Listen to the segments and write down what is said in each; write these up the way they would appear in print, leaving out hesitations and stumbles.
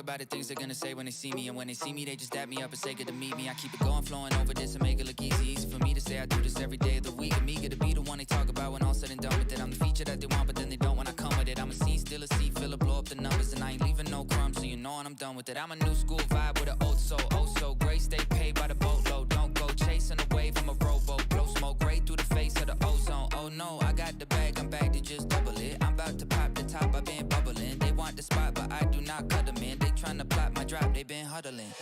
about the things they're gonna say when they see me. And when they see me, they just dap me up and say good to meet me. I keep it going, flowing over this and make it look easy. Easy for me to say I do this every day of the week. I'm eager to be the one they talk about when all said and done with it. I'm the feature that they want, but then they don't when I come with it. I'm a scene, still a seat, filler, blow up the numbers. And I ain't leaving no crumbs, so you know when I'm done with it. I'm a new school vibe with an old soul. Oh so great, stay paid by the boatload. Don't go chasing a wave, I'm a rowboat. Blow smoke right through the face of the ozone. Oh no, I got the bag, I'm back to just double it. I'm about to pop the top, I've been bubbling. They want the spot, but I do not cut them in. They tryna plot my drop, they been huddling.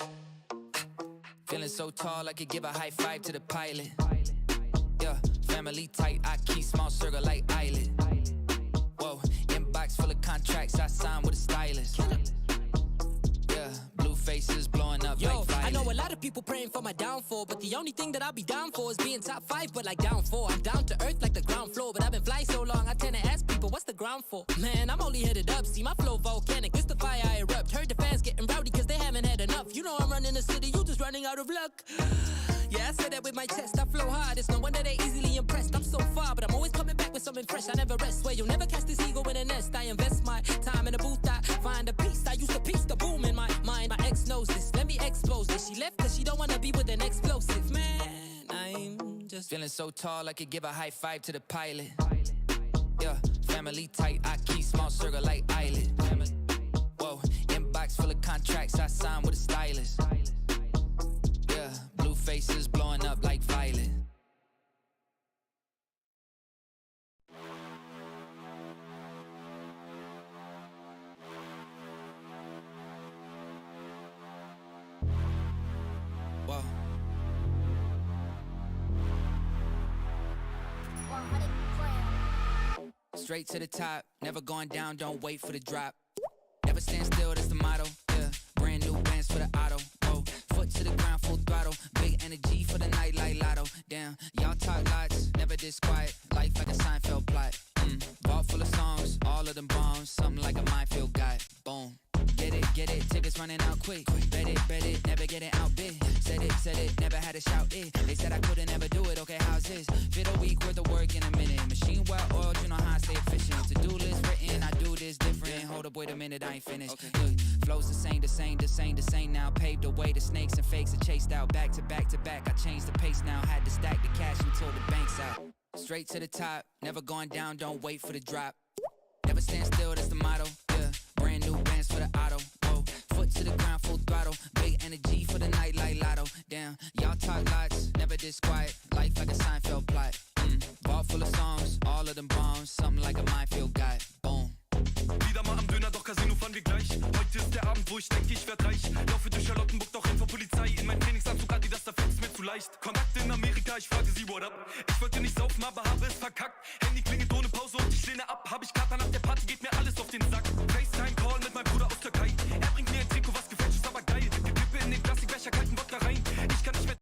Feeling so tall, I could give a high five to the pilot. Yeah, family tight, I keep small circle like island. Whoa, inbox full of contracts, I signed with a stylist. Yeah, blue faces blowing up like violence. I know a lot of people praying for my downfall, but the only thing that I'll be down for is being top 5, but like down 4. I'm down to earth like the ground floor, but I've been flying so long, I tend to ask people, what's the ground for? Man, I'm only headed up, see my flow volcanic, it's the fire I erupt. Heard the fans getting rowdy cause they haven't had enough. You know I'm running the city, you just running out of luck. Yeah, I said that with my chest, I flow hard, it's no wonder they easily impressed. I'm so far, but I'm always coming back with something fresh. I never rest, where you'll never catch this ego in a nest. I invest my time in a booth, I find a piece. I used to piece the boom in my mind. My ex knows this, let me expose this. She left cause she don't wanna be with an explosive. Man, I'm just feeling so tall, I could give a high five to the pilot. Yeah, family tight, I keep small circle like island. Whoa, inbox full of contracts, I signed with a stylist. Yeah, blue faces blowing up like violet. Whoa. Straight to the top, never going down, don't wait for the drop. Never stand still, that's the motto. Yeah, brand new bands for the auto. Whoa, foot to the ground, full throttle. Big energy for the night like lotto. Damn, y'all talk lots, never this quiet. Life like a Seinfeld plot. Vault full of songs, all of them bombs. Something like a minefield guy. Boom. Get it, tickets running out quick. Bet it, never getting outbid. Said it, never had to shout it. They said I couldn't ever do it, okay, how's this? Fit a week worth of work in a minute. Machine well oiled, you know how I stay efficient. To-do list written, I do this different. Hold up, wait a minute, I ain't finished. Okay. Look, flows the same now. Paved the way, the snakes and fakes are chased out. Back to back, I changed the pace now. Had to stack the cash until the bank's out. Straight to the top, never going down, don't wait for the drop. Never stand still, that's the motto. Yeah, brand new bands for the auto. Whoa, foot to the ground, full throttle. Big energy for the night like lotto. Damn, y'all talk lots, never this quiet. Life like a Seinfeld plot. Vault full of songs, all of them bombs. Something like a minefield guy. Boom. Wieder mal am Döner, doch Casino fahren wir gleich. Heute ist der Abend, wo ich denke, ich werd reich. Laufe durch Charlottenburg, doch renn vor Polizei. In mein Trainingsanzug, Adidas, da fällt's mir zu leicht. Kontakte in Amerika, ich frage sie, what up? Ich wollte nicht saufen, aber habe es verkackt. Handy klingelt ohne Pause und ich lehne ab. Hab ich Kater nach der Party, geht mir alles auf den Sack. FaceTime-Call mit meinem Bruder aus Türkei. Er bringt mir ein Trikot, was gefälscht ist, aber geil. Die Kippe in den Plastikbecher, kalten Wodka rein. Ich kann nicht mehr...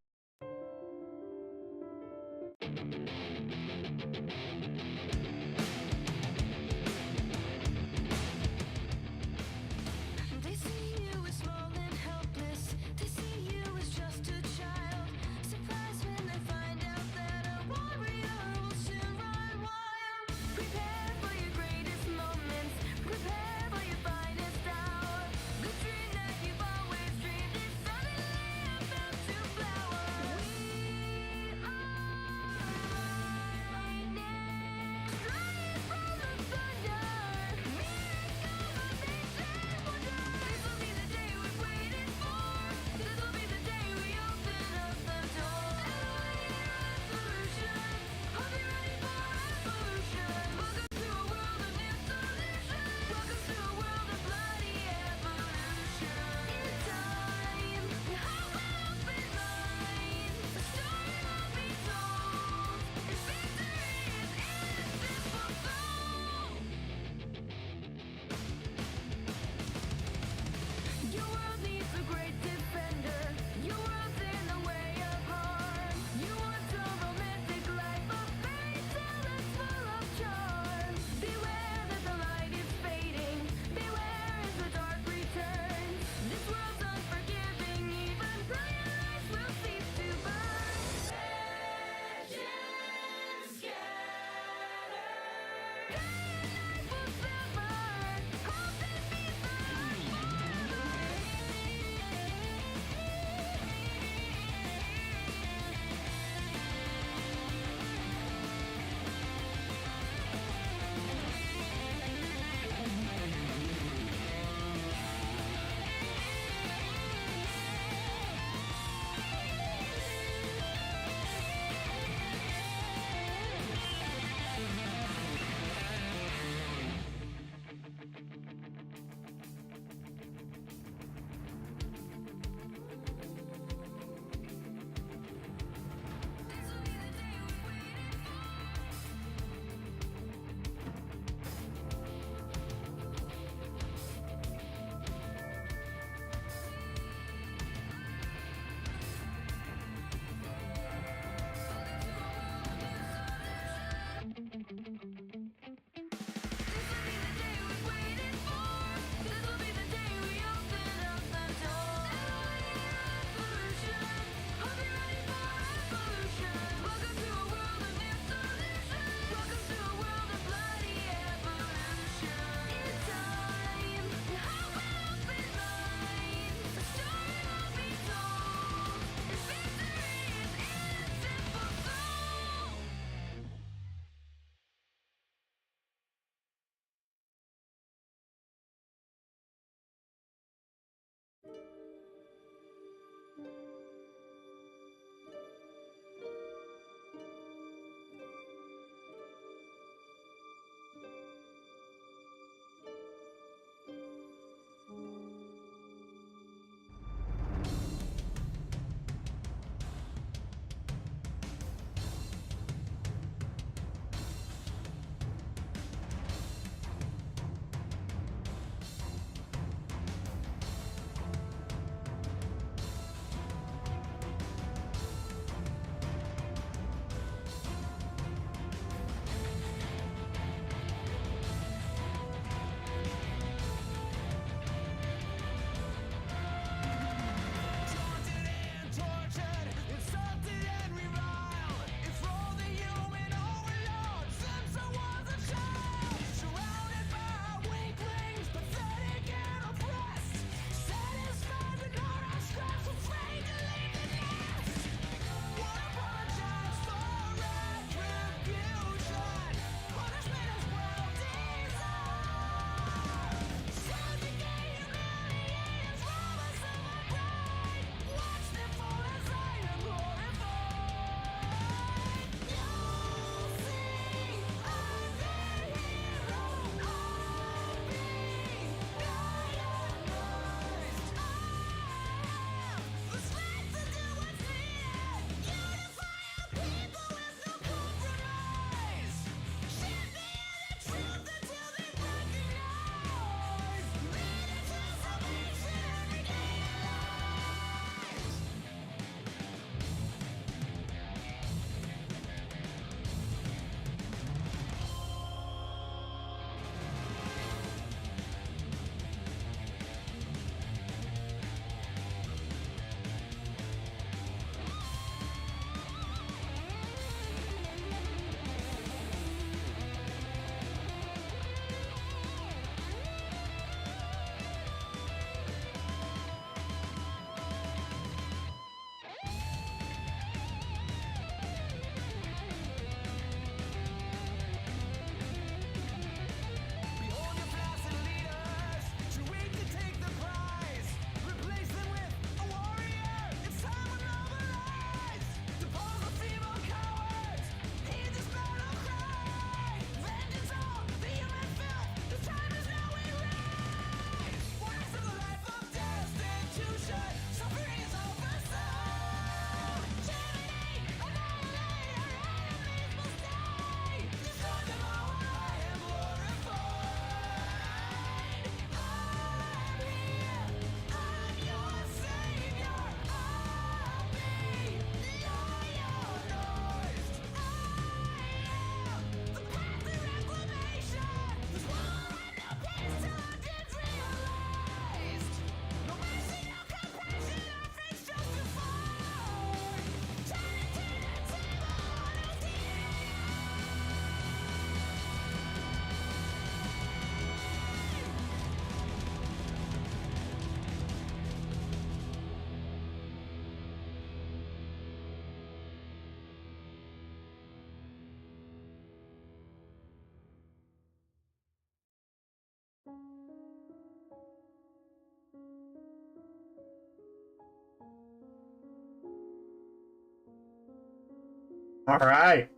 All right.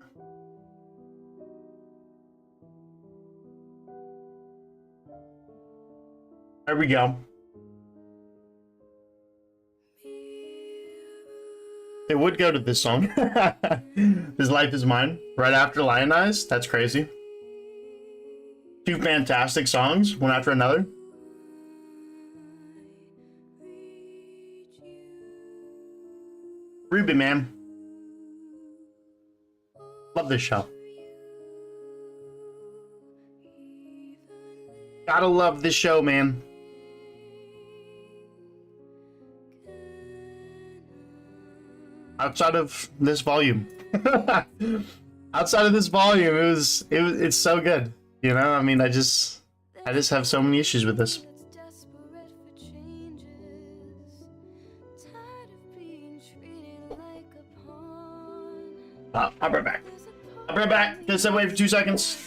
There we go. It would go to this song. His Life Is Mine. Right after Lionize. That's crazy. Two fantastic songs, one after another. RWBY, man. Love this show. Gotta love this show, man. Outside of this volume. Outside of this volume, it's so good. You know, I mean, I just have so many issues with this. I'll be right back. I'll be right back. Gonna step away for 2 seconds.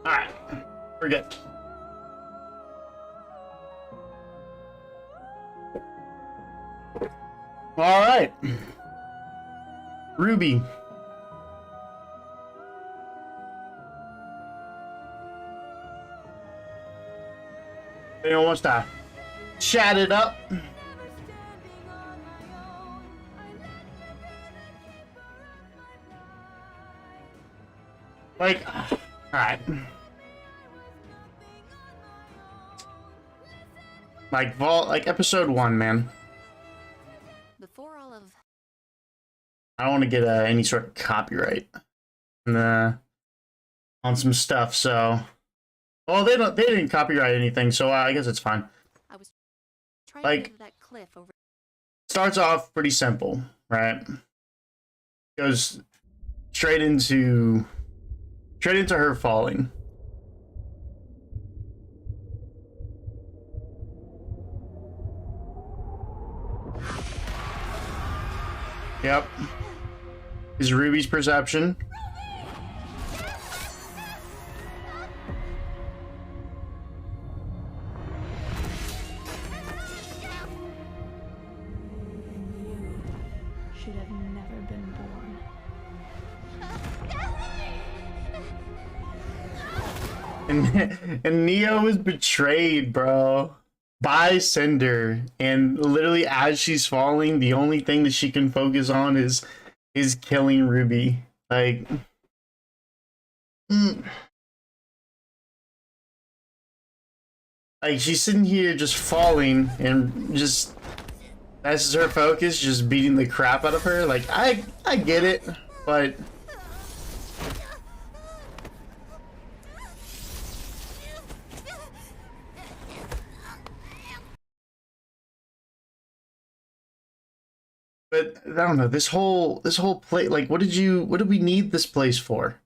Alright, we're good. Alright. RWBY. Anyone wants to chat it up? Like, alright. Like episode 1, man. Before all of I don't want to get any sort of copyright on some stuff, so well they didn't copyright anything, so I guess it's fine. I was trying Like, to get to that cliff over. Starts off pretty simple, right? Goes straight into her falling. Yep. Is RWBY's perception. Should have never been born. And Neo is betrayed, bro, by Cinder, and literally as she's falling, the only thing that she can focus on is killing RWBY. Like, like she's sitting here just falling, and just that's her focus, just beating the crap out of her. Like, I get it, but. But I don't know, this whole place, like, what did we need this place for?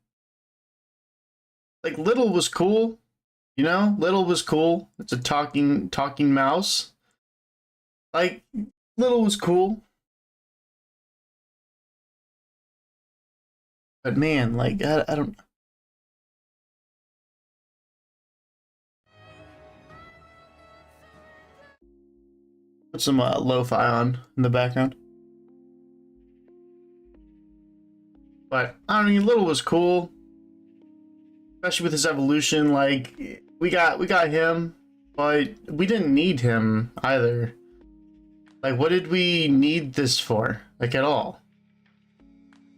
Like, Little was cool, you know? Little was cool. It's a talking mouse. Like, Little was cool. But man, like, I don't. Put some lo-fi on in the background. But I mean, Little was cool, especially with his evolution. Like, we got him, but we didn't need him either. Like, what did we need this for? Like, at all?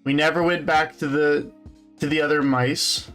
We never went back to the other mice.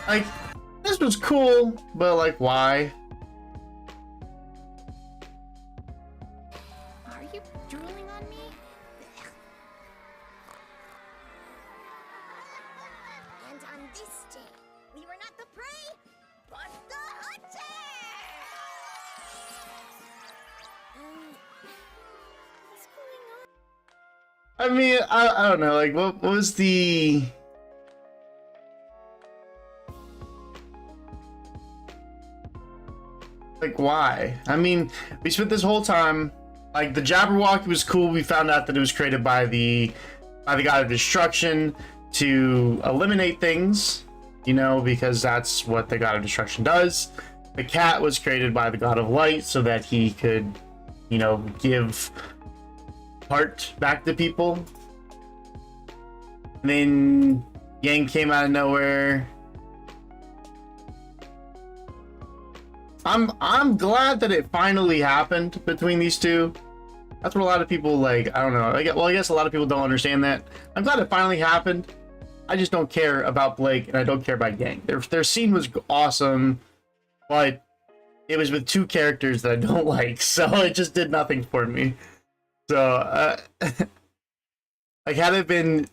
Like, this was cool, but like, why? I mean, I don't know. Like, what was the? Like, why? I mean, we spent this whole time, like, the Jabberwocky was cool. We found out that it was created by the god of destruction to eliminate things, you know, because that's what the god of destruction does. The cat was created by the god of light so that he could, you know, give heart back to people. And then Yang came out of nowhere. I'm glad that it finally happened between these two. That's what a lot of people, like, I don't know. I guess a lot of people don't understand that. I'm glad it finally happened. I just don't care about Blake, and I don't care about Yang. Their scene was awesome, but it was with two characters that I don't like, so it just did nothing for me. So, like, had it been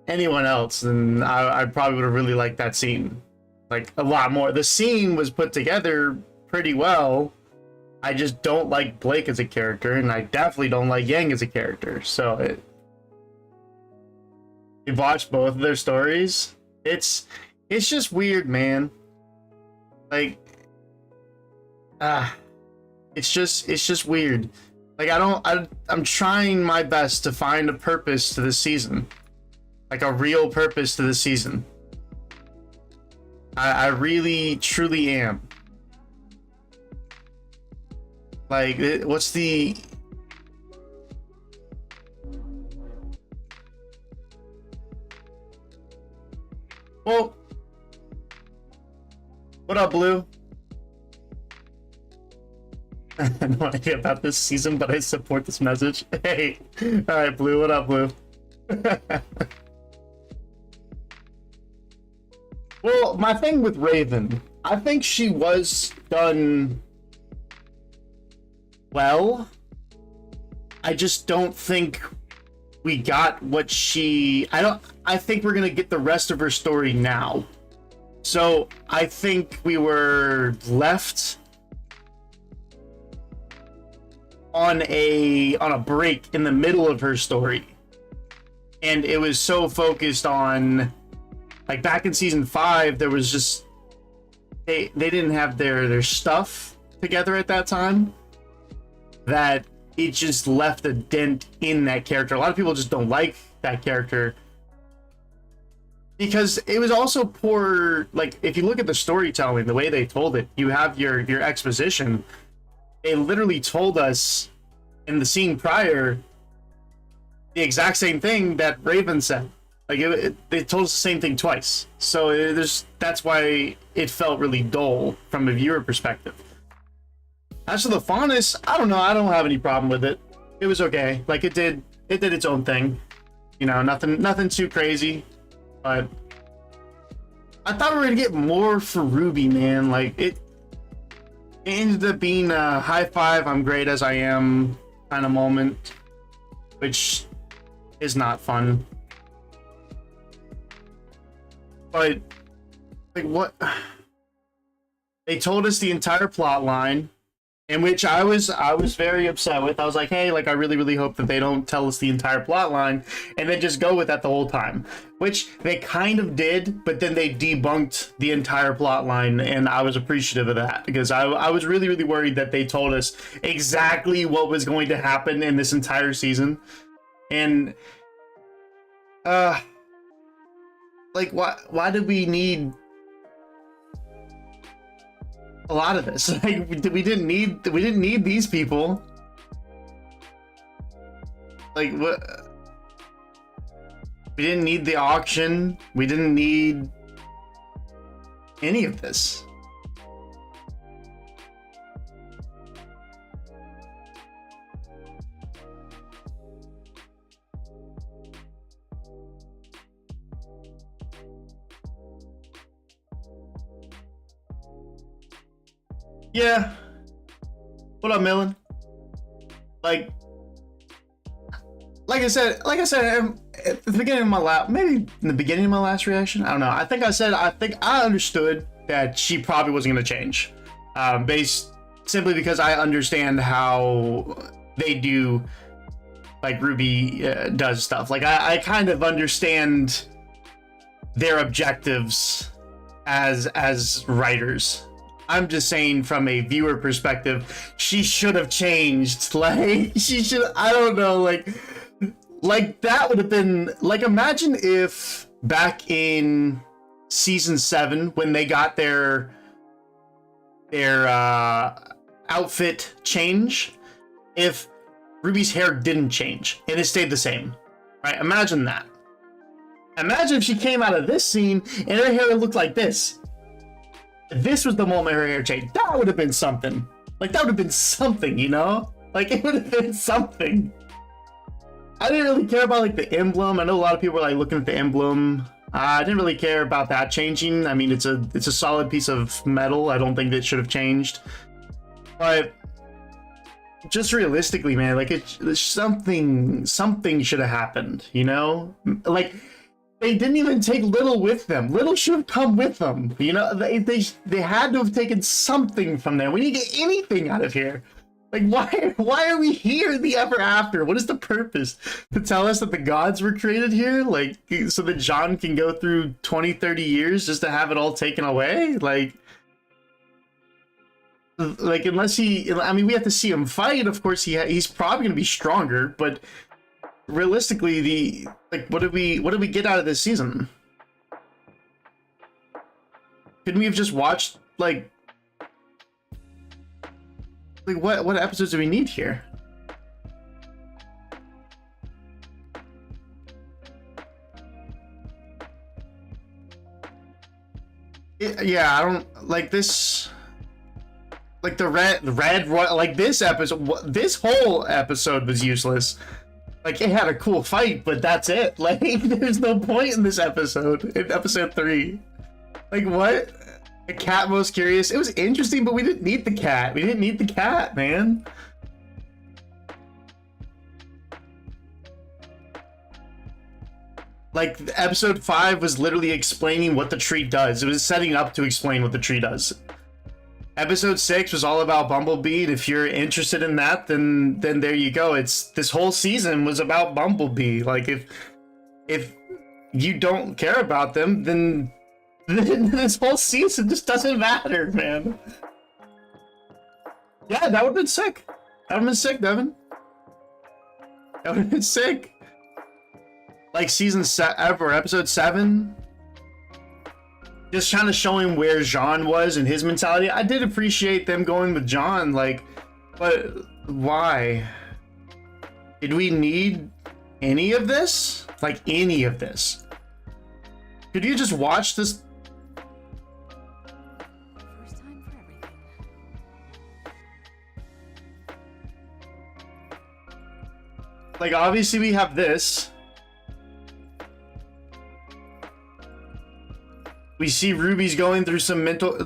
anyone else, then I probably would have really liked that scene. Like, a lot more. The scene was put together pretty well. I just don't like Blake as a character, and I definitely don't like Yang as a character. So we've watched both of their stories. It's just weird, man. Like, it's just weird. Like, I'm trying my best to find a purpose to this season. Like, a real purpose to this season. I really, truly am. Like, what's the... Well, what up, Blue? I have no idea about this season, but I support this message. Hey, all right, Blue. What up, Blue? Well, my thing with Raven, I think she was done well. I just don't think we got what she... I think we're gonna get the rest of her story now. So I think we were left on a break in the middle of her story, and it was so focused on, like, back in season 5, there was just they didn't have their stuff together at that time, that it just left a dent in that character. A lot of people just don't like that character because it was also poor. Like, if you look at the storytelling, the way they told it, you have your exposition. They literally told us in the scene prior the exact same thing that Raven said. Like, they told us the same thing twice. So that's why it felt really dull from a viewer perspective. As for the Faunus, I don't know. I don't have any problem with it. It was okay. Like, it did its own thing. You know, nothing too crazy. But I thought we were gonna get more for RWBY, man. Like, it ended up being a high five, I'm great as I am kind of moment, which is not fun. But, like, what? They told us the entire plot line, in which I was very upset with. I was like, hey, like, I really, really hope that they don't tell us the entire plot line and then just go with that the whole time. Which they kind of did, but then they debunked the entire plot line, and I was appreciative of that, because I was really, really worried that they told us exactly what was going to happen in this entire season. And, like, why did we need a lot of this? Like, we didn't need these people. Like, what? We didn't need the auction. We didn't need any of this. Yeah. What up, Millen? Like I said, at the beginning of my maybe in the beginning of my last reaction, I don't know. I think I understood that she probably wasn't going to change, based simply because I understand how they do like RWBY does stuff. Like I kind of understand their objectives as writers. I'm just saying from a viewer perspective, she should have changed. Like she should, I don't know, like that would have been like, imagine if back in season 7 when they got their outfit change, if RWBY's hair didn't change and it stayed the same, right? Imagine that. Imagine if she came out of this scene and her hair looked like this. This was the moment her hair changed. That would have been something. Like, that would have been something, you know? Like, it would have been something. I didn't really care about, like, the emblem. I know a lot of people were, like, looking at the emblem. I didn't really care about that changing. I mean, it's a solid piece of metal. I don't think that should have changed. But just realistically, man, like, something should have happened, you know? Like, they didn't even take Little with them. Little should have come with them. You know, they had to have taken something from there. We didn't get anything out of here. Like, why are we here in the ever after? What is the purpose? To tell us that the gods were created here? Like, so that John can go through 20, 30 years just to have it all taken away? Like unless I mean, we have to see him fight. Of course, he's probably going to be stronger, but realistically, what did we get out of this season? Couldn't we have just watched like what episodes do we need here? Yeah, I don't like this. Like the red like this episode, this whole episode was useless. Like, it had a cool fight, but that's it. Like, there's no point in this episode, in episode 3. Like, what? The cat most curious. It was interesting, but we didn't need the cat. We didn't need the cat, man. Like, episode 5 was literally explaining what the tree does. It was setting up to explain what the tree does. Episode 6 was all about Bumblebee, and if you're interested in that, then there you go. This whole season was about Bumblebee. Like, if you don't care about them, then this whole season just doesn't matter, man. Yeah, that would've been sick. That would've been sick, Devin. That would've been sick. Like episode 7. Just kind of showing where Jean was and his mentality. I did appreciate them going with John, like, but why? Did we need any of this? Like, any of this? Could you just watch this? First time for everything. Like, obviously we have this. We see RWBY's going through some mental...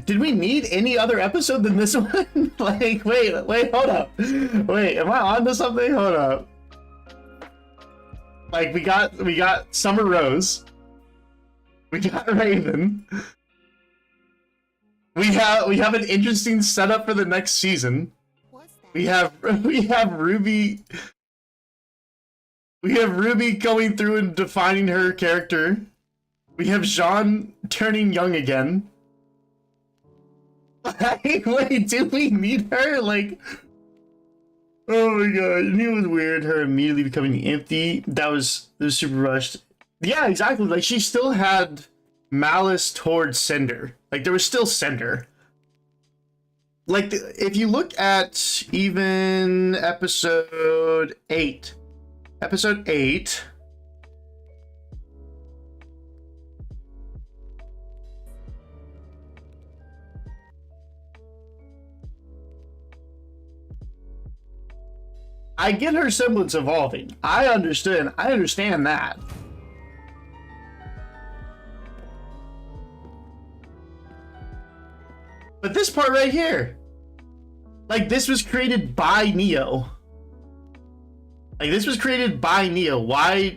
Did we need any other episode than this one? Like, wait, hold up. Wait, am I on to something? Hold up. Like, we got Summer Rose. We got Raven. We have an interesting setup for the next season. What's that? We have RWBY. We have RWBY going through and defining her character. We have Jean turning young again. Like, wait, do we need her? Like, oh my god, and it was weird. Her immediately becoming empty. That was super rushed. Yeah, exactly. Like, she still had malice towards Cinder. Like, there was still Cinder. Like, if you look at even episode 8. Episode 8. I get her semblance evolving. I understand that. But this part right here, like, this was created by Neo. Like, this was created by Neo. Why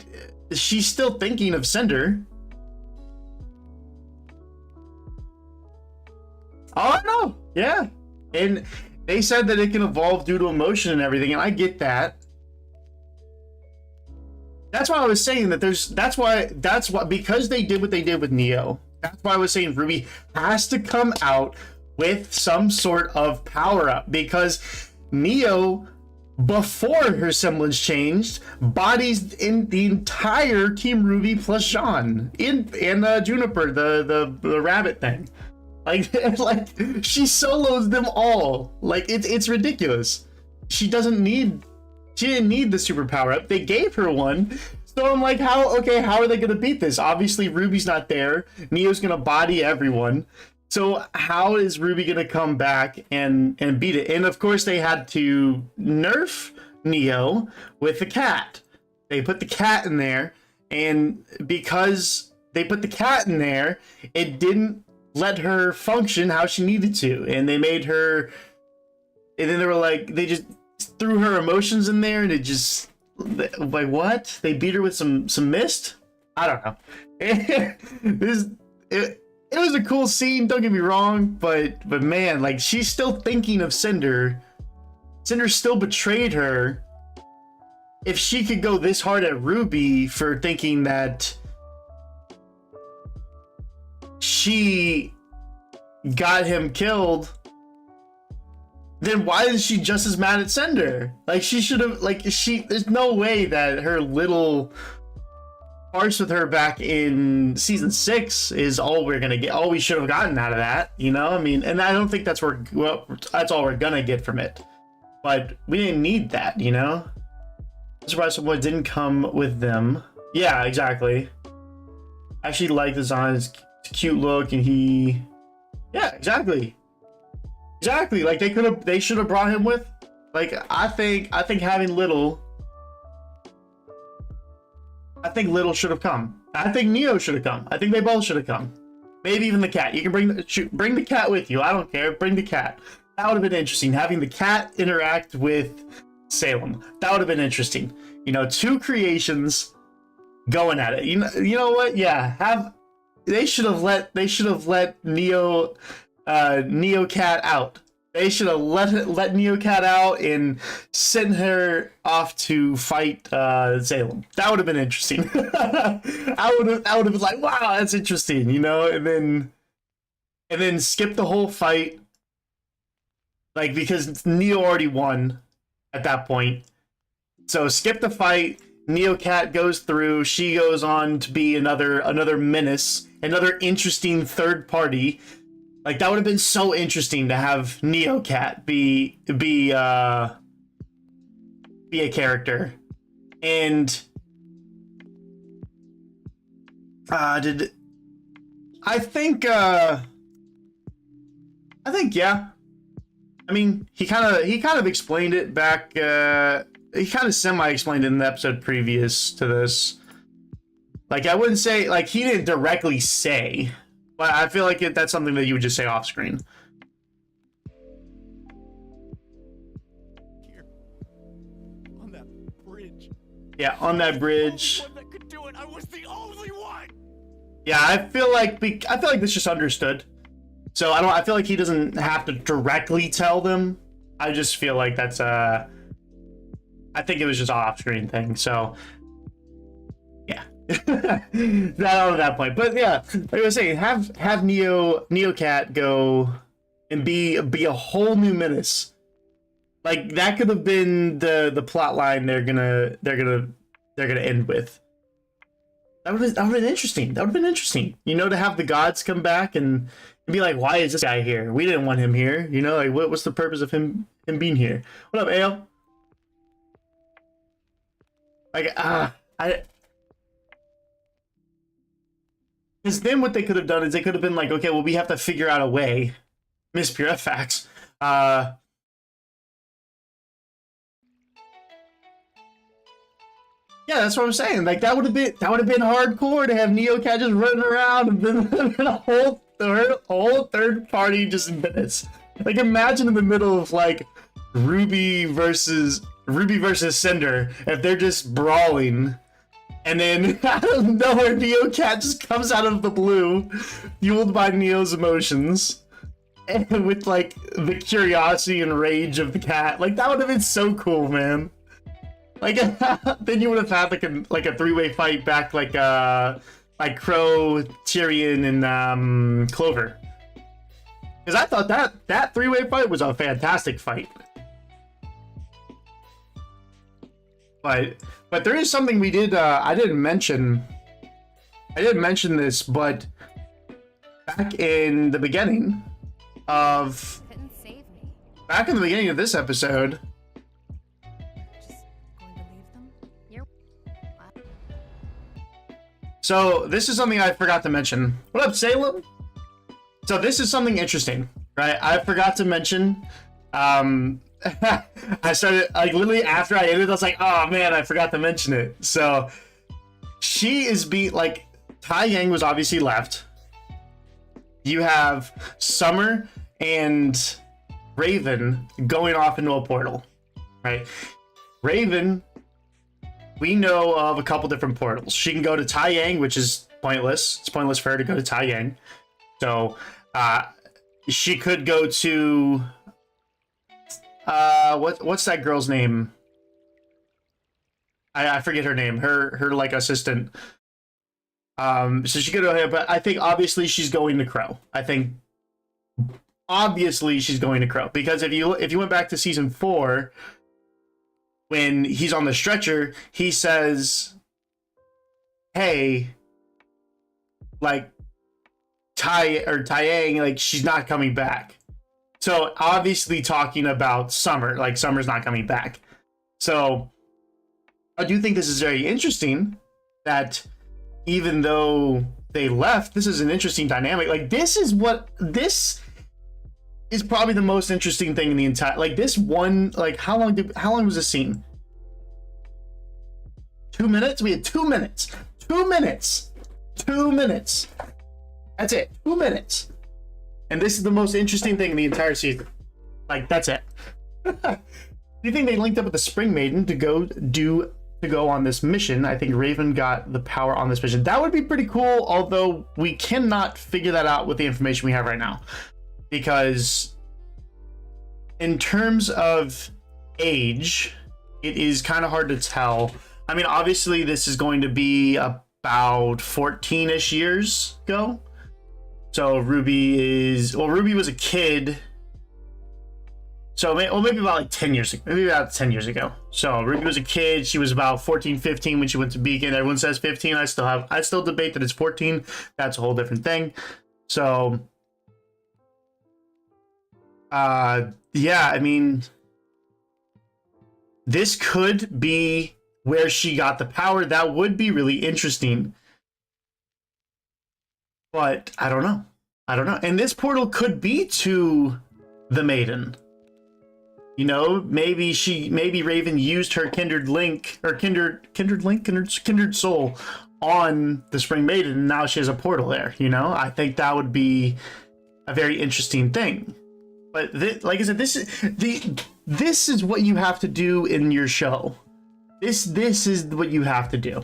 is she still thinking of Cinder? Oh, no. Yeah. And they said that it can evolve due to emotion and everything, and I get that. That's why I was saying that that's why because they did what they did with Neo. That's why I was saying RWBY has to come out with some sort of power up, because Neo, before her semblance changed, bodies in the entire Team RWBY plus Jean and Juniper, the rabbit thing. Like she solos them all. Like it's ridiculous. She didn't need the super power up. They gave her one. So I'm like, how are they gonna beat this? Obviously Ruby's not there. Neo's gonna body everyone. So how is RWBY gonna come back and beat it? And of course they had to nerf Neo with the cat. They put the cat in there, and because they put the cat in there, it didn't let her function how she needed to. And they made her, and then they were like, they just threw her emotions in there, and it just, like, what? They beat her with some mist? I don't know. It was a cool scene, don't get me wrong, but man, like, she's still thinking of Cinder. Cinder still betrayed her. If she could go this hard at RWBY for thinking that she got him killed, then why is she just as mad at Cinder? Like, she should have, like, there's no way that her little farce with her back in season 6 is all we're gonna get, all we should have gotten out of that, you know? I mean, and I don't think that's all we're gonna get from it, but we didn't need that, you know? I'm surprised someone didn't come with them. Yeah, exactly. I actually like the design, it's a cute look, and yeah, exactly. Like they should have brought him with. Like, I think having Little should have come. I think Neo should have come. I think they both should have come. Maybe even the cat. You can bring the cat with you. I don't care. Bring the cat. That would have been interesting. Having the cat interact with Salem. That would have been interesting. You know, two creations going at it. You know what? Yeah. They should have let Neo Cat out. They should have let Neo Cat out and sent her off to fight Salem. That would have been interesting. I would have been like, wow, that's interesting, you know, and then skip the whole fight, like, because Neo already won at that point. So skip the fight. Neo Cat goes through. She goes on to be another menace, another interesting third party. Like, that would have been so interesting to have Neo Cat be a character. And I think yeah. I mean, he kind of explained it back, he kind of semi-explained it in the episode previous to this. Like, I wouldn't say, like, he didn't directly say, but I feel like that's something that you would just say off screen. Here. On that bridge. Yeah, on that bridge. I was the only one that could do it. I was the only one. Yeah, I feel like this just understood. So I feel like he doesn't have to directly tell them. I just feel like that's I think it was just an off-screen thing. So yeah. Not on that point, but yeah, like I was saying, have Neo Cat go and be a whole new menace. Like, that could have been the plot line they're gonna end with. That would have been interesting. That would have been interesting, you know, to have the gods come back and be like, why is this guy here? We didn't want him here, you know, like, what's the purpose of him being here? What up, Ale? Like, because then what they could have done is they could have been like, okay, well, we have to figure out a way. Miss Pure Facts. Yeah, that's what I'm saying. Like, that would have been hardcore to have Neo Cat just running around and then a whole third party just minutes. Like, imagine in the middle of like RWBY versus Cinder, if they're just brawling. And then out of nowhere, Neo Cat just comes out of the blue, fueled by Neo's emotions, and with like the curiosity and rage of the cat. Like, that would have been so cool, man. Like then you would have had like a three-way fight back like Crow, Tyrion, and Clover. Because I thought that three-way fight was a fantastic fight. But there is something we did I didn't mention this, but back in the beginning of Couldn't save me. back in the beginning of this episode, Just going to leave them? You're. so this is something I forgot to mention. What up, Salem? So this is something interesting, right? I forgot to mention. I started like literally after I ended, I was like, oh man, I forgot to mention it. So she is like Tai Yang was obviously left. You have Summer and Raven going off into a portal, right? Raven, we know of a couple different portals. She can go to Tai Yang, which is pointless. It's pointless for her to go to Tai Yang. So she could go to what's that girl's name? I forget her name. Her like assistant. So she could go here, but I think obviously she's going to Crow. I think obviously she's going to Crow, because if you went back to season 4, when he's on the stretcher, he says, "Hey, like Taeyang, like she's not coming back." So obviously talking about Summer, like Summer's not coming back. So I do think this is very interesting that even though they left, this is an interesting dynamic. Like this is probably the most interesting thing in the entire, like this one, like how long was this scene? 2 minutes? We had 2 minutes. 2 minutes. 2 minutes. That's it. 2 minutes. And this is the most interesting thing in the entire season. Like, that's it. Do you think they linked up with the Spring Maiden to go on this mission? I think Raven got the power on this mission. That would be pretty cool, although we cannot figure that out with the information we have right now. Because in terms of age, it is kind of hard to tell. I mean, obviously this is going to be about 14-ish years ago. So RWBY was a kid. So maybe about like 10 years ago. Maybe about 10 years ago. So RWBY was a kid. She was about 14, 15 when she went to Beacon. Everyone says 15. I still debate that it's 14. That's a whole different thing. So yeah, I mean, this could be where she got the power. That would be really interesting. But I don't know. And this portal could be to the Maiden. You know, maybe Raven used her kindred soul on the Spring Maiden, and now she has a portal there. You know, I think that would be a very interesting thing. But like I said, this is what you have to do in your show. This is what you have to do.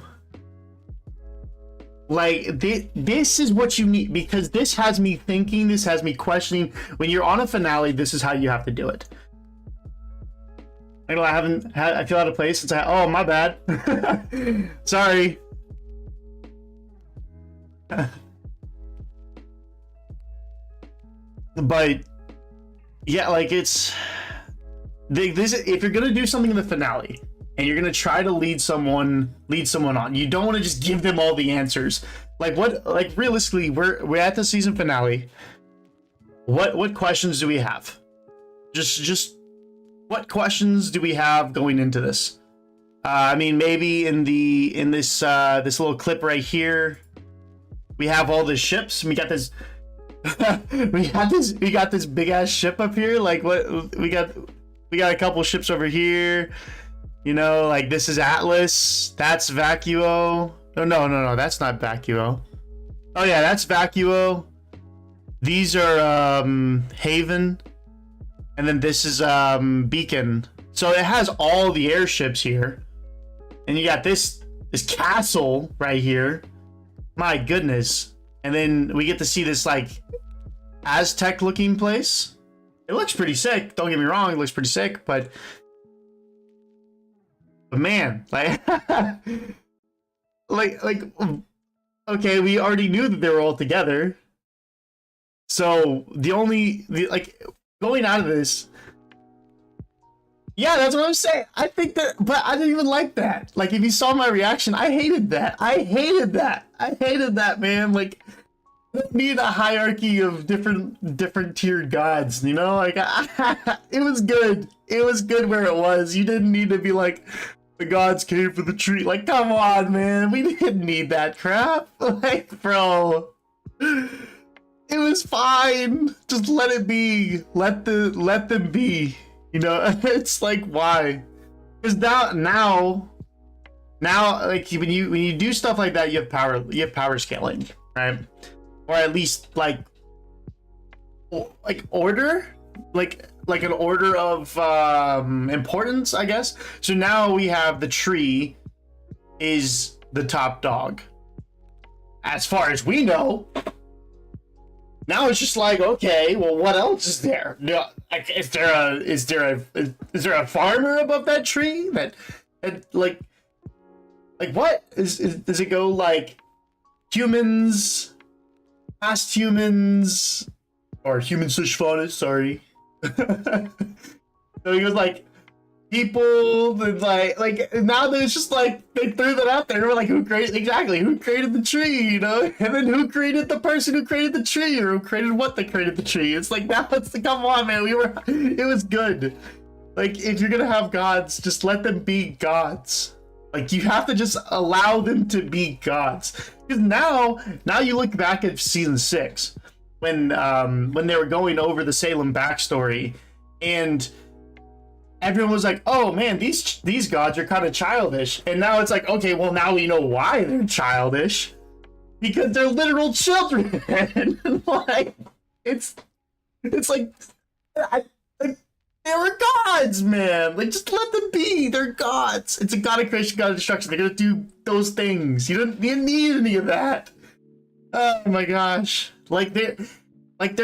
Like, this is what you need, because this has me thinking, this has me questioning. When you're on a finale, this is how you have to do it. I feel out of place since oh, my bad. Sorry. But yeah, like it's this. If you're gonna do something in the finale and you're gonna try to lead someone on, you don't want to just give them all the answers. Like what? Like realistically, we're at the season finale. What questions do we have? Just what questions do we have going into this? I mean, maybe in this little clip right here, we have all the ships. We got this. we got this big ass ship up here. Like what we got a couple ships over here. You know, like this is Atlas. That's Vacuo. Oh no, that's not Vacuo. Oh yeah, that's Vacuo. These are Haven. And then this is Beacon. So it has all the airships here. And you got this castle right here. My goodness. And then we get to see this like Aztec looking place. It looks pretty sick. Don't get me wrong, it looks pretty sick, but But man, like, okay, we already knew that they were all together. So like going out of this, yeah, that's what I'm saying. I think that, but I didn't even like that. Like, if you saw my reaction, I hated that. I hated that, man. Like, we need a hierarchy of different tiered gods, you know? Like, it was good. It was good where it was. You didn't need to be like, the gods came for the tree. Like, come on, man. We didn't need that crap. Like, bro. It was fine. Just let it be. Let them be. You know, it's like, why? Because now, like, when you do stuff like that, you have power scaling, right? Or at least like order, like an order of importance, I guess. So now we have the tree is the top dog, as far as we know. Now it's just like, okay, well, what else is there? No, like, is there a farmer above that tree that like what does it go like humans, past humans, or human slash fauna? Sorry. So he goes like people, and like now there's just like they threw that out there. We're like, who created the tree, you know? And then who created the person who created the tree, or who created what that created the tree? It's like, now it's like, come on, man, it was good. Like, if you're gonna have gods, just let them be gods. Like, you have to just allow them to be gods. Because now you look back at season 6 when they were going over the Salem backstory, and everyone was like, oh man, these gods are kind of childish. And now it's like, okay, well, now we know why they're childish. Because they're literal children. Like, it's like, they were gods, man. Like, just let them be. They're gods. It's a god of creation, god of destruction. They're gonna do those things. You didn't need any of that. Oh my gosh. Like, they're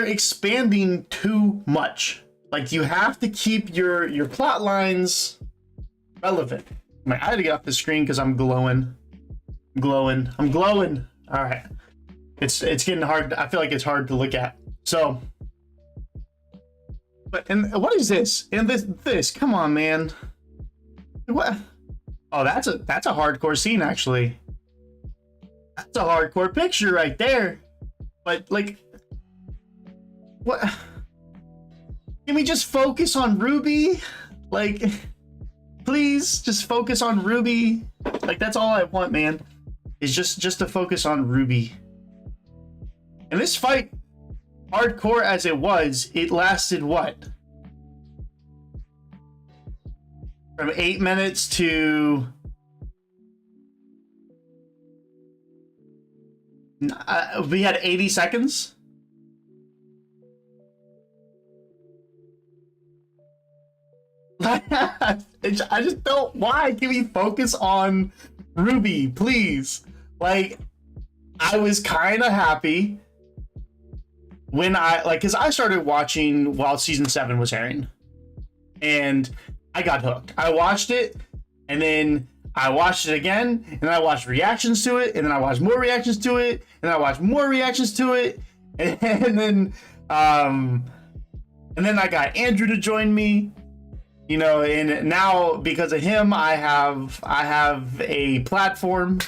expanding too much. Like, you have to keep your plot lines relevant. I had to get off the screen because I'm glowing. I'm glowing. All right. It's getting hard. I feel like it's hard to look at. So, and what is this? And this. Come on, man. What? Oh, that's a hardcore scene, actually. That's a hardcore picture right there. But like, what? Can we just focus on RWBY? Like, please, just focus on RWBY. Like, that's all I want, man. Is just to focus on RWBY. And this fight, hardcore as it was, it lasted what? From 8 minutes to we had 80 seconds. I just don't. Why can we focus on RWBY, please? Like, I was kind of happy when because I started watching while season 7 was airing, and I got hooked. I watched it, and then I watched it again, and then I watched reactions to it, and then I watched more reactions to it, and then I watched more reactions to it, and then I got Andrew to join me. You know, and now because of him, I have a platform,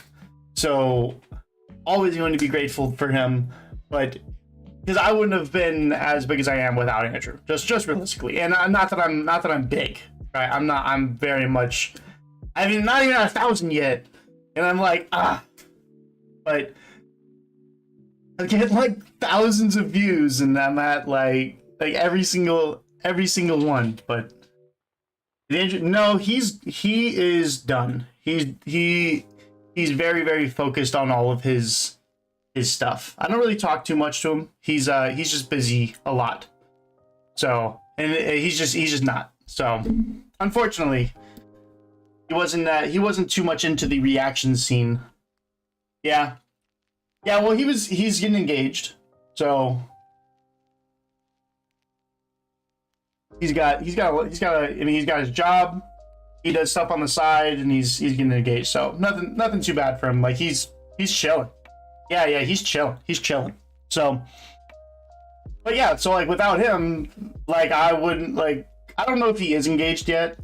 so always going to be grateful for him. But because I wouldn't have been as big as I am without Andrew, just realistically, and not that I'm big, right? I'm very much. I mean, not even at 1,000 yet, and I'm like, but I get like thousands of views, and I'm at like every single one, but. No, he is done. He's very, very focused on all of his stuff. I don't really talk too much to him. He's just busy a lot. So, and he's just not. So, unfortunately, he wasn't too much into the reaction scene. Yeah. Well, he's getting engaged. So. He's got his job. he does stuff on the side and he's getting engaged. So nothing too bad for him. Like he's chilling. Yeah, he's chilling. So, but yeah, so like without him, like I wouldn't like. I don't know if he is engaged yet,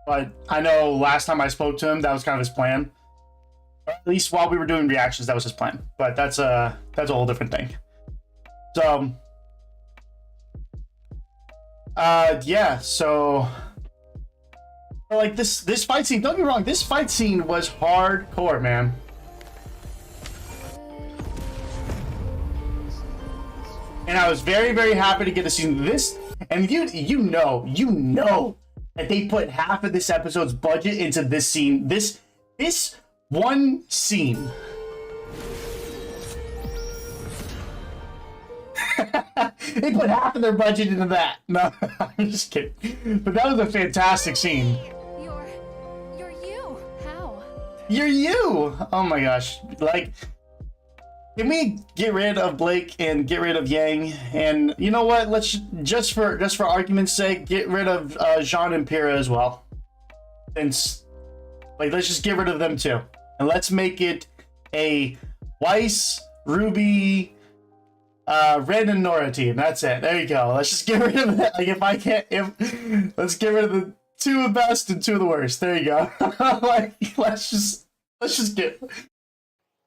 but I know last time I spoke to him, that was kind of his plan. Or at least while we were doing reactions, that was his plan. But that's a whole different thing. So, yeah. So, like this fight scene. Don't get me wrong. This fight scene was hardcore, man. And I was very, very happy to get to see this. And you know that they put half of this episode's budget into this scene. This one scene. They put half of their budget into that. No, I'm just kidding. But that was a fantastic scene. You're you. How? You're you. Oh my gosh. Like, can we get rid of Blake and get rid of Yang? And you know what? Let's just for argument's sake, get rid of Jean and Pyrrha as well. Since, like, let's just get rid of them too, and let's make it a Weiss, RWBY, Red and Nora team. That's it. There you go. Let's just get rid of it. Like, let's get rid of the two of the best and two of the worst. There you go. Like, let's just get.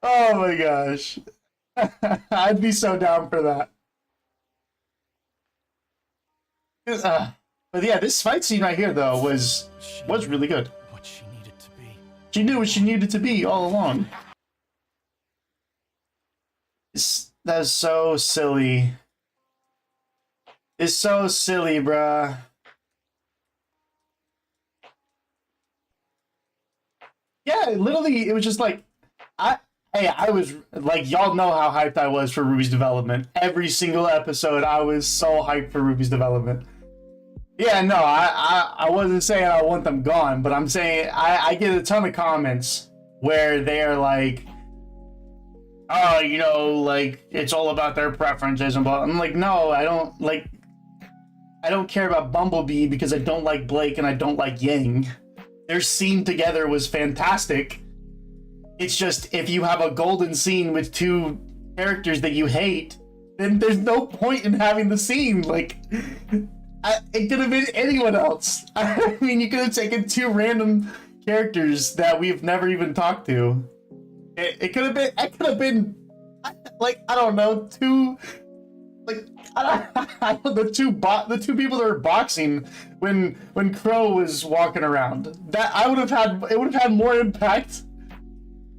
Oh my gosh. I'd be so down for that. But yeah, this fight scene right here though was really good. What she needed to be. She knew what she needed to be all along. That's so silly. It's so silly, bruh. Yeah, literally, it was just like, I was like, y'all know how hyped I was for RWBY's development. Every single episode, I was so hyped for RWBY's development. Yeah, no, I wasn't saying I want them gone, but I'm saying I get a ton of comments where they're like, oh, you know, like, it's all about their preferences and blah. I'm like, no, I don't care about Bumblebee because I don't like Blake and I don't like Yang. Their scene together was fantastic. It's just, if you have a golden scene with two characters that you hate, then there's no point in having the scene. Like, it could have been anyone else. I mean, you could have taken two random characters that we've never even talked to. It could have been, like, I don't know, two, like, the two people that were boxing when Crow was walking around. That it would have had more impact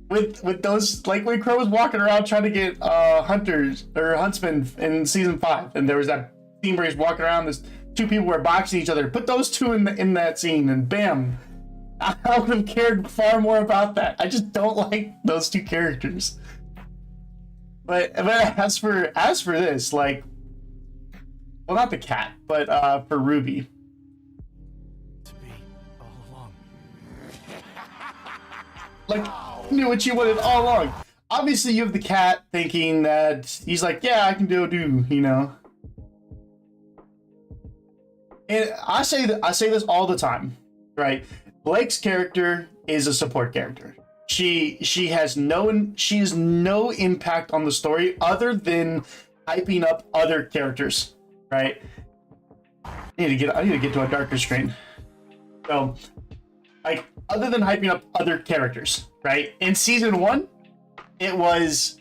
with those, like when Crow was walking around trying to get hunters or huntsmen in season 5, and there was that scene where he's walking around. There's two people were boxing each other. Put those two in that scene, and bam. I would have cared far more about that. I just don't like those two characters. But as for this, like, well, not the cat, but for RWBY. To be all along. Like, knew what you wanted all along. Obviously, you have the cat thinking that he's like, yeah, I can do, you know. And I say this all the time, right? Blake's character is a support character. She has no impact on the story other than hyping up other characters, right? I need to get to a darker screen. So, like, other than hyping up other characters, right? In season 1, it was,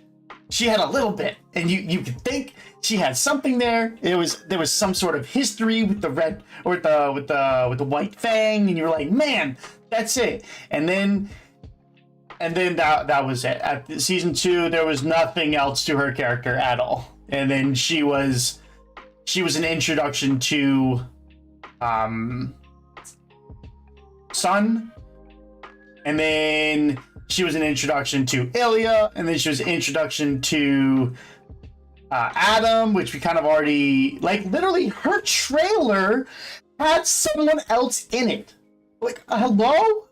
she had a little bit, and you could think she had something there. There was some sort of history with the red or with the white fang, and you were like, man, that's it. And then that was it. At season 2, there was nothing else to her character at all. And then she was an introduction to Sun, and then she was an introduction to Ilya, and then she was an introduction to Adam, which we kind of already, like, literally her trailer had someone else in it. Like, hello?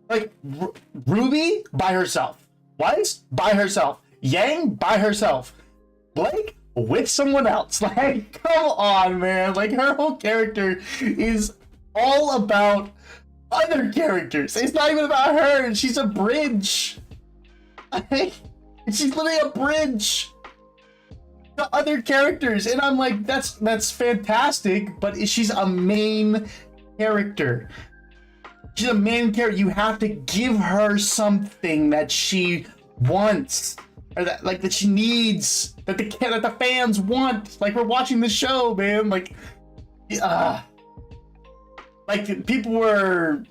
Like, RWBY by herself. Weiss by herself. Yang by herself. Blake with someone else. Like, come on, man. Like, her whole character is all about other characters. It's not even about her. She's a bridge. She's literally a bridge to other characters, and I'm like, that's fantastic. But she's a main character. She's a main character. You have to give her something that she wants, or that she needs, that the fans want. Like, we're watching the show, man. Like people were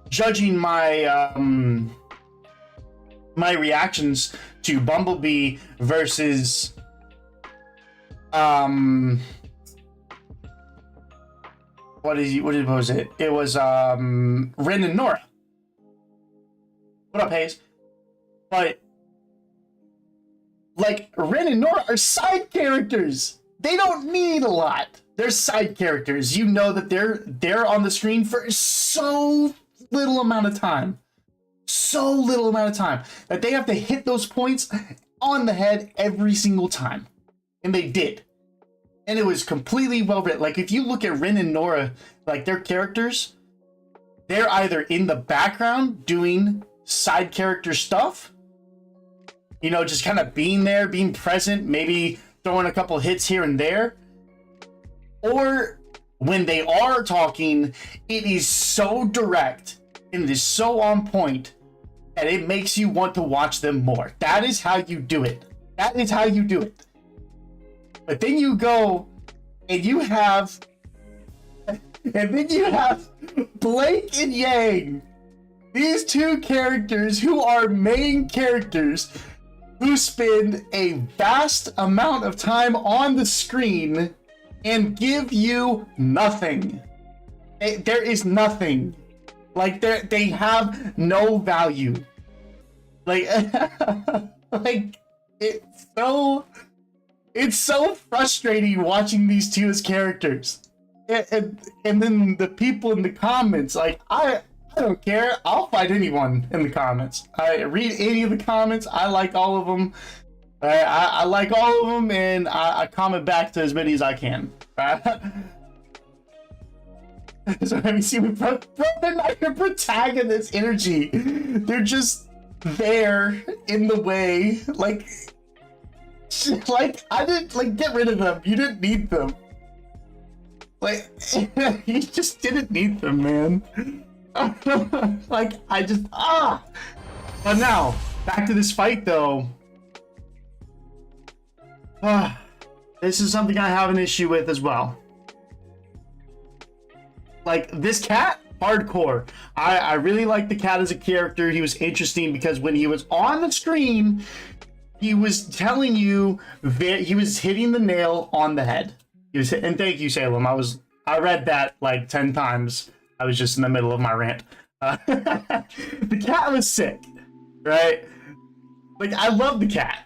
judging my my reactions to Bumblebee versus what was it? It was Ren and Nora. What up, Hayes? But like, Ren and Nora are side characters. They don't need a lot. They're side characters. You know that they're on the screen for so little amount of time. So little amount of time that they have to hit those points on the head every single time. And they did. And it was completely well written. Like, if you look at Ren and Nora, like, their characters, they're either in the background doing side character stuff, you know, just kind of being there, being present, maybe throwing a couple hits here and there. Or when they are talking, it is so direct and it is so on point that it makes you want to watch them more. That is how you do it. That is how you do it. But then you go and you have Blake and Yang, these two characters who are main characters who spend a vast amount of time on the screen and give you nothing. There is nothing. Like, they have no value. Like, like, it's so frustrating watching these two as characters. And then the people in the comments, like, I don't care. I'll fight anyone in the comments. I read any of the comments. I like all of them. I like all of them, and I comment back to as many as I can. So let me see. Bro, they're not your protagonist energy. They're just there in the way. Like I didn't, like, get rid of them. You didn't need them. Like, you just didn't need them, man. Like, But now, back to this fight, though. This is something I have an issue with as well. Like, this cat, hardcore. I really like the cat as a character. He was interesting because when he was on the screen, he was telling you he was hitting the nail on the head. And thank you, Salem. I read that like 10 times. I was just in the middle of my rant. The cat was sick, right? Like, I love the cat.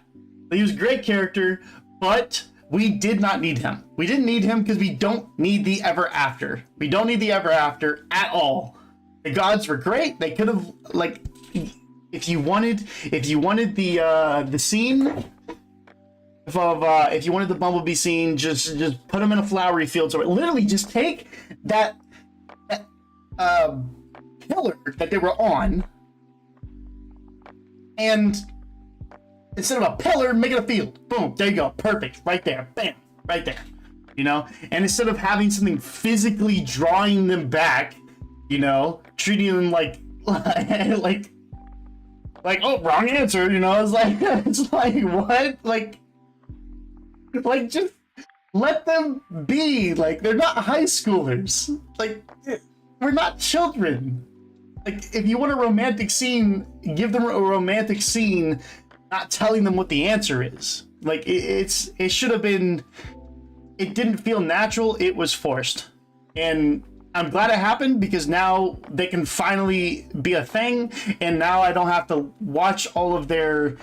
He was a great character, but we did not need him. We didn't need him because we don't need the ever after. We don't need the ever after at all. The gods were great. They could have, like, if you wanted the scene of if you wanted the Bumblebee scene, just put him in a flowery field. So literally just take that pillar that they were on, and instead of a pillar, make it a field. Boom, there you go. Perfect. Right there. Bam. Right there. You know? And instead of having something physically drawing them back, you know, treating them like oh, wrong answer, you know? It's like what? Like just let them be. Like, they're not high schoolers. Like, we're not children. Like, if you want a romantic scene, give them a romantic scene, not telling them what the answer is. Like, it should have been, it didn't feel natural, it was forced. And I'm glad it happened because now they can finally be a thing, and now I don't have to watch all of their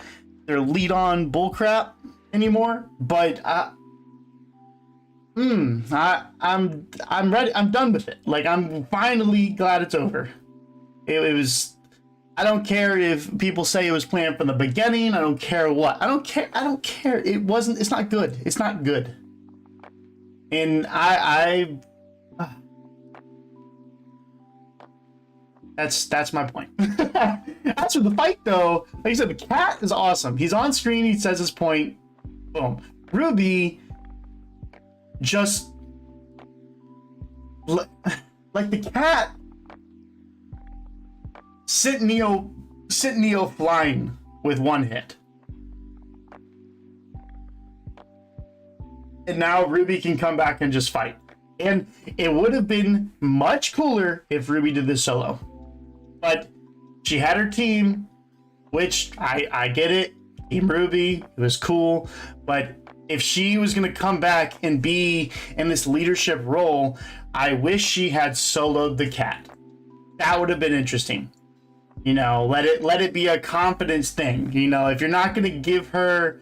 lead-on bullcrap anymore. But I'm ready. I'm done with it. Like, I'm finally glad it's over. It was. I don't care if people say it was planned from the beginning. I don't care what. I don't care. It wasn't. It's not good. It's not good. And That's my point. As for the fight, though, like I said, the cat is awesome. He's on screen. He says his point. Boom. RWBY just like the cat sent Neo flying with one hit. And now RWBY can come back and just fight. And it would have been much cooler if RWBY did this solo. But she had her team, which I get it. Team RWBY, it was cool. But if she was going to come back and be in this leadership role, I wish she had soloed the cat. That would have been interesting. You know, let it be a confidence thing. You know, if you're not going to give her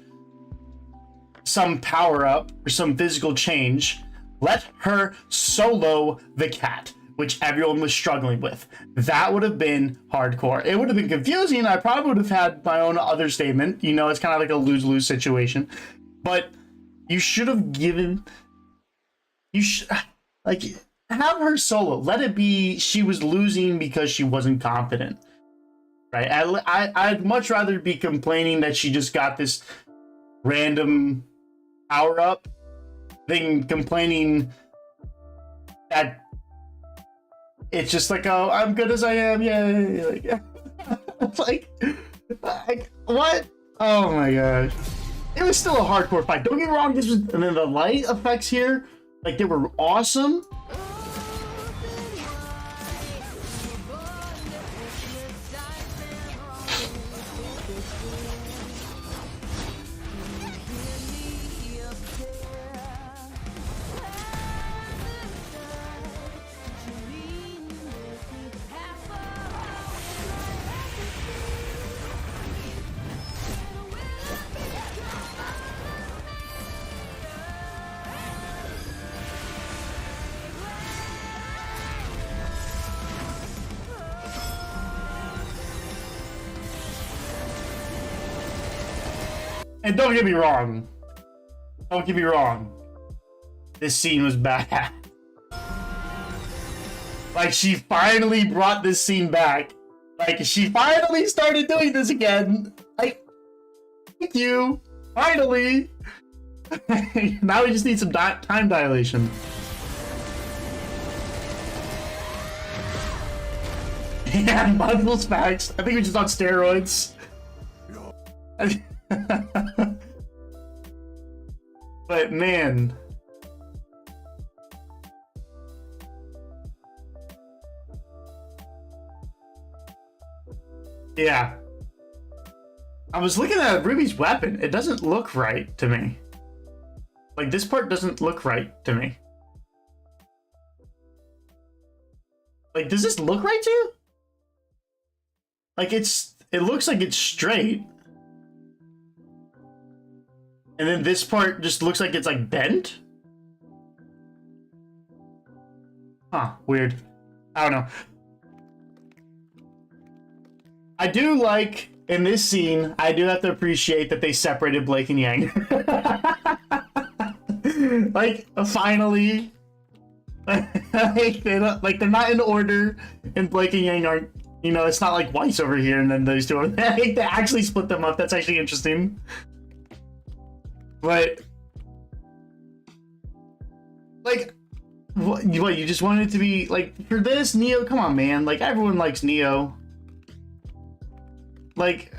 some power up or some physical change, let her solo the cat, which everyone was struggling with. That would have been hardcore. It would have been confusing. I probably would have had my own other statement. You know, it's kind of like a lose-lose situation. But you should have given... You should... Like, have her solo. Let it be she was losing because she wasn't confident. Right? I'd much rather be complaining that she just got this random power-up than complaining that it's just like, oh, I'm good as I am, yeah. Like, what? Oh my gosh. It was still a hardcore fight. Don't get me wrong, this was, and then the light effects here, like, they were awesome. And don't get me wrong. Don't get me wrong. This scene was bad. Like, she finally brought this scene back. Like, she finally started doing this again. Like, thank you. Finally. Now we just need some time dilation. Yeah, Bundles facts. I think we're just on steroids. But man, yeah, I was looking at RWBY's weapon. It doesn't look right to me. Like, this part doesn't look right to me. Like, does this look right to you? Like, it looks like it's straight. And then this part just looks like it's like bent. Huh, weird. I don't know. I do like, in this scene, I do have to appreciate that they separated Blake and Yang. Like, finally. Like, they're not in order, and Blake and Yang aren't, you know, it's not like Weiss over here and then those two over there. I think they actually split them up. That's actually interesting. But, like, what, you just want it to be, like, for this, Neo, come on, man. Like, everyone likes Neo. Like,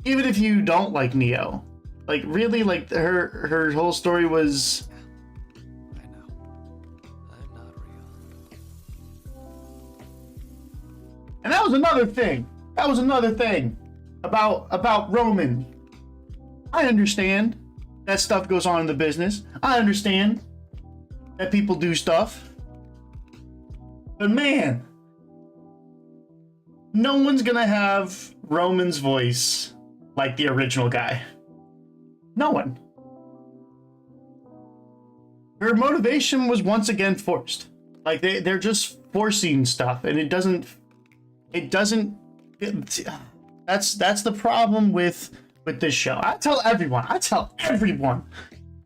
even if you don't like Neo, like, really, like, her whole story was... I know. I'm not real. And that was another thing. That was another thing about Roman. I understand that stuff goes on in the business. I understand that people do stuff. But man, no one's gonna have Roman's voice like the original guy. No one. Her motivation was once again forced. Like, they're just forcing stuff, and it doesn't, that's the problem with this show. I tell everyone,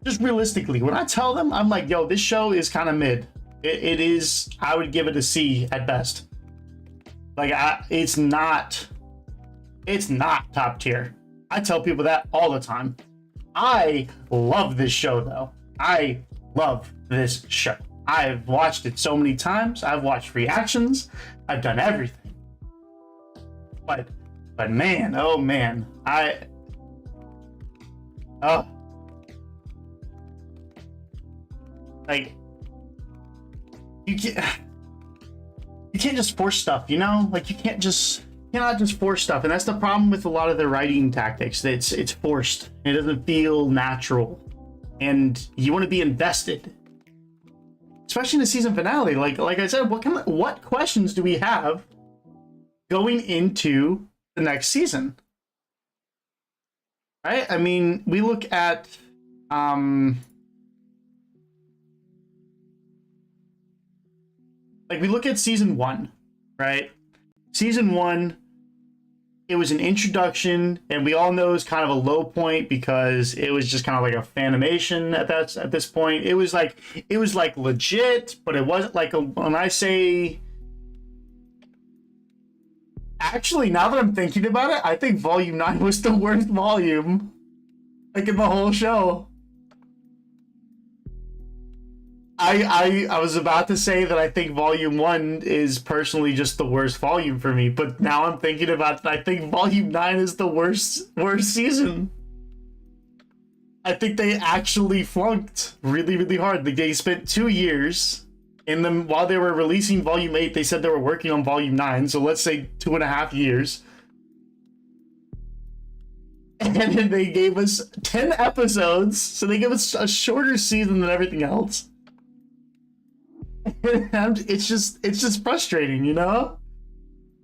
just realistically, when I tell them, I'm like, yo, this show is kind of mid. It is, I would give it a C at best. Like, it's not top tier. I tell people that all the time. I love this show, though. I love this show. I've watched it so many times. I've watched reactions. I've done everything. But man, oh man, like, you can't just force stuff, you know? Like, you cannot just force stuff, and that's the problem with a lot of the writing tactics. It's forced. It doesn't feel natural, and you want to be invested, especially in the season finale. Like I said, what questions do we have going into the next season? Right? I mean, we look at we look at season 1, right? Season 1, it was an introduction, and we all know it's kind of a low point because it was just kind of like a fanimation at this point. It was like legit, but it wasn't like when I say. Actually, now that I'm thinking about it, I think Volume 9 was the worst volume, like, in the whole show. I was about to say that I think Volume 1 is personally just the worst volume for me, but now I'm thinking about it, I think Volume 9 is the worst season. I think they actually flunked really, really hard. They spent 2 years. And then while they were releasing Volume 8, they said they were working on Volume 9, so let's say 2.5 years. And then they gave us 10 episodes, so they gave us a shorter season than everything else. And it's just frustrating, you know?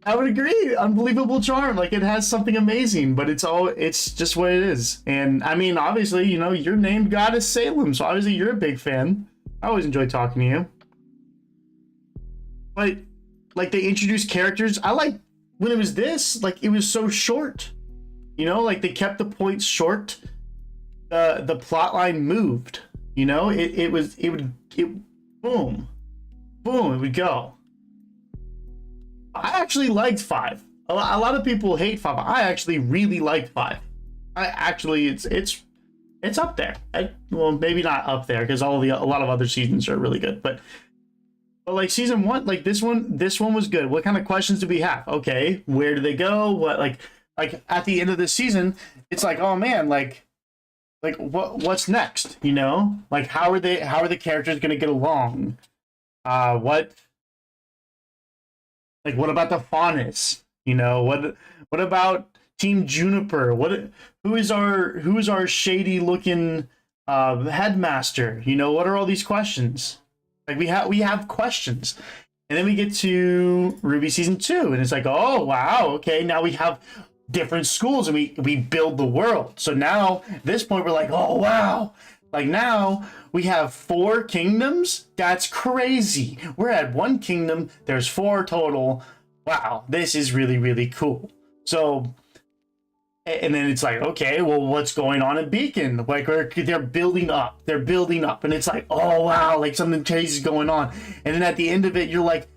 I would agree. Unbelievable charm. Like, it has something amazing, but it's just what it is. And I mean, obviously, you know, you're named Goddess Salem, so obviously you're a big fan. I always enjoy talking to you. But, like, they introduced characters. I like when it was this, like, it was so short. You know, like, they kept the points short. The plot line moved. You know, it would boom, it would go. I actually liked 5. A lot of people hate 5. I actually really liked 5. It's up there. Well, maybe not up there because a lot of other seasons are really good, but like season 1, like this one was good. What kind of questions do we have? Okay, where do they go? What like at the end of the season, it's like, oh man, like what's next? You know, like how are the characters gonna get along? What about the Faunus? You know, what about Team Juniper? Who is our shady looking headmaster? You know, what are all these questions? Like we have questions, and then we get to RWBY season 2, and it's like, oh wow, okay, now we have different schools, and we build the world. So now at this point we're like, oh wow, like now we have 4 kingdoms. That's crazy. We're at 1 kingdom. There's 4 total. Wow, this is really, really cool. So, and then it's like, okay, well, what's going on in Beacon? Like, they're building up, and it's like, oh wow, like something crazy is going on. And then at the end of it, you're like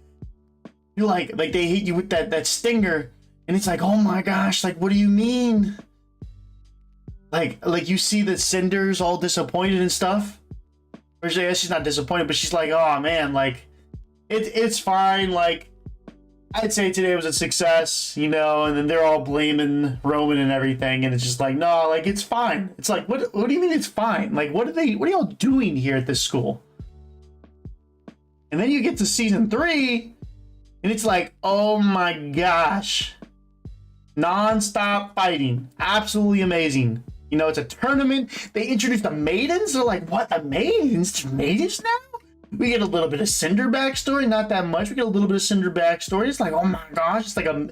they hit you with that stinger, and it's like, oh my gosh, like what do you mean? Like you see the Cinder's all disappointed and stuff. Or I guess she's not disappointed, but she's like, oh man, like it's fine, like I'd say today was a success, you know, and then they're all blaming Roman and everything, and it's just like, no, like it's fine. It's like, what do you mean it's fine? Like what are y'all doing here at this school? And then you get to season 3, and it's like, oh my gosh. Non-stop fighting. Absolutely amazing. You know, it's a tournament. They introduced the maidens. They're like, what, the maidens? Maidens now? We get a little bit of Cinder backstory, not that much. We get a little bit of Cinder backstory. It's like, oh my gosh, it's like a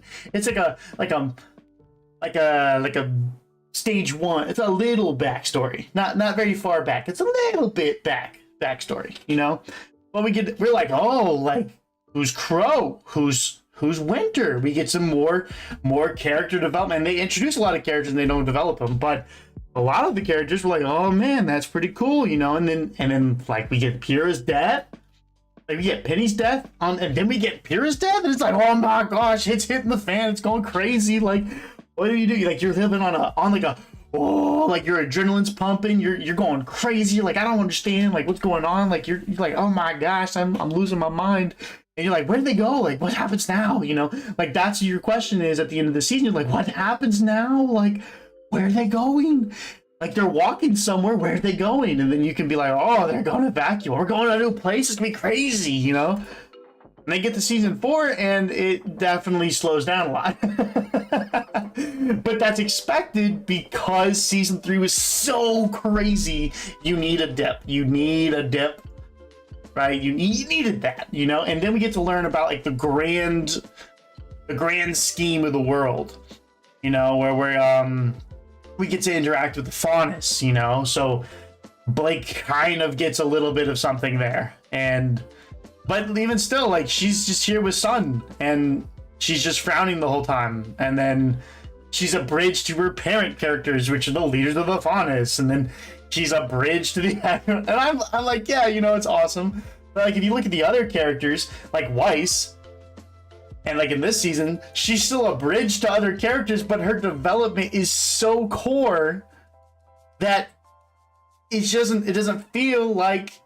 stage 1. It's a little backstory, not very far back. It's a little bit backstory, you know. But we're like, oh, like who's Crow? Who's Winter? We get some more character development. And they introduce a lot of characters and they don't develop them, but a lot of the characters were like, oh man, that's pretty cool, you know. And then like we get Pyrrha's dad. Like we get Penny's death and then we get Pyrrha's death, and it's like, oh my gosh, it's hitting the fan, it's going crazy. Like, what do you do? Like you're living on like a like your adrenaline's pumping, you're going crazy. Like I don't understand like what's going on. Like you're like, oh my gosh, I'm losing my mind. And you're like, where do they go? Like what happens now? You know, like that's your question is at the end of the season. You're like, what happens now? Like where are they going? Like they're walking somewhere. Where are they going? And then you can be like, oh, they're going to vacuum. We're going to a new place. It's gonna be crazy, you know. And they get to season 4, and it definitely slows down a lot. But that's expected because season 3 was so crazy. You need a dip. You need a dip, right? You needed that, you know. And then we get to learn about like the grand scheme of the world, you know, where we get to interact with the Faunus, you know. So Blake kind of gets a little bit of something there, but even still, like she's just here with Sun, and she's just frowning the whole time, and then she's a bridge to her parent characters, which are the leaders of the Faunus, and then she's a bridge to the and I'm like, yeah, you know, it's awesome. But like if you look at the other characters, like Weiss, and like in this season, she's still a bridge to other characters, but her development is so core that it doesn't feel like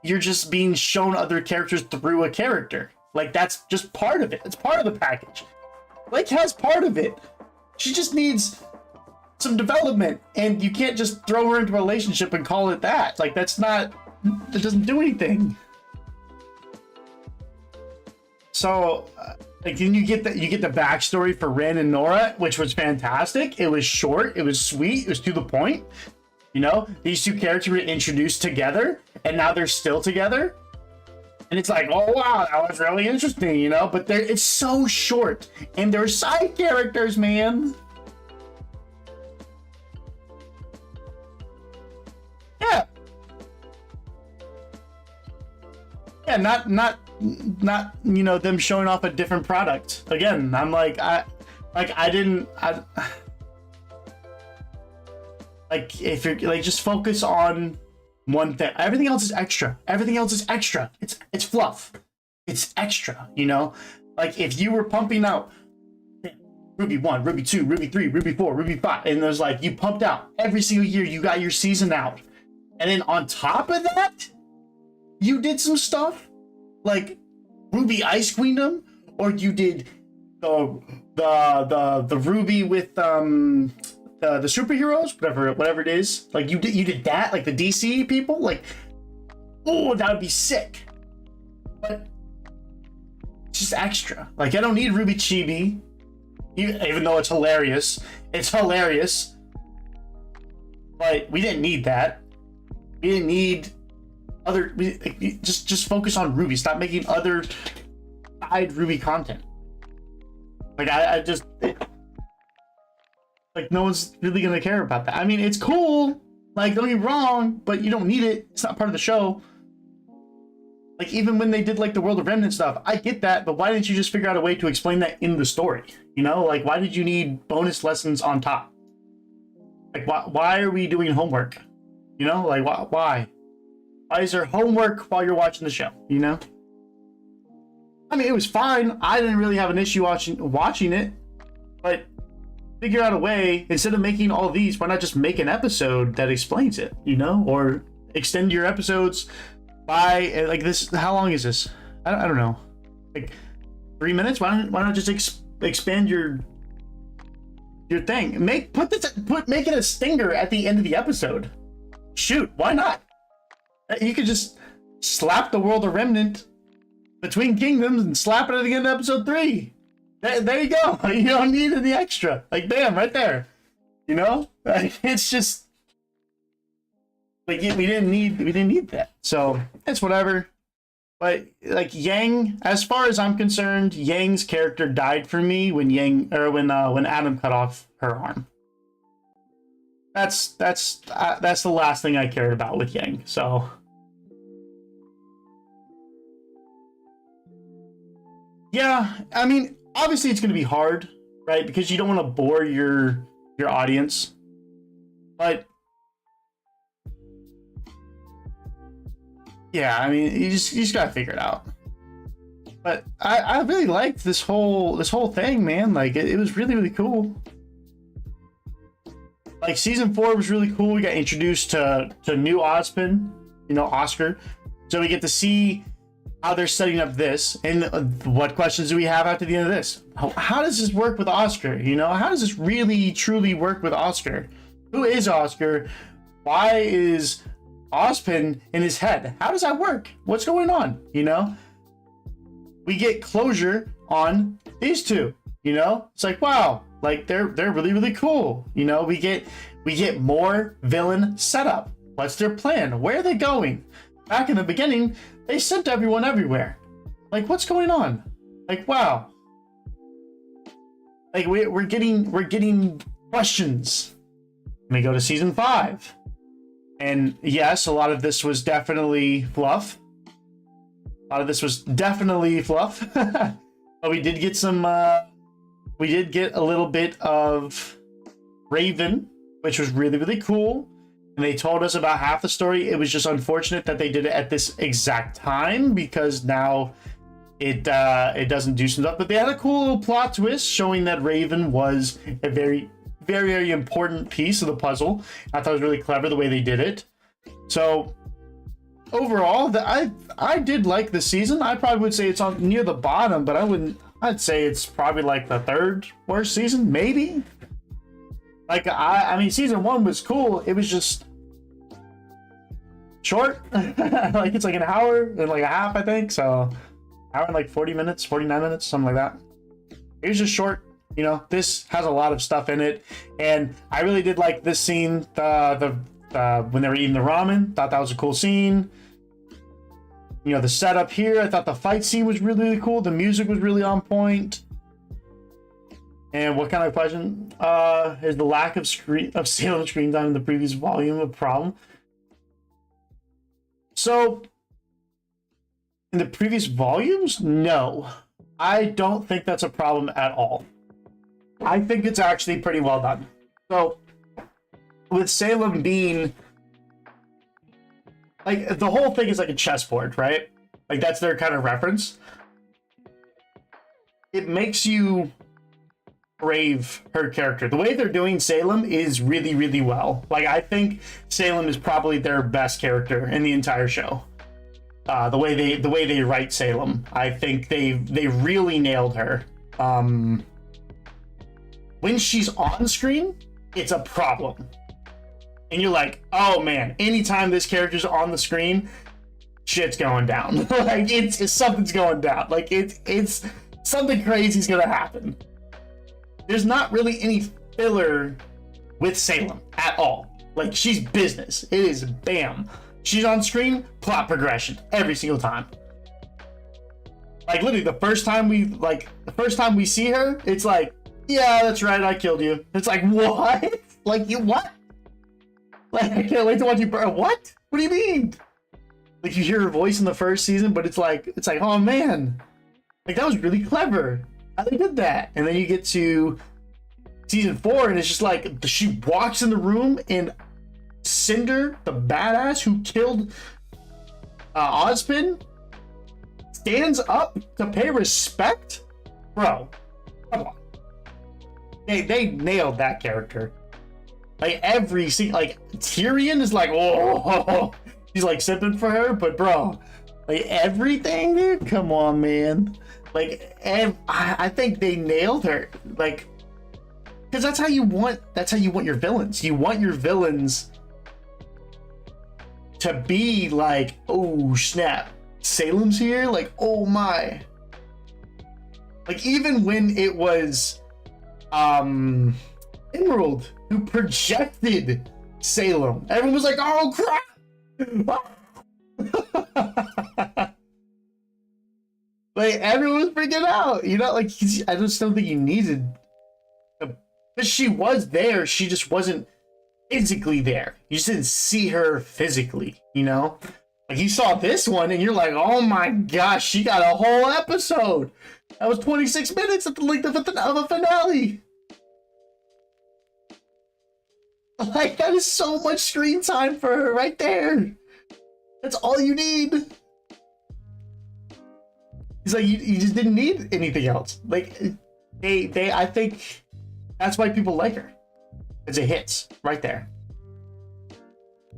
you're just being shown other characters through a character. Like that's just part of it. It's part of the package. Blake has part of it. She just needs some development, and you can't just throw her into a relationship and call it that. Like that doesn't do anything. So, like, then you get the backstory for Ren and Nora, which was fantastic. It was short, it was sweet, it was to the point. You know, these two characters were introduced together, and now they're still together. And it's like, oh wow, that was really interesting, you know. But it's so short, and they're side characters, man. Yeah. Yeah, not you know, them showing off a different product. Again, I'm like like if you're like, just focus on one thing. Everything else is extra. It's fluff. It's extra, you know? Like if you were pumping out RWBY 1, RWBY 2, RWBY 3, RWBY 4, RWBY 5, and there's like you pumped out every single year, you got your season out. And then on top of that, you did some stuff like RWBY Ice Queendom, or you did the RWBY with the superheroes, whatever it is. Like you did that, like the DC people, like, oh, that would be sick. But it's just extra. Like I don't need RWBY Chibi, even though it's hilarious. It's hilarious. But we didn't need that. We didn't need just focus on RWBY. Stop making other side RWBY content. Like like no one's really gonna care about that. I mean, it's cool. Like don't get me wrong, but you don't need it. It's not part of the show. Like even when they did like the World of Remnant stuff, I get that, but why didn't you just figure out a way to explain that in the story? You know, like why did you need bonus lessons on top? Like why are we doing homework? You know, like why? Why is there homework while you're watching the show? You know? I mean, it was fine. I didn't really have an issue watching it, but figure out a way, instead of making all these, why not just make an episode that explains it, you know? Or extend your episodes by, like this, how long is this? I don't know. Like 3 minutes? Why not just expand your thing? Make it a stinger at the end of the episode. Shoot, why not? You could just slap the World of Remnant between kingdoms and slap it at the end of episode 3. There you go. You don't need any extra. Like, bam, right there. You know? It's just like we didn't need that. So it's whatever. But like Yang, as far as I'm concerned, Yang's character died for me when Adam cut off her arm. That's the last thing I cared about with Yang. So yeah, I mean, obviously it's going to be hard, right? Because you don't want to bore your audience. But yeah, I mean, you just gotta figure it out. But I really liked this whole thing, man. Like it was really, really cool. Like season 4 was really cool. We got introduced to new Ozpin, you know, Oscar. So we get to see how they're setting up this, and what questions do we have after the end of this? How does this work with Oscar? You know, how does this really truly work with Oscar? Who is Oscar? Why is Ozpin in his head? How does that work? What's going on? You know, we get closure on these two. You know, it's like, wow, like they're really, really cool. You know, we get more villain setup. What's their plan? Where are they going? Back in the beginning, they sent everyone everywhere. Like, what's going on? Like, wow. Like we're getting questions. Let me go to season 5. And yes, a lot of this was definitely fluff. But we did get some we did get a little bit of Raven, which was really, really cool. And they told us about half the story. It was just unfortunate that they did it at this exact time, because now it doesn't do some stuff. But they had a cool little plot twist showing that Raven was a very, very, very important piece of the puzzle. I thought it was really clever the way they did it. So overall, I did like the season. I probably would say it's on near the bottom, but I'd say it's probably like the 3rd worst season, maybe. Like I mean, season 1 was cool. It was just short. Like it's like an hour and like a half, I think. So hour and like 40 minutes, 49 minutes, something like that. It was just short. You know, this has a lot of stuff in it, and I really did like this scene. The when they were eating the ramen, thought that was a cool scene. You know, the setup here, I thought the fight scene was really, really cool. The music was really on point. And what kind of question is the lack of Salem screen time in the previous volume a problem? So, in the previous volumes, no. I don't think that's a problem at all. I think it's actually pretty well done. So, with Salem being like, the whole thing is like a chessboard, right? Like that's their kind of reference. It makes you crave her character. The way they're doing Salem is really, really well. Like I think Salem is probably their best character in the entire show. The way they write Salem, I think they really nailed her. When she's on screen, it's a problem. And you're like, oh man, anytime this character's on the screen, shit's going down. Like it's something's going down. Like it's something crazy's gonna happen. There's not really any filler with Salem at all. Like she's business. It is bam. She's on screen, plot progression every single time. Like literally the first time we see her, it's like, yeah, that's right, I killed you. It's like, what? Like you what? Like, I can't wait to watch you burn. What? What do you mean? Like, you hear her voice in the first season, but it's like, oh man. Like, that was really clever. How they did that. And then you get to season 4, and it's just like, she walks in the room, and Cinder, the badass who killed Ozpin, stands up to pay respect? Bro, come on. They nailed that character. Like every scene, like Tyrion is like, oh, he's like sipping for her, but bro, like everything, dude, come on, man. Like, I think they nailed her, like, because that's how you want your villains. You want your villains to be like, oh snap, Salem's here, like, oh my. Like even when it was, Emerald who projected Salem, everyone was like, oh crap. Like everyone was freaking out, you know, like I just don't think you needed, but she was there, she just wasn't physically there. You just didn't see her physically, you know. Like you saw this one and you're like, oh my gosh, she got a whole episode. That was 26 minutes at the length of a finale. Like, that is so much screen time for her right there. That's all you need. He's like, you just didn't need anything else. Like, I think that's why people like her. It's a hits right there.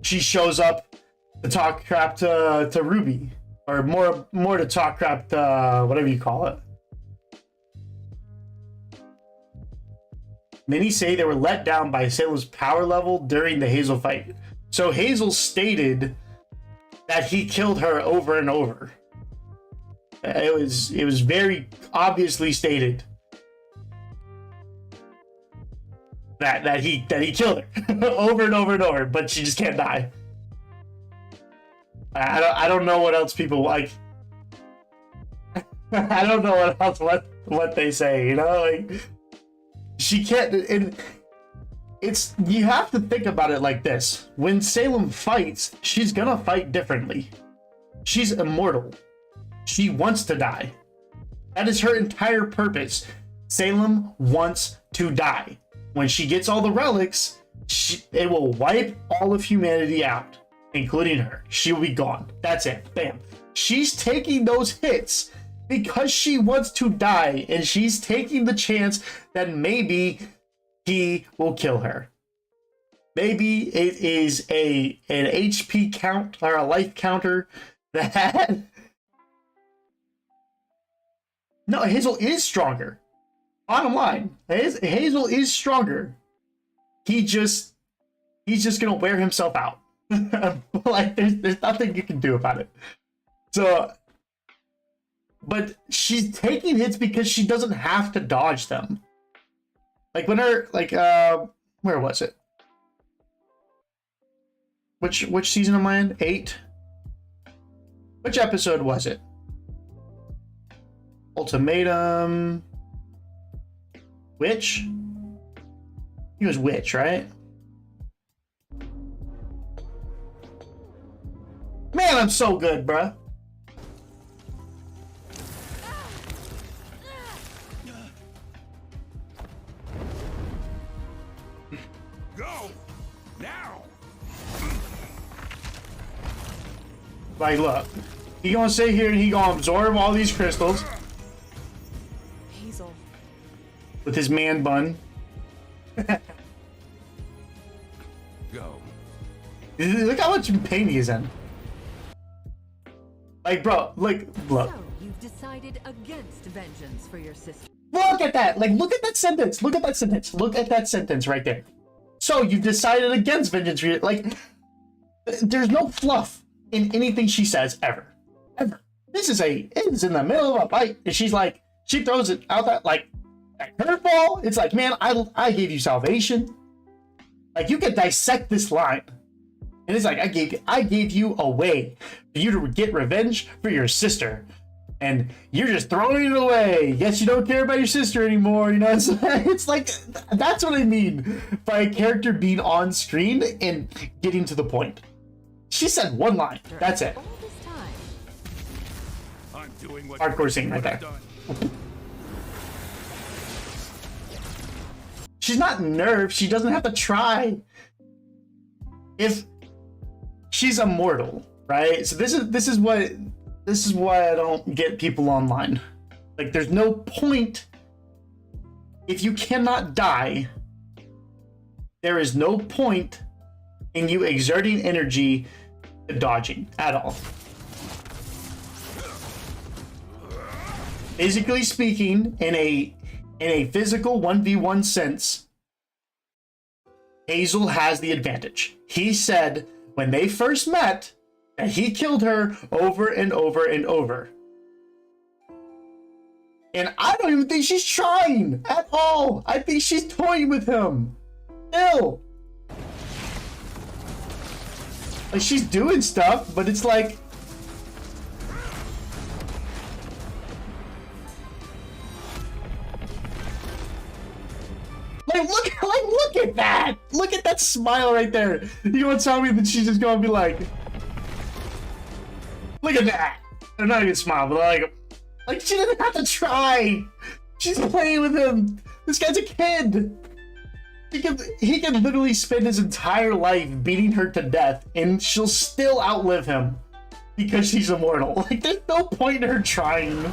She shows up to talk crap to RWBY, or more to talk crap to whatever you call it. Many say they were let down by Salem's power level during the Hazel fight. So Hazel stated that he killed her over and over. It was very obviously stated that he killed her over and over and over, but she just can't die. I don't know what else people like. I don't know what they say, you know, like she can't. It's you have to think about it like this: when Salem fights, she's gonna fight differently. She's immortal. She wants to die. That is her entire purpose. Salem wants to die. When she gets all the relics, it will wipe all of humanity out, including her. She will be gone. That's it. Bam. She's taking those hits because she wants to die, and she's taking the chance that maybe he will kill her. Maybe it is an HP count or a life counter that... No, Hazel is stronger. Bottom line, Hazel is stronger. He's just gonna wear himself out. Like there's nothing you can do about it. So, but she's taking hits because she doesn't have to dodge them. Like when her where was it? Which season am I in? 8. Which episode was it? Ultimatum. Witch? He was Witch, right? Man, I'm so good, bruh. Go now. Like, look. He gonna sit here and he gonna absorb all these crystals Hazel. with his man bun. Go. Look how much pain he is in. Like, bro, look. So you've decided against vengeance for your sister. Look at that. Like, look at that sentence. Look at that sentence. Look at that sentence right there. So you've decided against vengeance for your... Like, there's no fluff in anything she says ever. Ever. It's in the middle of a fight, and she's like, she throws it out that, like, a curveball. It's like, man, I gave you salvation. Like, you could dissect this line. And it's like, I gave you a way for you to get revenge for your sister. And you're just throwing it away. Yes, you don't care about your sister anymore. You know, it's like, that's what I mean by a character being on screen and getting to the point. She said one line. That's it. All this time. I'm doing what Hardcore scene right there. She's not nerfed. She doesn't have to try. If she's immortal, right? So this is why I don't get people online. Like, there's no point. If you cannot die, there is no point in you exerting energy to dodging at all. Physically speaking, in a physical 1v1 sense, Hazel has the advantage. He said when they first met that he killed her over and over and over. And I don't even think she's trying at all. I think she's toying with him. Still. Like, she's doing stuff, but it's like... look at that! Look at that smile right there. You want to tell me that she's just gonna be like... Look at that! They're not even smile, but like she doesn't have to try. She's playing with him. This guy's a kid. He can literally spend his entire life beating her to death, and she'll still outlive him. because she's immortal. Like, there's no point in her trying.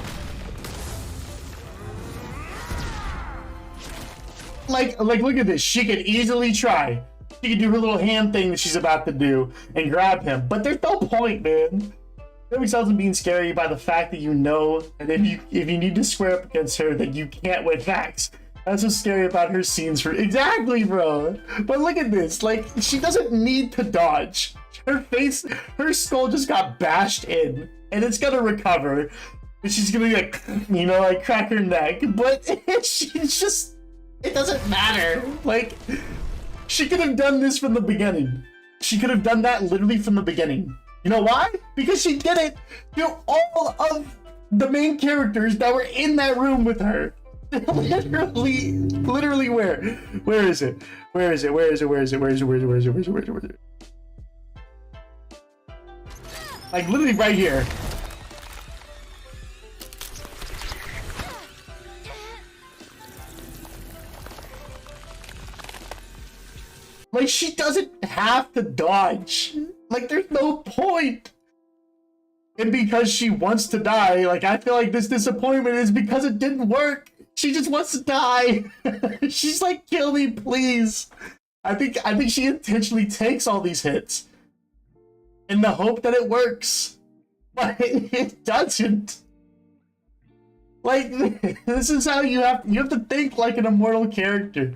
Like, look at this. She could easily try. She could do her little hand thing that she's about to do and grab him. But there's no point, man. That results in being scary by the fact that you know that if you need to square up against her, that you can't win facts. That's what's scary about her scenes for exactly, bro. But look at this. Like, she doesn't need to dodge. Her face, her skull just got bashed in, and it's gonna recover. And she's gonna like, you know, like crack her neck. But she's just. It doesn't matter. Like, she could have done this from the beginning. She could have done that literally from the beginning. You know why? Because she did it to all of the main characters that were in that room with her. literally where? Where is it? Where is it? Where is it? Where is it? Where is it? Where is it? Where is it? Where is it? Where is it? Where is it? Like, literally right here. Like, she doesn't have to dodge. Like, there's no point. And because she wants to die, like, I feel like this disappointment is because it didn't work. She just wants to die. She's like, kill me, please. I think she intentionally takes all these hits in the hope that it works. But it doesn't. Like, this is how you have to think like an immortal character.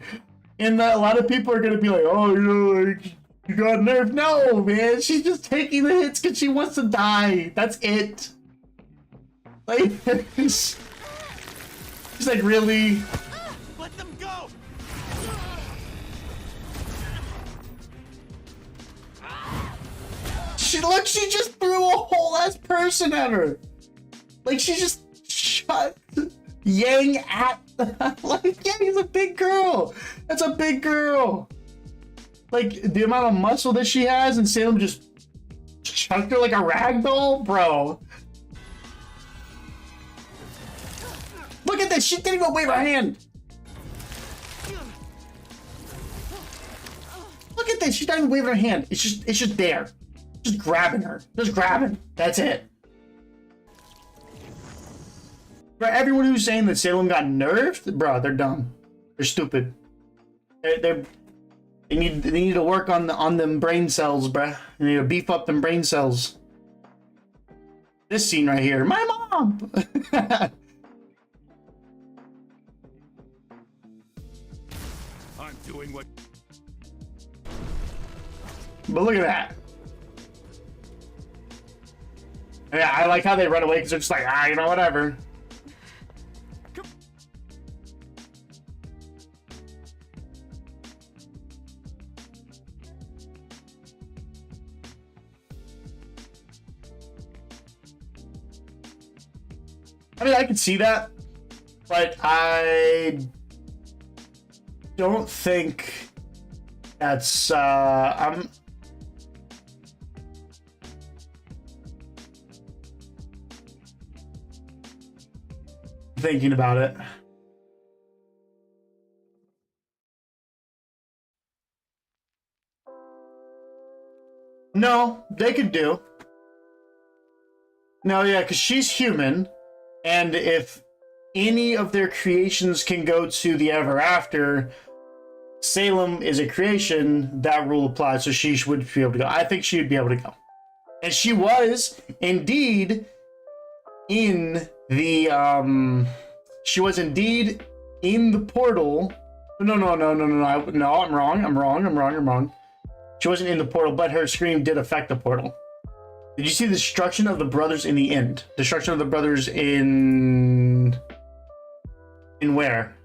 And a lot of people are gonna be like, oh, you got nerfed. No, man, she's just taking the hits because she wants to die. That's it. Like, she's like, really? Let them go! She just threw a whole ass person at her. Like, she just shot Yang at. Like, Yang's a big girl. That's a big girl. Like, the amount of muscle that she has, and Salem just chunked her like a rag doll, bro. Look at this. She didn't even wave her hand. Look at this. She's not even waving her hand. It's just there. Just grabbing her. Just grabbing. That's it. For everyone who's saying that Salem got nerfed, bro, they're dumb. They're stupid. They need to work on them brain cells, bruh. They need to beef up them brain cells. This scene right here, my mom. I'm doing what. But look at that. Yeah, I like how they run away because they're just like, you know, whatever. I mean, I could see that, but I don't think that's, I'm thinking about it. No, they could do. No, yeah, because she's human. And if any of their creations can go to the ever after, Salem is a creation, that rule applies, so she would be able to go. I think she would be able to go. And she was indeed in the she was indeed in the portal. No, I'm wrong. She wasn't in the portal, but her scream did affect the portal. Did you see the destruction of the brothers in the end? Destruction of the brothers in where?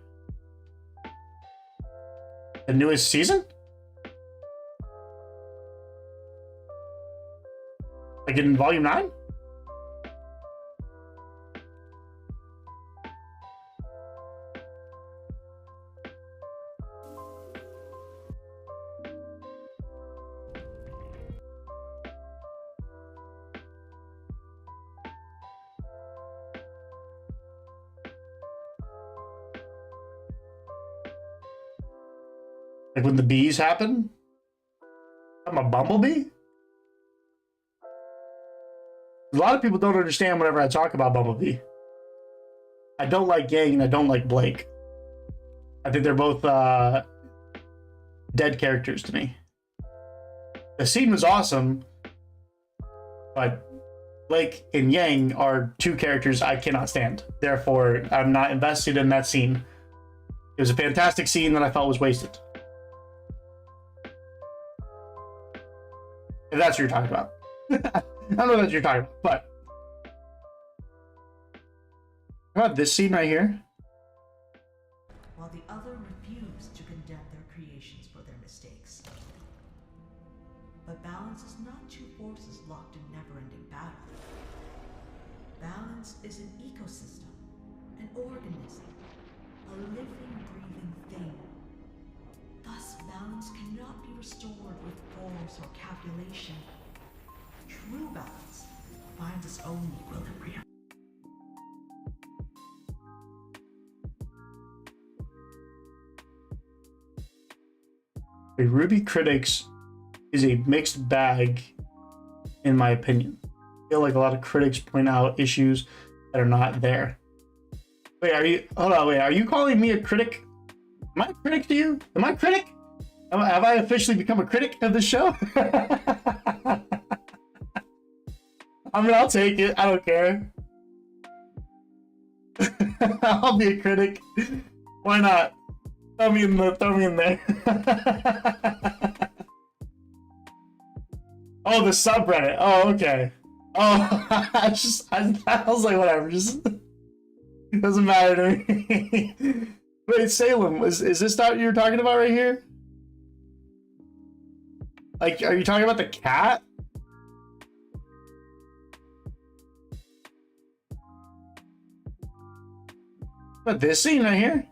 The newest season? Like in volume 9? Like when the bees happen? I'm a bumblebee? A lot of people don't understand whenever I talk about Bumblebee. I don't like Yang and I don't like Blake. I think they're both dead characters to me. The scene was awesome, but Blake and Yang are two characters I cannot stand. Therefore, I'm not invested in that scene. It was a fantastic scene that I felt was wasted. If that's what you're talking about. I don't know what you're talking about, but how about this scene right here? While the other refused to condemn their creations for their mistakes. But balance is not two forces locked in never-ending battle. Balance is an ecosystem, an organism, a living, breathing thing. Thus, balance cannot be restored with force or calculation. True balance finds its own equilibrium. RWBY Critics is a mixed bag, in my opinion. I feel like a lot of critics point out issues that are not there. Wait, are you calling me a critic? Am I a critic to you? Am I a critic? Have I officially become a critic of the show? I mean, I'll take it. I don't care. I'll be a critic. Why not? Throw me in there. Oh, the subreddit. Oh, okay. Oh, I was like, whatever. Just it doesn't matter to me. Wait, Salem, is this what you're talking about right here? Like, are you talking about the cat? But this scene right here?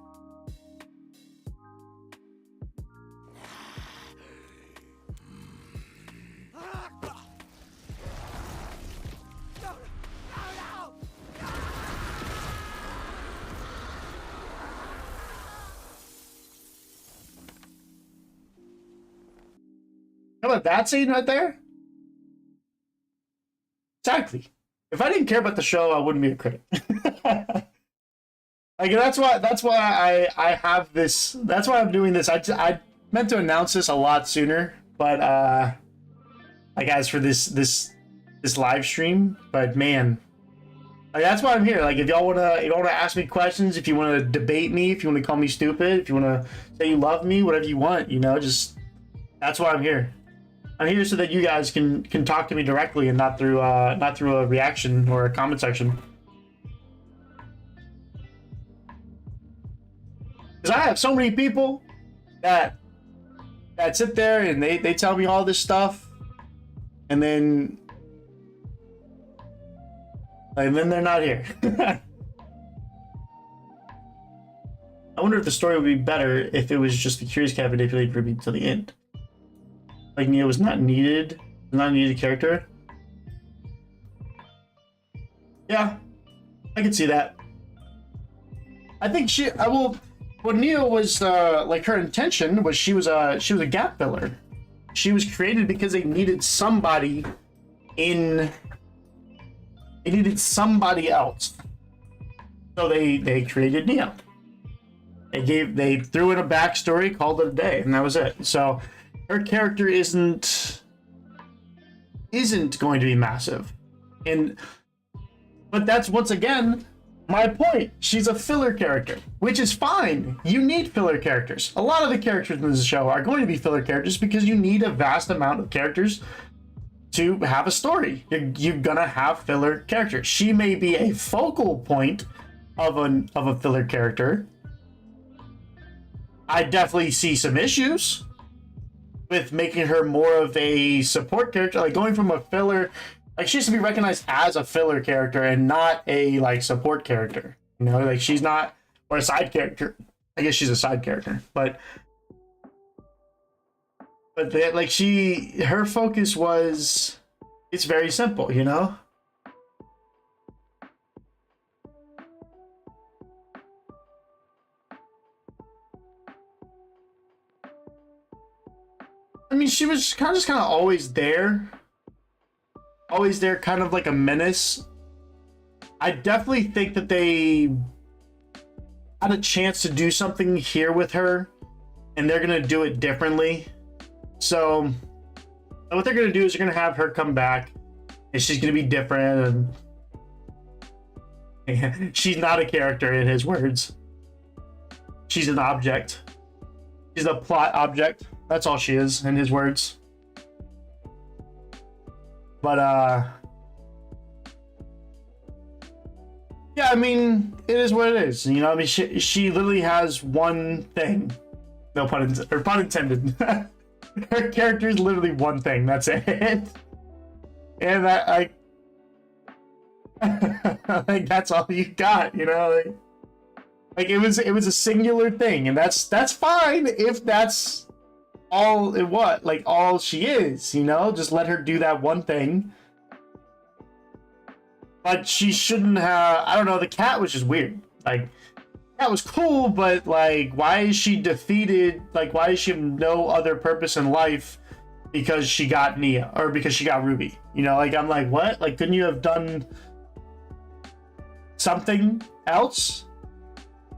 How about that scene right there? Exactly. If I didn't care about the show, I wouldn't be a critic. Like that's why I have this. That's why I'm doing this. I meant to announce this a lot sooner, but like as for this live stream, but man, like that's why I'm here. Like if y'all wanna ask me questions, if you wanna debate me, if you wanna call me stupid, if you wanna say you love me, whatever you want, just that's why I'm here. I'm here so that you guys can talk to me directly and not through a reaction or a comment section. Because I have so many people that sit there and they tell me all this stuff, and then they're not here. I wonder if the story would be better if it was just the Curious Cat manipulated RWBY to the end. Like Nia was not needed, not a needed character. Yeah, I can see that. I think what Nia was like her intention was she was a gap filler. She was created because they needed somebody else. So they created Nia. They threw in a backstory, called it a day, and that was it. So her character isn't going to be massive. But that's once again my point. She's a filler character, which is fine. You need filler characters. A lot of the characters in this show are going to be filler characters because you need a vast amount of characters to have a story. You're gonna have filler characters. She may be a focal point of a filler character. I definitely see some issues with making her more of a support character, like going from a filler. Like she should be recognized as a filler character and not a like support character. Like she's not, or a side character. I guess she's a side character, but like her focus was, it's very simple, I mean, she was kind of always there. always there, kind of like a menace. I definitely think that they had a chance to do something here with her, and they're gonna do it differently. So what they're gonna do is they're gonna have her come back, and she's gonna be different, and she's not a character in his words. She's an object. She's a plot object. That's all she is in his words. But yeah, I mean, it is what it is. You know, I mean, she literally has one thing. No pun intended. Or pun intended. Her character is literally one thing. That's it. And I like that's all you got. You know, like it was a singular thing, and that's fine if that's all it was. Like all she is. You know, just let her do that one thing. But she shouldn't have. I don't know. The cat was just weird. Like, that was cool, but like, why is she defeated? Like, why does she have no other purpose in life because she got Nia or because she got Ruby? You know, like I'm like, what? Like, couldn't you have done something else?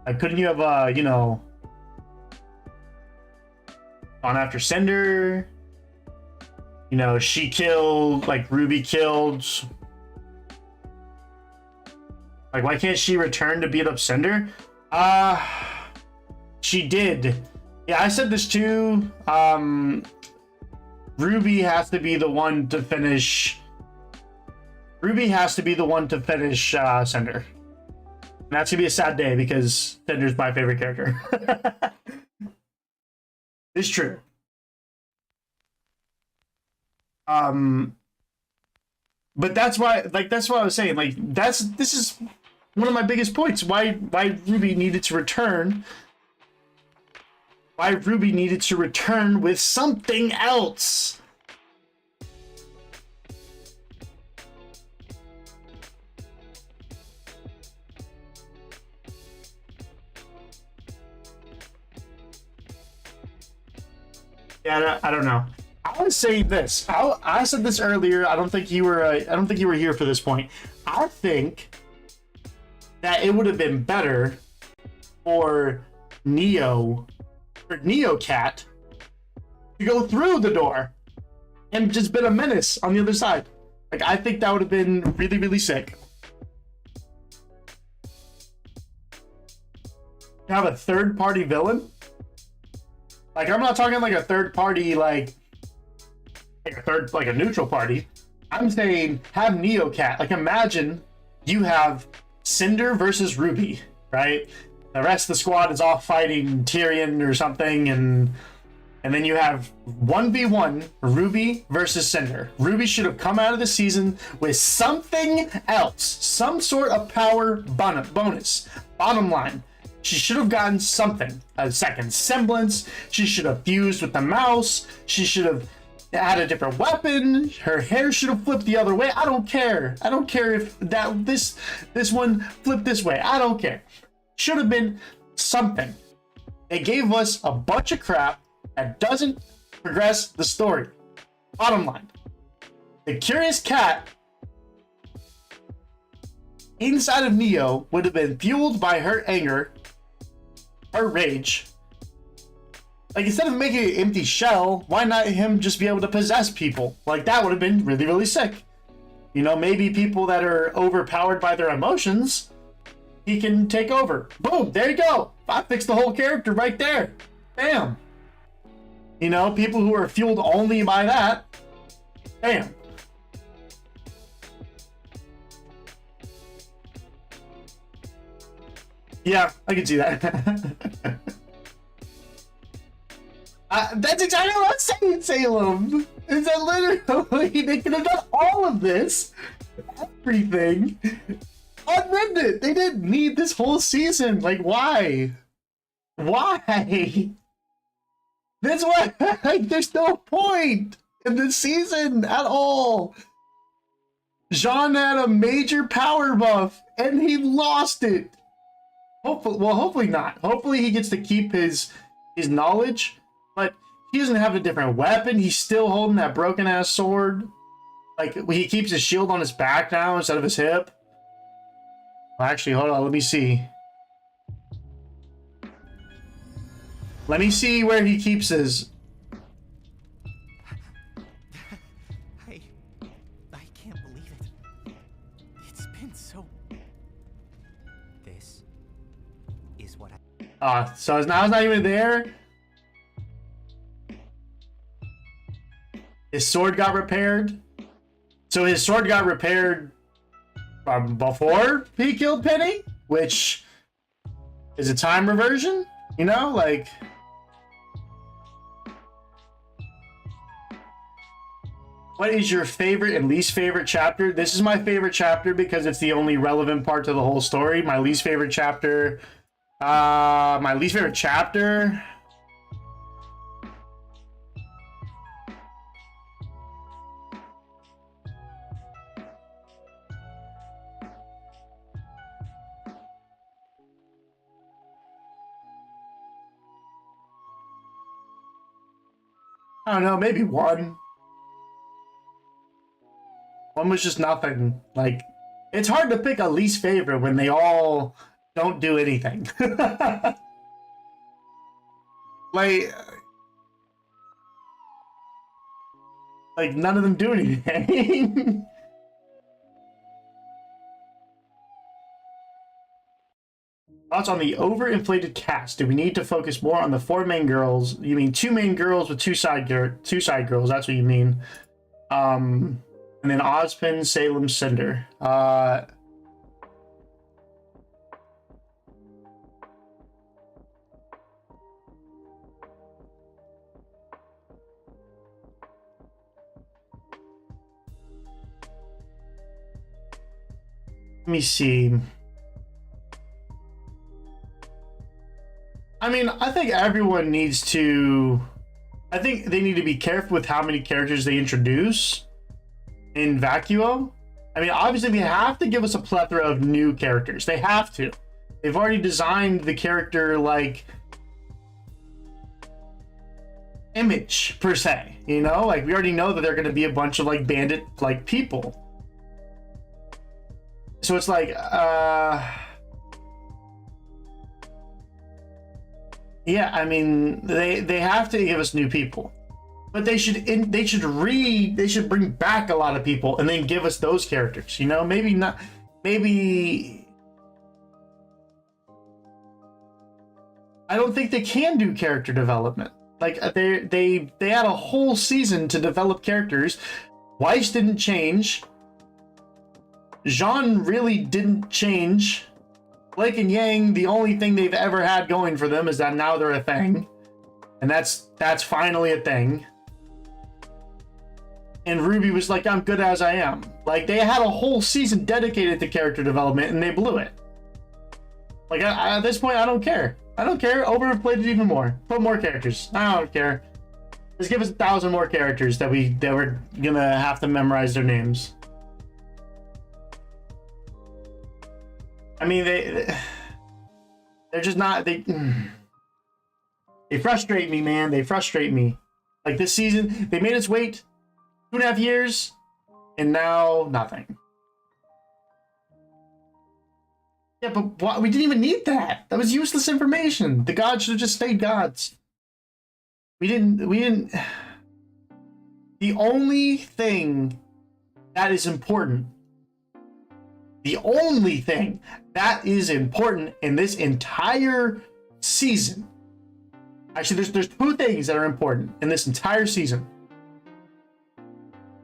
Like, couldn't you have, you know, gone after Cinder? You know, she killed, like Ruby killed. Like, why can't she return to beat up Cinder? She did. Yeah, I said this too. Ruby has to be the one to finish. Ruby has to be the one to finish Cinder. And that's gonna be a sad day because Cinder's my favorite character. It's true. But that's why, like, that's what I was saying. Like, this is one of my biggest points. Why Ruby needed to return. Why Ruby needed to return with something else. Yeah, I don't know. I would say this. I said this earlier. I don't think you were. I don't think you were here for this point. I think that it would have been better for Cat to go through the door and just been a menace on the other side. Like, I think that would have been really, really sick. To have a third-party villain. Like, I'm not talking like a third party, like a neutral party. I'm saying have Cat. Like, imagine you have Cinder versus Ruby, right? The rest of the squad is off fighting Tyrion or something, and then you have 1v1 Ruby versus Cinder. Ruby should have come out of the season with something else, some sort of power bonus. Bottom line, she should have gotten something, a second semblance. She should have fused with the mouse. She should have had a different weapon. Her hair should have flipped the other way. I don't care. I don't care if this one flipped this way. I don't care. Should have been something. They gave us a bunch of crap that doesn't progress the story. Bottom line, the Curious Cat inside of Neo would have been fueled by her anger, her rage. Like, instead of making an empty shell, why not him just be able to possess people? Like, that would have been really, really sick. You know, maybe people that are overpowered by their emotions, he can take over. Boom, there you go. I fixed the whole character right there. Bam. You know, people who are fueled only by that. Bam. Yeah, I can see that. That's exactly what I'm saying, Salem. Is that literally they could have done all of this, everything, unended. They didn't need this whole season. Like, why? Why? That's why. Like, there's no point in this season at all. Jean had a major power buff, and he lost it. Hopefully not. Hopefully he gets to keep his knowledge. But he doesn't have a different weapon. He's still holding that broken ass sword. Like, he keeps his shield on his back now instead of his hip. Well, actually, hold on. Let me see. Let me see where he keeps his... I can't believe it. It's been so... This is what I... So now it's not even there? His sword got repaired? So his sword got repaired before he killed Penny? Which is a time reversion? You know, like... What is your favorite and least favorite chapter? This is my favorite chapter because it's the only relevant part to the whole story. My least favorite chapter... my least favorite chapter... I don't know, maybe one. One was just nothing. Like, it's hard to pick a least favorite when they all don't do anything. like none of them do anything. Thoughts on the overinflated cast? Do we need to focus more on the 4 main girls? You mean 2 main girls with 2 side girls? That's what you mean. And then Ozpin, Salem, Cinder. Let me see. I mean, I think everyone needs to... I think they need to be careful with how many characters they introduce in Vacuo. I mean, obviously they have to give us a plethora of new characters. They have to. They've already designed the character, like, image, per se. You know? Like, we already know that they're going to be a bunch of, like, bandit, like, people. So it's like, yeah, I mean, they have to give us new people, but they should bring back a lot of people and then give us those characters. You know, maybe not. Maybe I don't think they can do character development. Like they had a whole season to develop characters. Weiss didn't change. Jean really didn't change. Blake and Yang, the only thing they've ever had going for them is that now they're a thing. And that's finally a thing. And RWBY was like, I'm good as I am. Like, they had a whole season dedicated to character development, and they blew it. Like, at this point, I don't care. I don't care. Overinflated it even more. Put more characters. I don't care. Just give us 1,000 more characters that we're gonna have to memorize their names. I mean, they're just not, they frustrate me, man. They frustrate me. Like, this season, they made us wait 2.5 years, and now nothing. Yeah, but what? We didn't even need that. That was useless information. The gods should have just stayed gods. We didn't. The only thing that is important, the only thing that is important in this entire season, actually, there's 2 things that are important in this entire season.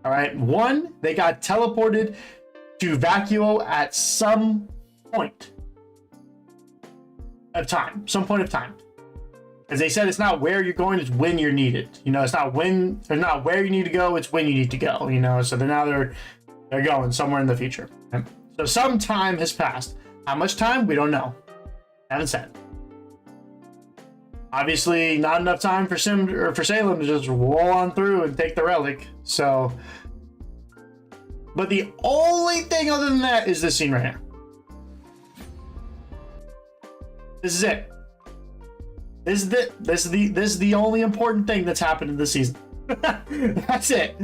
All right, 1, they got teleported to Vacuo at some point of time, As they said, it's not where you're going, it's when you're needed. You know, it's not where you need to go, it's when you need to go. You know, so they're going somewhere in the future. Okay? So some time has passed. How much time? We don't know. Haven't said. Obviously, not enough time for Salem to just roll on through and take the relic. So, but the only thing other than that is this scene right here. This is it. This is the only important thing that's happened in this season. That's it.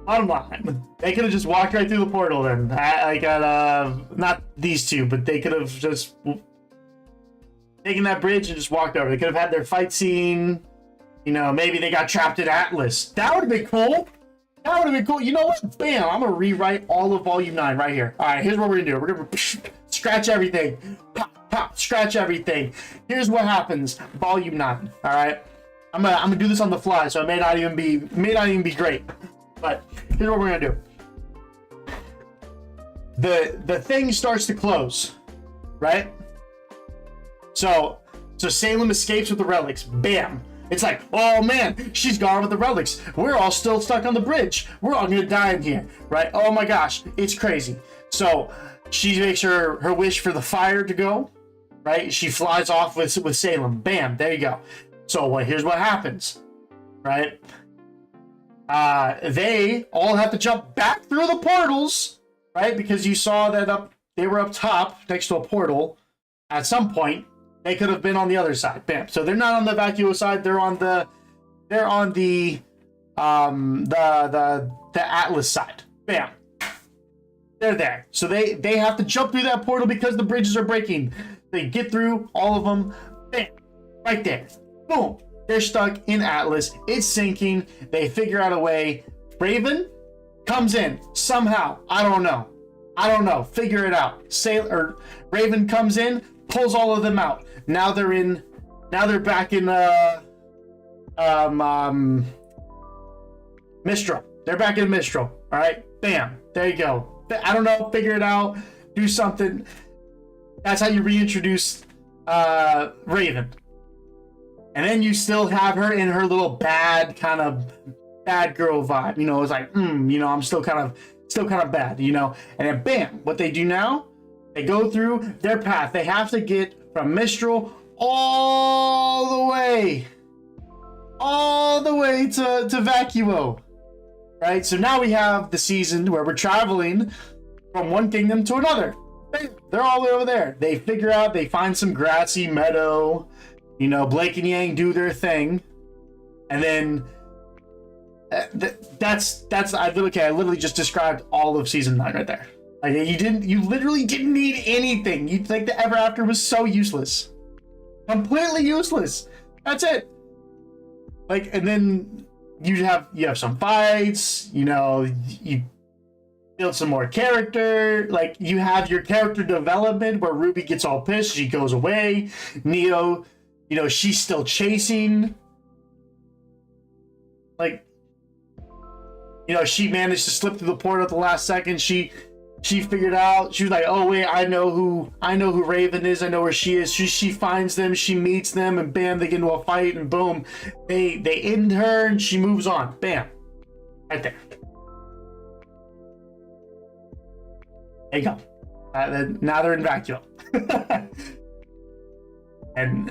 Bottom line, they could have just walked right through the portal then. Not these two, but they could have just taken that bridge and just walked over. They could have had their fight scene. You know, maybe they got trapped in Atlas. That would have been cool. That would have been cool. You know what? Bam! I'm gonna rewrite all of Volume 9 right here. All right, here's what we're gonna do. We're gonna scratch everything. Pop, pop, scratch everything. Here's what happens. Volume 9. All right. I'm gonna do this on the fly, so it may not even be great. But here's what we're gonna do. The thing starts to close, right? So Salem escapes with the relics. Bam. It's like, oh man, she's gone with the relics. We're all still stuck on the bridge. We're all gonna die in here, right? Oh my gosh, it's crazy. So she makes her wish for the fire to go, right? She flies off with Salem. Bam, there you go. So here's what happens, right? They all have to jump back through the portals, right? Because you saw that they were up top next to a portal. At some point, they could have been on the other side. Bam. So they're not on the vacuo side. They're on the Atlas side. Bam. They're there. So they have to jump through that portal because the bridges are breaking. They get through all of them. Bam. Right there. Boom. They're stuck in Atlas. It's sinking. They figure out a way. Raven comes in somehow. I don't know. Figure it out. Raven comes in, pulls all of them out. Now they're back in Mistral. They're back in Mistral. All right. Bam. There you go. I don't know. Figure it out. Do something. That's how you reintroduce Raven. And then you still have her in her little bad girl vibe. You know, it's like, I'm still kind of bad, you know. And then bam, what they do now, they go through their path. They have to get from Mistral all the way to Vacuo. Right? So now we have the season where we're traveling from one kingdom to another. They're all the way over there. They figure out, they find some grassy meadow. You know, Blake and Yang do their thing, and then that's I literally just described all of season 9 right there. Like you literally didn't need anything. You'd think the Ever After was so useless, completely useless. That's it. Like, and then you have some fights. You know, you build some more character. Like, you have your character development where Ruby gets all pissed. She goes away. Neo. You know, she's still chasing. Like, you know, she managed to slip through the portal at the last second. She figured out. She was like, "Oh wait, I know who Raven is. I know where she is." She finds them. She meets them, and bam, they get into a fight, and boom, they end her, and she moves on. Bam, right there. There you go. Now they're in Vacuo. And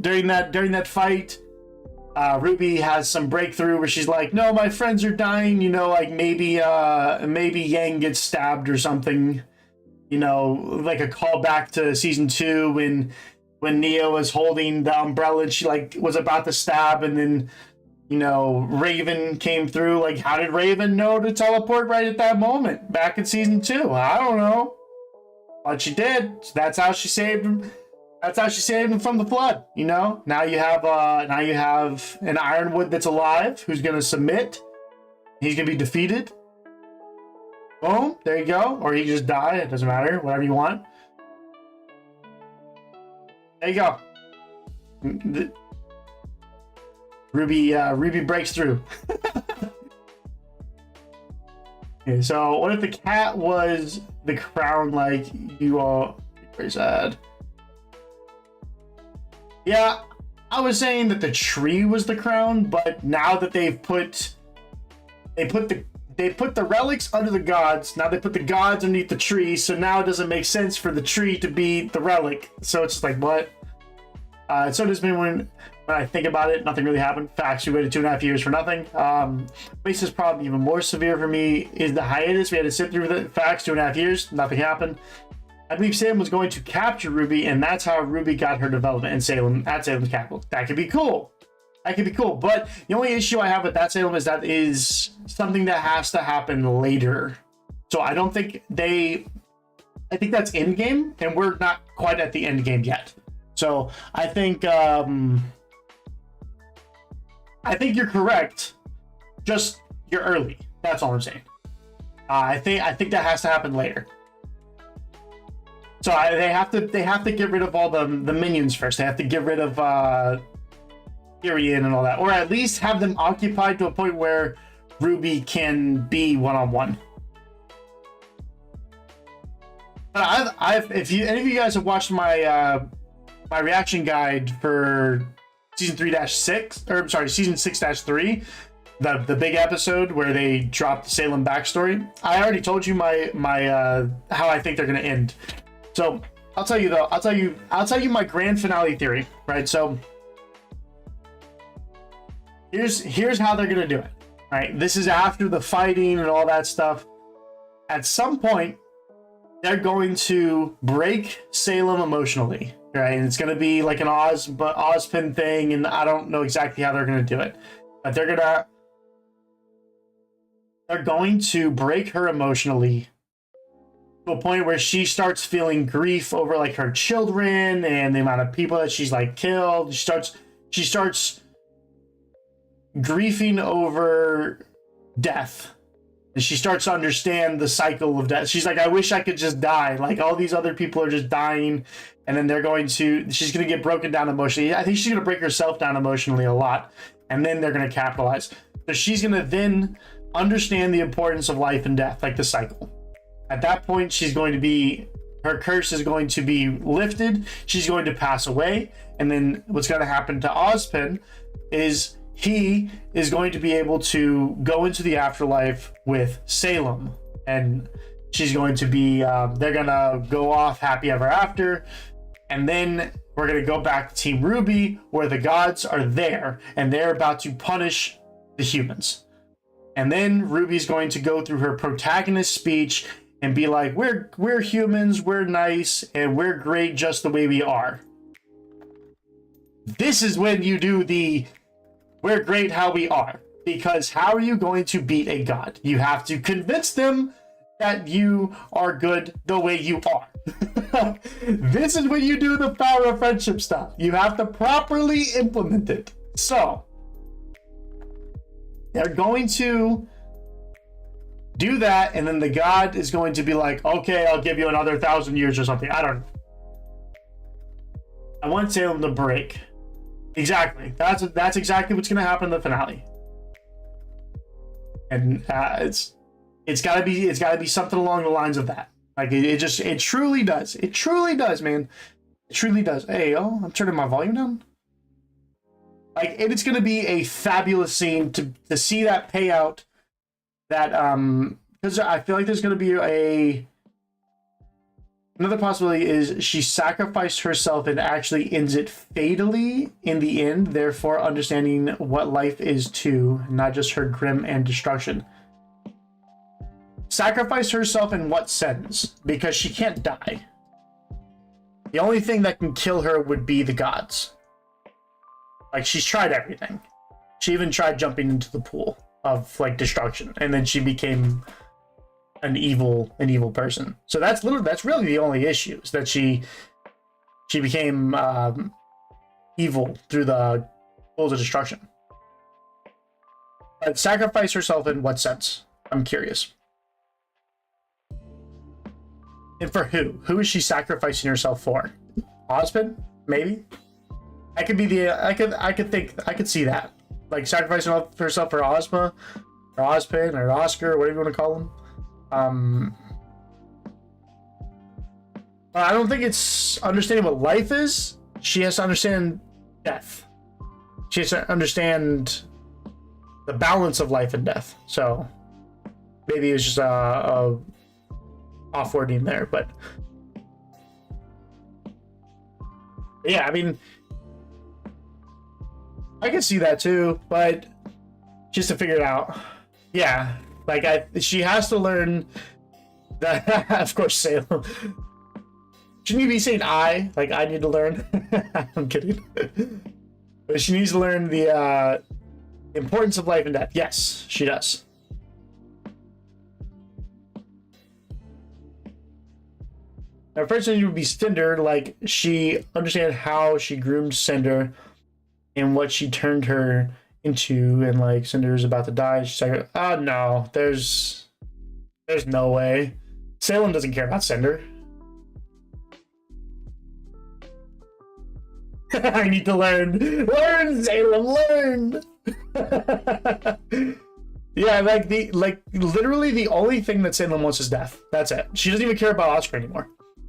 during that fight, Ruby has some breakthrough where she's like, "No, my friends are dying. You know, like maybe Yang gets stabbed or something. You know, like a callback to season 2 when Neo was holding the umbrella and she like was about to stab, and then you know Raven came through. Like, how did Raven know to teleport right at that moment back in season 2? I don't know, but she did. So that's how she saved him. That's how she saved him from the flood, you know? Now you have an Ironwood that's alive who's gonna submit. He's gonna be defeated. Boom, there you go. Or he just die, it doesn't matter, whatever you want. There you go. Ruby breaks through. Okay, so what if the cat was the crown like you all? Very sad. Yeah, I was saying that the tree was the crown, but now that they put the relics under the gods, now they put the gods underneath the tree, so now it doesn't make sense for the tree to be the relic. So it's just like, what? So does me when I think about it, nothing really happened. Facts, we waited 2.5 years for nothing. This is probably even more severe for me is the hiatus. We had to sit through the facts, 2.5 years, nothing happened. I believe Salem was going to capture Ruby, and that's how Ruby got her development in Salem, at Salem's capital. That could be cool. That could be cool. But the only issue I have with that Salem is that is something that has to happen later. So I don't think I think that's end game, and we're not quite at the end game yet. So I think you're correct. Just you're early. That's all I'm saying. I think that has to happen later. So they have to get rid of all the minions first. They have to get rid of Tyrion and all that, or at least have them occupied to a point where RWBY can be one-on-one. But if any of you guys have watched my my reaction guide for season 3-6, or I'm sorry, season 6-3, the big episode where they dropped the Salem backstory, I already told you my how I think they're gonna end. So I'll tell you though. I'll tell you my grand finale theory. Right. So here's how they're gonna do it. Right. This is after the fighting and all that stuff. At some point, they're going to break Salem emotionally. Right. And it's gonna be like an Ozpin thing, and I don't know exactly how they're gonna do it, but they're going to break her emotionally to a point where she starts feeling grief over like her children and the amount of people that she's like killed. She starts grieving over death. And she starts to understand the cycle of death. She's like, I wish I could just die. Like all these other people are just dying. And then she's going to get broken down emotionally. I think she's going to break herself down emotionally a lot. And then they're going to capitalize. So she's going to then understand the importance of life and death, like the cycle. At that point, her curse is going to be lifted. She's going to pass away. And then what's going to happen to Ozpin is he is going to be able to go into the afterlife with Salem. And she's going to be, they're going to go off happy ever after. And then we're going to go back to Team RWBY, where the gods are there and they're about to punish the humans. And then RWBY's going to go through her protagonist speech and be like, we're humans, we're nice, and we're great just the way we are. This is when you do the we're great how we are. Because how are you going to beat a god? You have to convince them that you are good the way you are. This is when you do the power of friendship stuff. You have to properly implement it. So they're going to do that, and then the god is going to be like, okay, I'll give you another 1,000 years or something. I don't know. I want Salem to break. Exactly. That's exactly what's going to happen in the finale. And it's got to be something along the lines of that. Like it truly does. It truly does, man. It truly does. Hey, I'm turning my volume down. Like, it's going to be a fabulous scene to see that payout. That because I feel like there's going to be another possibility is she sacrificed herself and actually ends it fatally in the end, therefore understanding what life is too, not just her grim and destruction. Sacrifice herself in what sense? Because she can't die. The only thing that can kill her would be the gods. Like, she's tried everything. She even tried jumping into the pool of like destruction, and then she became an evil person. So that's really the only issue, is that she became evil through the pools of destruction. But sacrifice herself in what sense? I'm curious. And for who? Who is she sacrificing herself for? Ozpin? Maybe? I could see that. Like sacrificing herself for Ozma, or Ozpin, or Oscar, or whatever you want to call him. I don't think it's understanding what life is. She has to understand death. She has to understand the balance of life and death. So maybe it's just a off-wording there, but yeah, I mean, I can see that too, but just to figure it out. Yeah, like she has to learn that, of course, Salem. Shouldn't you be saying I? Like, I need to learn? I'm kidding. But she needs to learn the importance of life and death. Yes, she does. Now, first thing would be Cinder. Like, she understand how she groomed Cinder and what she turned her into, and like Cinder's about to die. She's like, oh no, there's no way. Salem doesn't care about Cinder. I need to learn, Salem, learn. Yeah, like literally the only thing that Salem wants is death. That's it. She doesn't even care about Oscar anymore,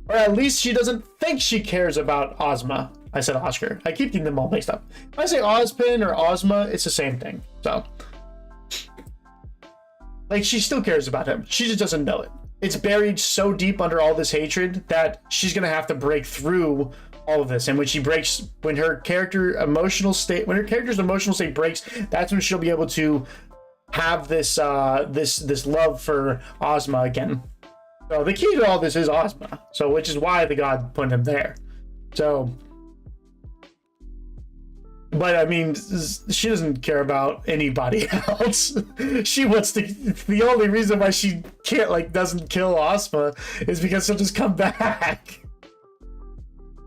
or at least she doesn't think she cares about Ozma. I said Oscar. I keep getting them all mixed up. If I say Ozpin or Ozma, it's the same thing. So, like, she still cares about him. She just doesn't know it. It's buried so deep under all this hatred that she's gonna have to break through all of this. And when her character's emotional state breaks, that's when she'll be able to have this this love for Ozma again. So the key to all this is Ozma. So, which is why the god put him there. So. But I mean, she doesn't care about anybody else. She wants to. The only reason why she doesn't kill Ozma is because she'll just come back.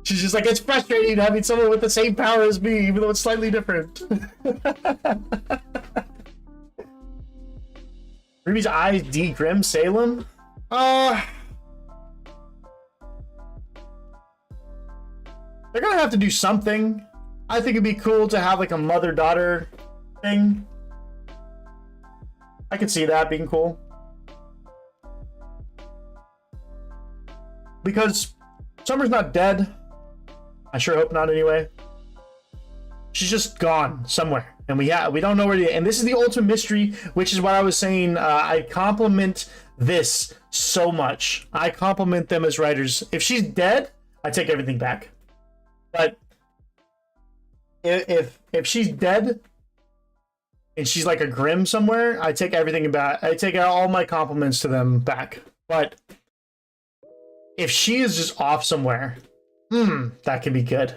She's just like, it's frustrating having someone with the same power as me, even though it's slightly different. Ruby's eyes de-grim Salem? They're gonna have to do something. I think it'd be cool to have like a mother-daughter thing. I could see that being cool. Because Summer's not dead. I sure hope not anyway. She's just gone somewhere. And we don't know where to, and this is the ultimate mystery, which is what I was saying. I compliment this so much. I compliment them as writers. If she's dead, I take everything back. But if she's dead and she's like a Grimm somewhere, I take everything back. I take all my compliments to them back. But if she is just off somewhere, that could be good.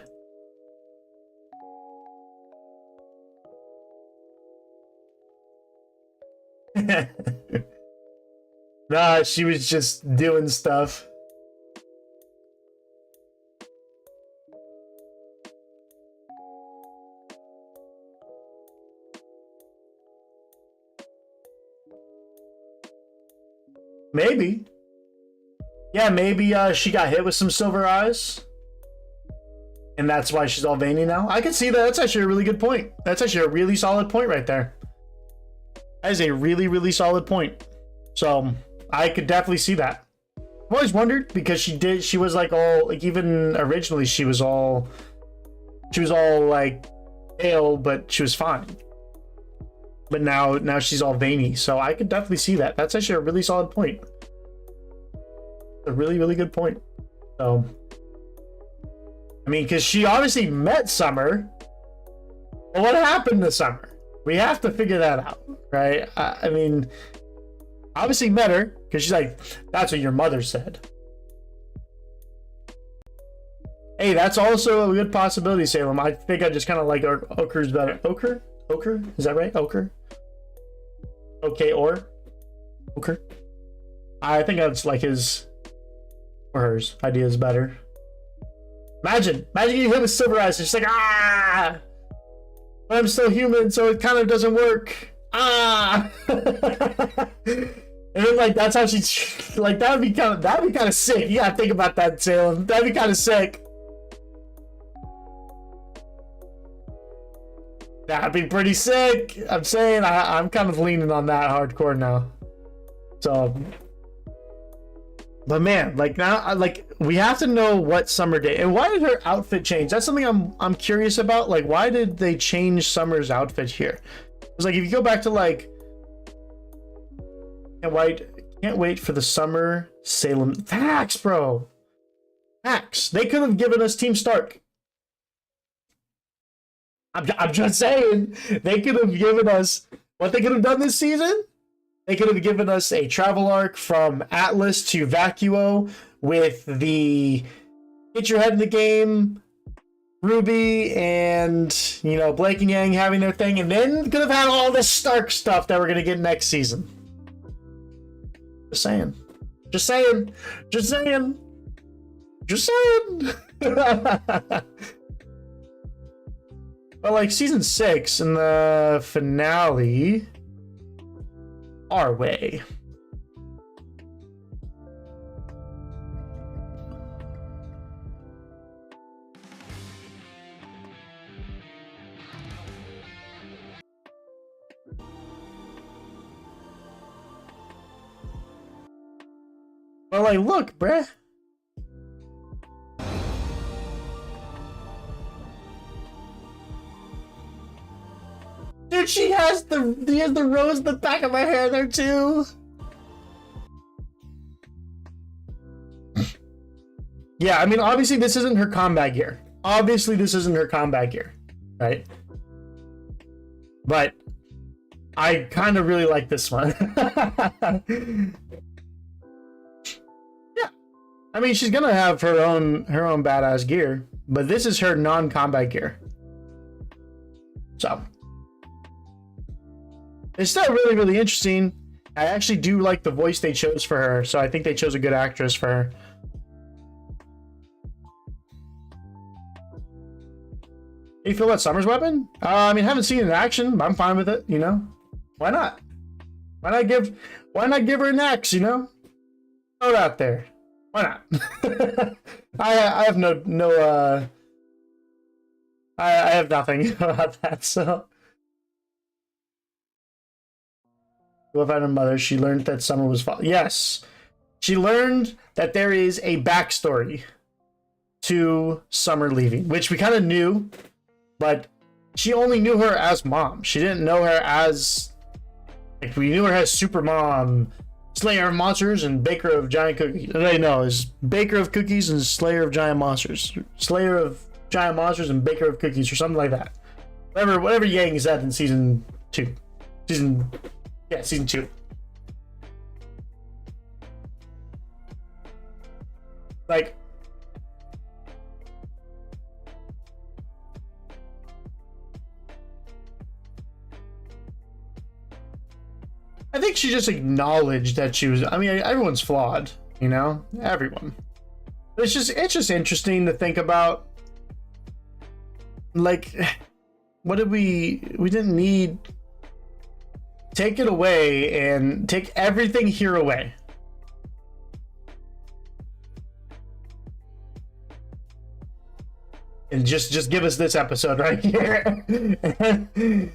Nah, she was just doing stuff. Maybe. Yeah, maybe she got hit with some silver eyes. And that's why she's all veiny now. I can see that. That's actually a really good point. That's actually a really solid point right there. That is a really, really solid point. So I could definitely see that. I've always wondered, because she was like all, like, even originally she was all like pale, but she was fine. But now she's all veiny. So I could definitely see that. That's actually a really solid point. A really, really good point. So, I mean, because she obviously met Summer. Well, what happened to Summer? We have to figure that out, right? I mean, obviously met her, because she's like, that's what your mother said. Hey, that's also a good possibility, Salem. I think I just kind of like Ochre's better. Ochre? Is that right? Ochre? Okay, or? Ochre? I think that's like his or hers idea is better. Imagine getting hit with silver eyes. It's just like, ah! But I'm still human, so it kind of doesn't work. Ah! And then, like, that's how she's like, that'd be kind of sick. You gotta think about that, Salem. That'd be kind of sick. That'd be pretty sick. I'm saying I'm kind of leaning on that hardcore now. So, but man, like now, like we have to know what Summer did and why did her outfit change. That's something I'm curious about. Like, why did they change Summer's outfit here? It's like if you go back to like, can't wait for the Summer Salem facts, bro. Facts. They could have given us Team Stark. I'm just saying, they could have given us what they could have done this season. They could have given us a travel arc from Atlas to Vacuo with the get your head in the game, RWBY and, you know, Blake and Yang having their thing, and then could have had all this Stark stuff that we're going to get next season. Just saying. Just saying. Just saying. Just saying. But like season 6 and the finale, RWBY. But like, look, bruh. Dude, she has the rose in the back of her hair there too. Yeah, I mean, obviously this isn't her combat gear. Obviously this isn't her combat gear, right? But I kind of really like this one. Yeah, I mean, she's gonna have her own badass gear, but this is her non-combat gear. So it's still really, really interesting. I actually do like the voice they chose for her, so I think they chose a good actress for her. How you feel about Summer's weapon? I mean, haven't seen it in action, but I'm fine with it, you know? Why not? Why not give her an axe, you know? Throw it out there. Why not? I have I have nothing about that, so. What about her mother? She learned that Summer was yes. She learned that there is a backstory to Summer leaving, which we kind of knew, but she only knew her as mom. She didn't know her as, like, we knew her as Super Mom, Slayer of Monsters, and Baker of Giant Cookies. No, it's Baker of Cookies and Slayer of Giant Monsters. Slayer of Giant Monsters and Baker of Cookies, or something like that. Whatever Yang is at in season 2. Season 2. Like, I think she just acknowledged that she was, I mean, everyone's flawed, you know? Everyone. But it's just interesting to think about. Like, what did we didn't need. Take it away and take everything here away. And just give us this episode right here. And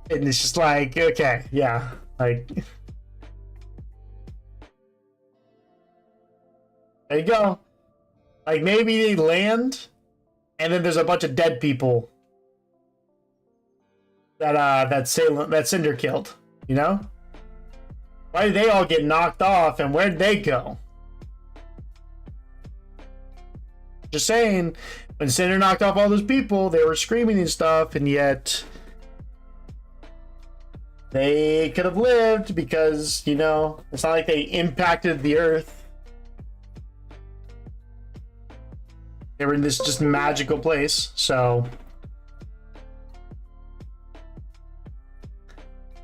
it's just like, okay, yeah, like, there you go. Like, maybe they land and then there's a bunch of dead people that Cinder killed, you know? Why did they all get knocked off and where'd they go? Just saying, when Cinder knocked off all those people, they were screaming and stuff, and yet they could have lived because, you know, it's not like they impacted the earth. They were in this just magical place, so.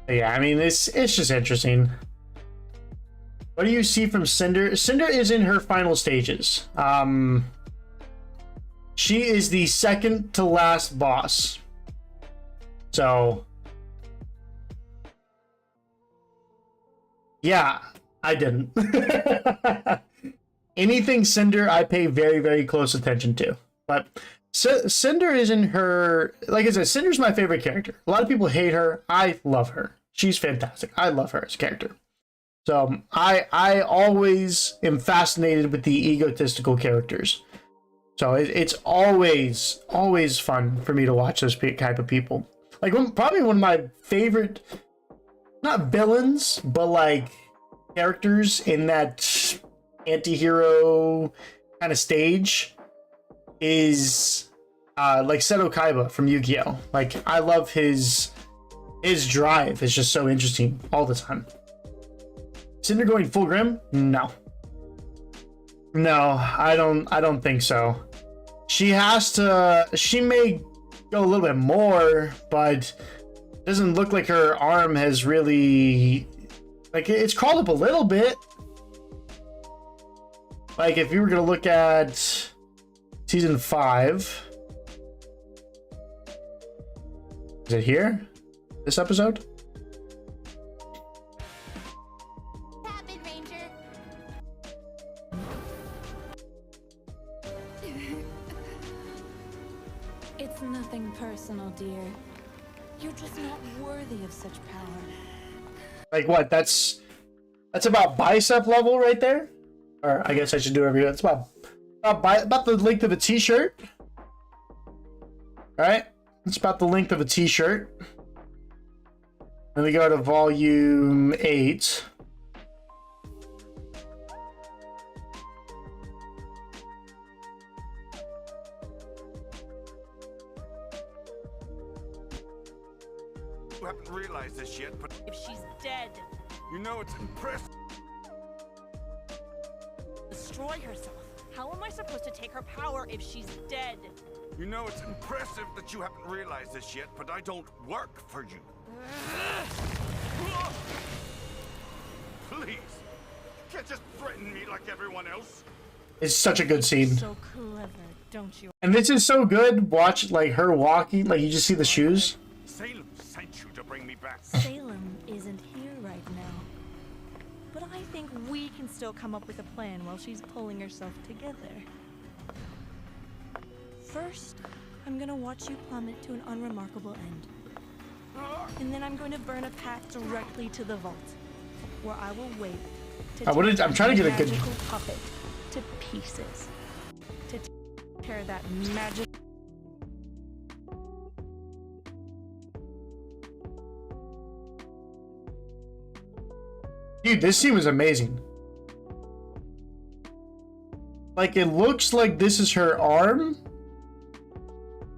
Yeah, I mean, it's just interesting. What do you see from Cinder? Cinder is in her final stages. She is the second to last boss. So, yeah, I didn't. Anything Cinder, I pay very, very close attention to. But Cinder is in her, like I said, Cinder's my favorite character. A lot of people hate her. I love her. She's fantastic. I love her as a character. So I always am fascinated with the egotistical characters. So it's always fun for me to watch those type of people. Like, probably one of my favorite, not villains, but like characters in that anti-hero kind of stage is like Seto Kaiba from Yu-Gi-Oh! Like, I love his drive is just so interesting all the time. Cinder going full Grim? No, I don't think so. she has to. She may go a little bit more, but it doesn't look like her arm has really. Like, it's crawled up a little bit. Like, if you were gonna look at season 5, is it here? This episode? Happen, Ranger. It's nothing personal, dear. You're just not worthy of such power. Like what? That's about bicep level right there. Or I guess I should do it every. It's about the length of a t-shirt. All right, it's about the length of a t-shirt. Then we go to volume 8. You haven't realized this yet, but If she's dead, you know it's impressive. destroy herself. How am I supposed to take her power if she's dead? You know it's impressive that you haven't realized this yet, but I don't work for you. Please, you can't just threaten me like everyone else. It's such a good scene. So clever, don't you? And this is so good. Watch like her walking, like you just see the shoes. Salem sent you to bring me back. Salem isn't here right now. But I think we can still come up with a plan while she's pulling herself together. First, I'm gonna watch you plummet to an unremarkable end. And then I'm going to burn a path directly to the vault, where I will wait to I'm trying to get a good magical puppet to pieces. To tear that magic. Dude, this scene was amazing. Like, it looks like this is her arm.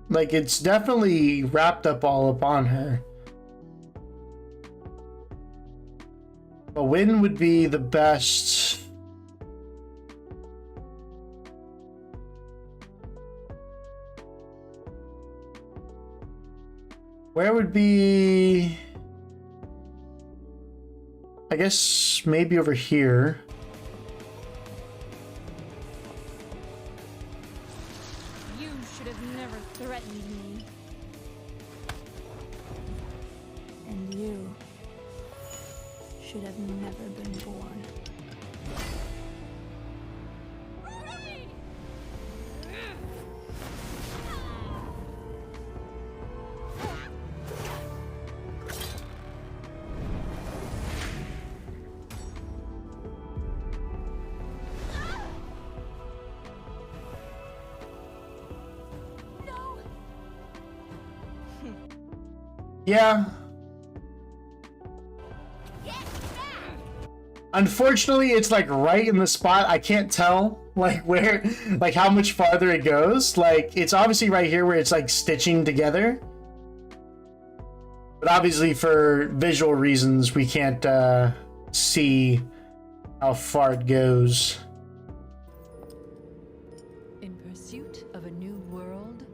Like, it's definitely wrapped up all upon her. But when would be the best? Where would be... I guess maybe over here. You should have never threatened me. And you should have never been born. Yeah. Unfortunately, it's like right in the spot. I can't tell like where, like how much farther it goes. Like it's obviously right here where it's like stitching together. But obviously for visual reasons, we can't see how far it goes. In pursuit of a new world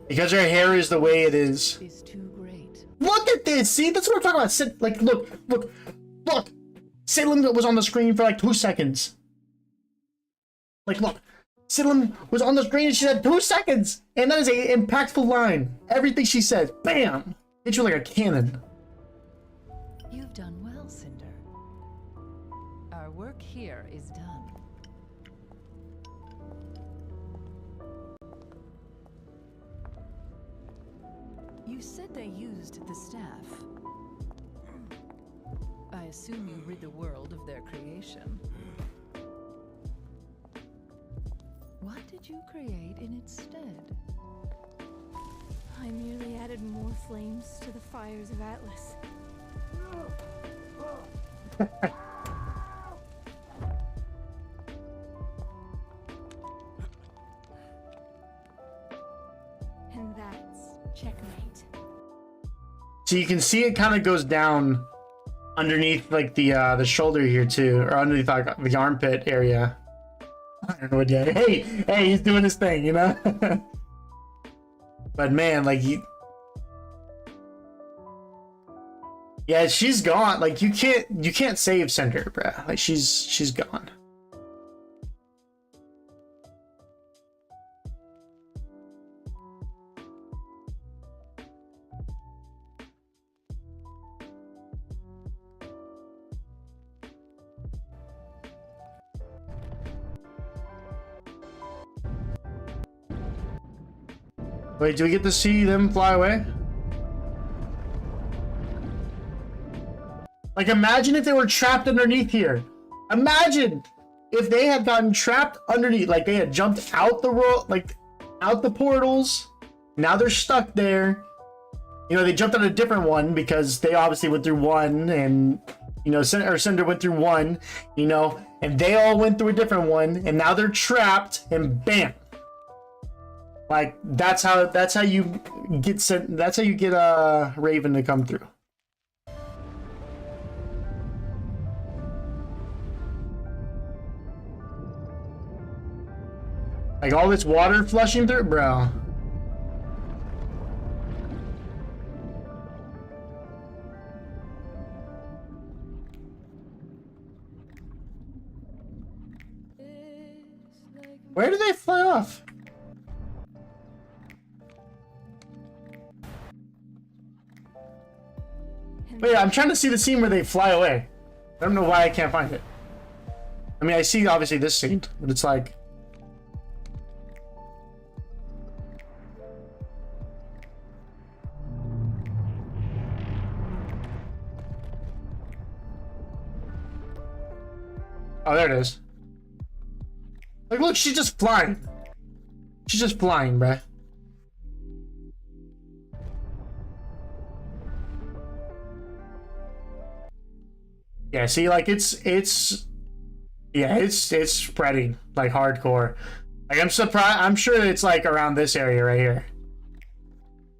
Because her hair is the way it is. is too great. Look at this! See, that's what I'm talking about. Like, look! Salem was on the screen for like 2 seconds. Like, look. Salem was on the screen and she said 2 seconds! And that is an impactful line. Everything she says, bam! Hit you like a cannon. You've done well, Cinder. Our work here is done. You said they used the staff. I assume you rid the world of their creation. What did you create in its stead? I merely added more flames to the fires of Atlas. And that's checkmate. So you can see it kind of goes down underneath like the shoulder here too, or underneath like the armpit area. Ironwood, yeah. Hey, he's doing his thing, you know? But man, like, yeah, she's gone. Like, you can't save Cinder, bruh. Like, she's gone. Wait, do we get to see them fly away? Like, imagine if they were trapped underneath here. Imagine if they had gotten trapped underneath, like they had jumped out the world, like out the portals. Now they're stuck there. You know, they jumped on a different one because they obviously went through one, and you know, Cinder went through one, you know, and they all went through a different one, and now they're trapped, and bam. Like, that's how you get Raven to come through. Like, all this water flushing through, bro. Where do they fly off? Wait, I'm trying to see the scene where they fly away. I don't know why I can't find it. I mean, I see obviously this scene, but it's like... Oh, there it is. Like, look, she's just flying. She's just flying, bruh. Yeah, see, like, it's spreading like hardcore. Like, I'm surprised. I'm sure it's like around this area right here.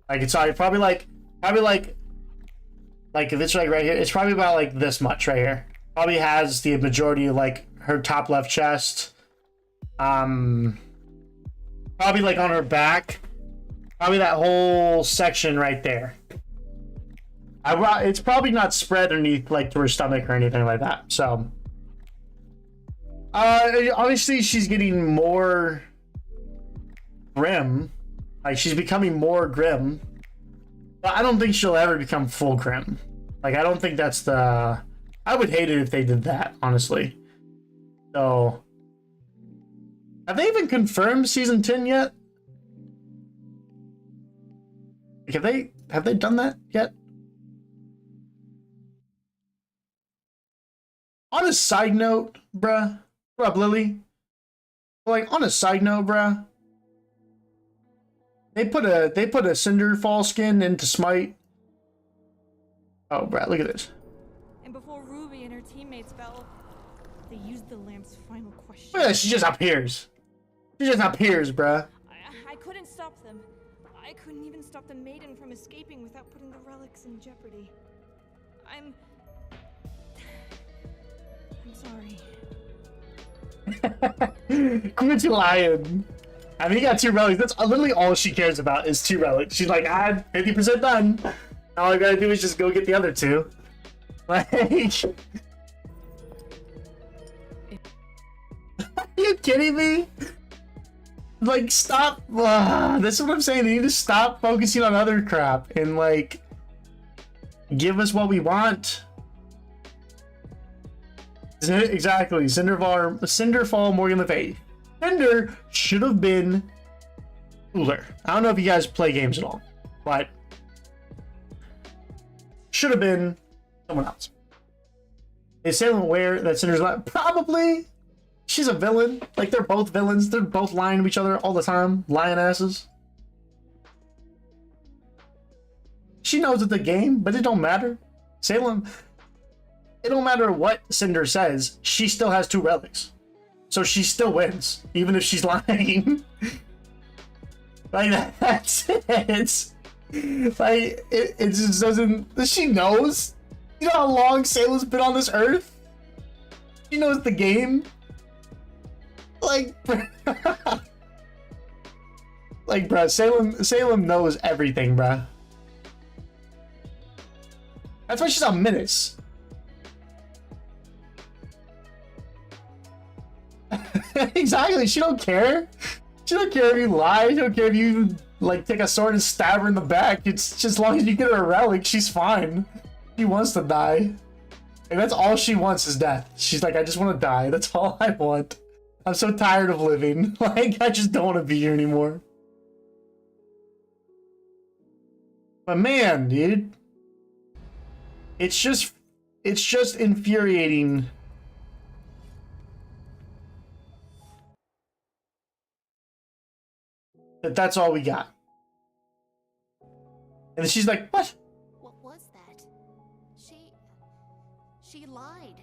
Like, it's probably like if it's like right here, it's probably about like this much right here. Probably has the majority of like her top left chest. Probably like on her back. Probably that whole section right there. It's probably not spread underneath like to her stomach or anything like that. So obviously she's getting more grim. Like, she's becoming more grim. But I don't think she'll ever become full grim. Like, I don't think that's the... I would hate it if they did that, honestly. So have they even confirmed season 10 yet? Like, have they done that yet? On a side note, bruh. What up, Lily? Like, on a side note, bruh. They put a Cinderfall skin into Smite. Oh, bruh, look at this. And before Ruby and her teammates fell, they used the lamp's final question. Look at that, she just appears. She just appears, bruh. I couldn't stop them. I couldn't even stop the maiden from escaping without putting the relics in jeopardy. I'm sorry. Quit lying. I mean, he got 2 relics. That's literally all she cares about is 2 relics. She's like, I'm 50% done. All I gotta do is just go get the other 2. Like, are you kidding me? Like, stop. This is what I'm saying. They need to stop focusing on other crap and, like, give us what we want. Exactly. Cinderfall, Morgan Le Fay. Cinder should have been cooler. I don't know if you guys play games at all, but should have been someone else. Is Salem aware that Cinder's not? Probably. She's a villain. Like, they're both villains. They're both lying to each other all the time. Lying asses. She knows it's a game, but it don't matter. Salem, it don't matter what Cinder says. She still has 2 relics. So she still wins, even if she's lying. Like, that's it. Like, it just doesn't... She knows. You know how long Salem's been on this earth? She knows the game. Like, like, bro, Salem knows everything, bro. That's why she's on minutes. Exactly. She don't care. She don't care if you lie. She don't care if you like take a sword and stab her in the back. It's just as long as you get her a relic, she's fine. She wants to die. And that's all she wants is death. She's like, I just want to die. That's all I want. I'm so tired of living. Like, I just don't want to be here anymore. But man, dude. It's just infuriating. That's all we got. And then she's like, what? What was that? She lied.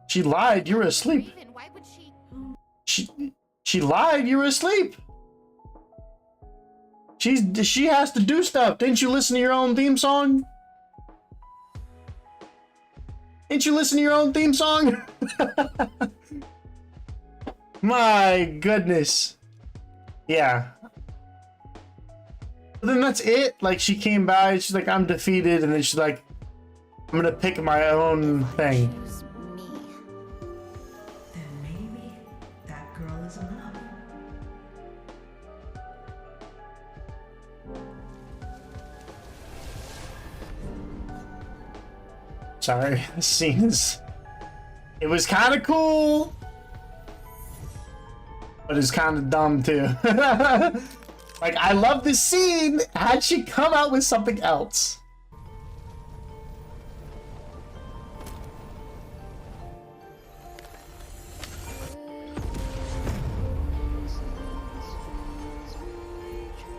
She lied, you were asleep. Raven, why would She lied, you were asleep. She has to do stuff. Didn't you listen to your own theme song? Didn't you listen to your own theme song? My goodness. Yeah. But then that's it. Like, she came by, she's like, I'm defeated, and then she's like, I'm gonna pick my own thing. Then maybe that girl is enough. Sorry, this scene is... It was kind of cool, but it's kind of dumb too. Like, I love this scene. Had she come out with something else?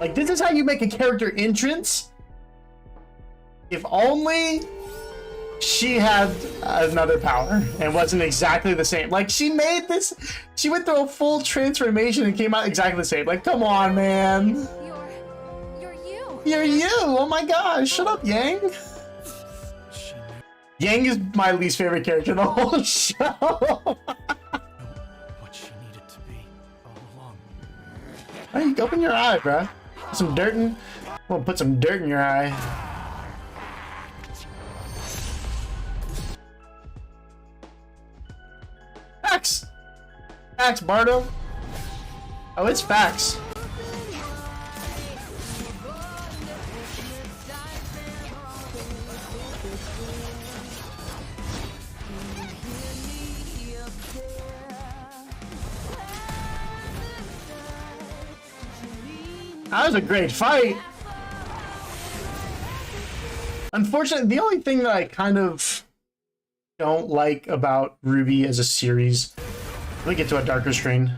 Like, this is how you make a character entrance? If only she had another power and wasn't exactly the same. Like, she made this, she went through a full transformation and came out exactly the same. Like, come on, man. You're you. You're you. Oh my gosh. Shut up, Yang. Yang is my least favorite character in the whole show. What she needed to be all along. Hey, open your eye, bruh. Put some dirt in. I'm gonna put some dirt in your eye. Facts! Facts, Bardo. Oh, it's facts. That was a great fight. Unfortunately, the only thing that I kind of don't like about RWBY as a series. Let me get to a darker screen.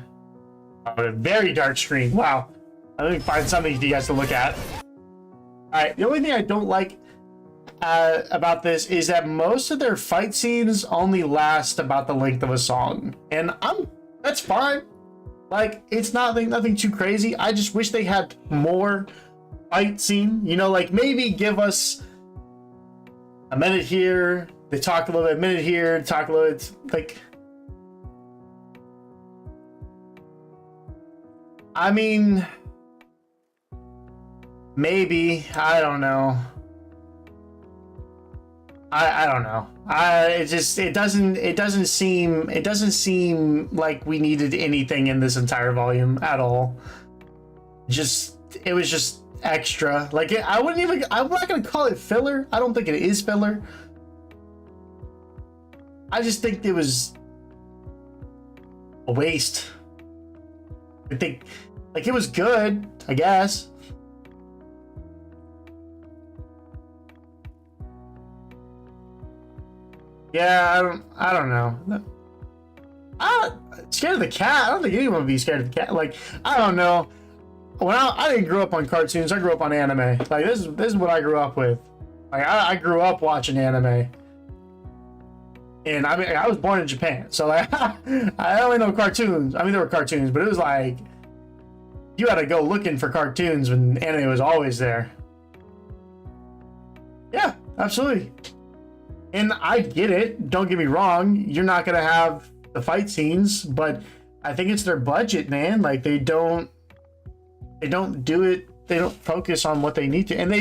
Oh, a very dark screen. Wow. Let me find something for you guys to look at. Alright, the only thing I don't like about this is that most of their fight scenes only last about the length of a song. And that's fine. Like, it's nothing too crazy. I just wish they had more fight scene. You know, like, maybe give us a minute here, they talk a little bit, a minute here, talk a little bit, like... I mean... Maybe, I don't know. I don't know. It doesn't seem like we needed anything in this entire volume at all. It was just extra. Like, I'm not gonna call it filler. I don't think it is filler. I just think it was a waste. I think, like, it was good, I guess. Yeah, I don't know. Scared of the cat? I don't think anyone would be scared of the cat. Like, I don't know. When I didn't grow up on cartoons, I grew up on anime. Like, this is what I grew up with. Like, I grew up watching anime. And I mean, I was born in Japan, so like, I only know cartoons. I mean, there were cartoons, but it was like, you had to go looking for cartoons when anime was always there. Yeah, absolutely. And I get it. Don't get me wrong. You're not going to have the fight scenes, but I think it's their budget, man. Like they don't do it. They don't focus on what they need to, and they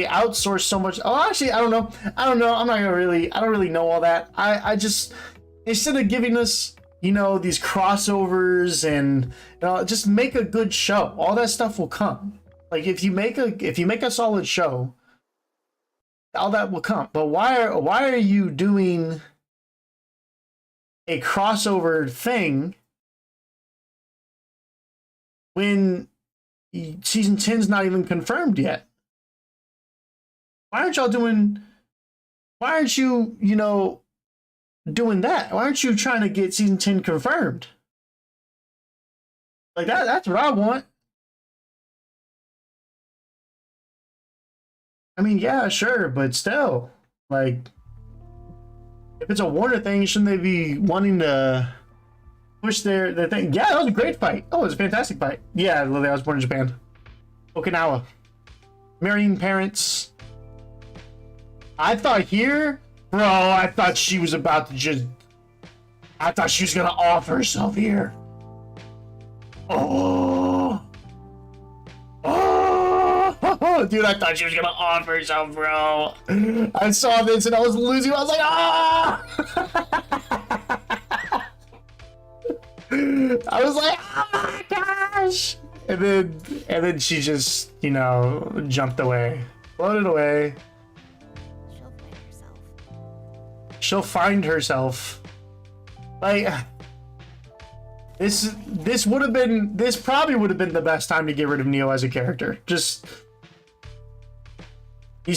outsource so much. Oh, actually, I don't know. I'm not gonna really. I don't really know all that. I just, instead of giving us, you know, these crossovers and, you know, just make a good show. All that stuff will come. Like if you make a solid show, all that will come. But why are you doing a crossover thing when season 10's not even confirmed yet? Why aren't you, you know, doing that? Why aren't you trying to get season 10 confirmed? Like that's what I want. I mean, yeah, sure, but still, like, if it's a Warner thing, shouldn't they be wanting to push their thing? Yeah, that was a great fight. Oh, it was a fantastic fight. Yeah, Lily, I was born in Japan. Okinawa. Marrying parents. I thought here, bro, I thought she was about to just... I thought she was gonna off herself here. Oh. Oh, dude, I thought she was gonna off herself, bro. I saw this and I was losing. I was like, ah! I was like, oh my gosh! And then she just, you know, jumped away, floated away. She'll find herself. Like, this probably would have been the best time to get rid of Neo as a character. Just,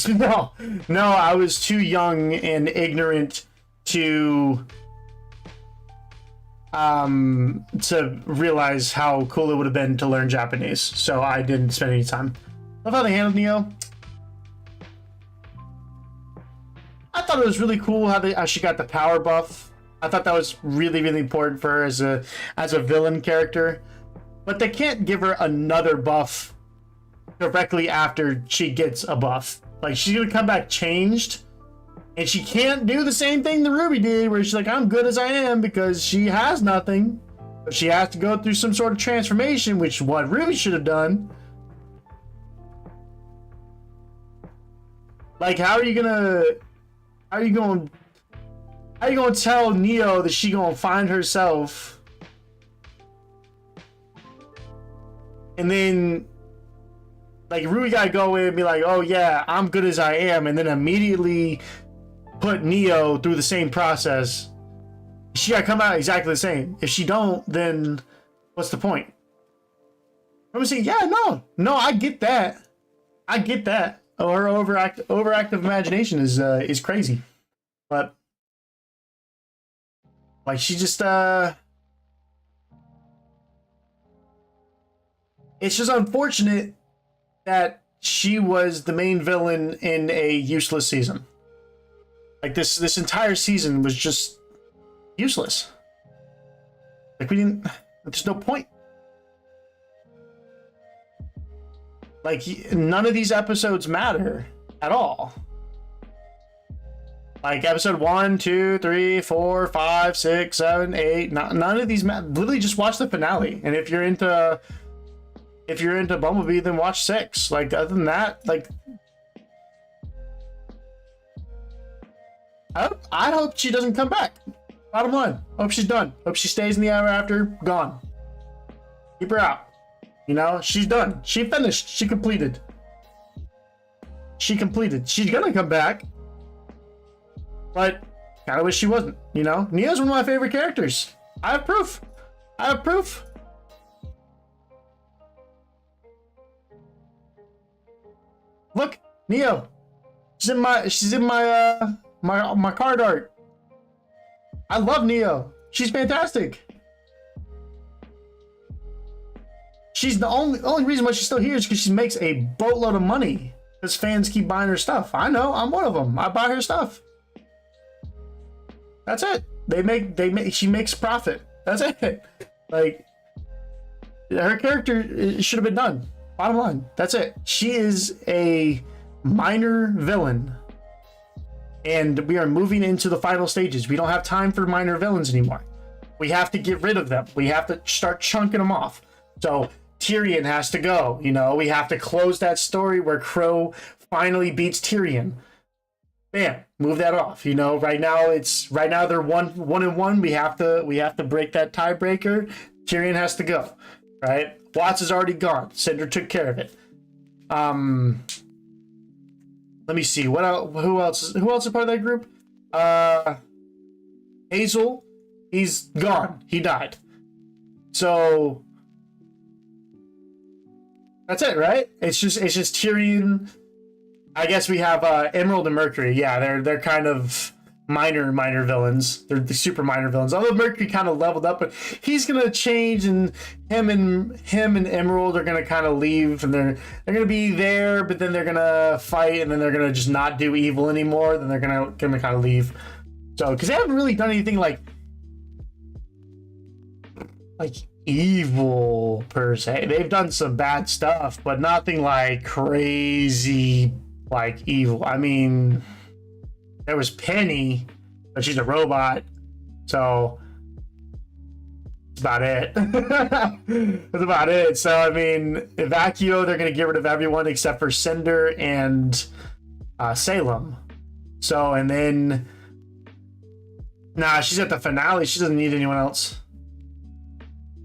no, I was too young and ignorant to realize how cool it would have been to learn Japanese, so I didn't spend any time. Love how they handled Neo. I thought it was really cool how she got the power buff. I thought that was really, really important for her as a villain character. But they can't give her another buff directly after she gets a buff. Like, she's gonna come back changed, and she can't do the same thing that RWBY did, where she's like, I'm good as I am, because she has nothing. But she has to go through some sort of transformation, which is what RWBY should have done. Like, how are you gonna tell Neo that she gonna find herself, and then, like, RWBY gotta go in and be like, oh yeah, I'm good as I am, and then immediately put Neo through the same process? She gotta come out exactly the same. If she don't, then what's the point? I'm saying, yeah, no, I get that. Oh, her overactive imagination is crazy, but like, she just it's just unfortunate that she was the main villain in a useless season. Like, this entire season was just useless. Like, there's no point. Like, none of these episodes matter at all. Like, episode 1, 2, 3, 4, 5, 6, 7, 8, none of these matter. Literally just watch the finale. And if you're into Bumblebee, then watch 6. Like, other than that, like, I hope she doesn't come back. Bottom line, hope she's done. Hope she stays in the Ever After. Gone. Keep her out. You know, she's done. She finished. She completed. She's gonna come back, but kind of wish she wasn't. You know, Neo's one of my favorite characters. I have proof. Look, Neo. She's in my card art. I love Neo. She's fantastic. She's the only reason why she's still here is because she makes a boatload of money. Because fans keep buying her stuff. I know, I'm one of them. I buy her stuff. That's it. She makes profit. That's it. Like, her character should have been done. Bottom line, that's it. She is a minor villain. And we are moving into the final stages. We don't have time for minor villains anymore. We have to get rid of them. We have to start chunking them off. So Tyrion has to go. You know, we have to close that story where Crow finally beats Tyrion. Bam, move that off. You know, right now they're 1-1. We have to break that tiebreaker. Tyrion has to go. Right? Watts is already gone. Cinder took care of it. Let me see. What else? Who else is part of that group? Hazel, he's gone. He died. So that's it, right? It's just Tyrion. I guess we have Emerald and Mercury. Yeah, they're kind of minor villains. They're the super minor villains. Although Mercury kind of leveled up, but he's gonna change, and him and Emerald are gonna kind of leave, and they're gonna be there, but then they're gonna fight, and then they're gonna just not do evil anymore. Then they're gonna kind of leave. So, because they haven't really done anything like evil per se. They've done some bad stuff, but nothing like crazy like evil. I mean, there was Penny, but she's a robot, so that's about it. That's about it. So, I mean, Evacuo, they're going to get rid of everyone except for Cinder and Salem. So, and then... Nah, she's at the finale. She doesn't need anyone else.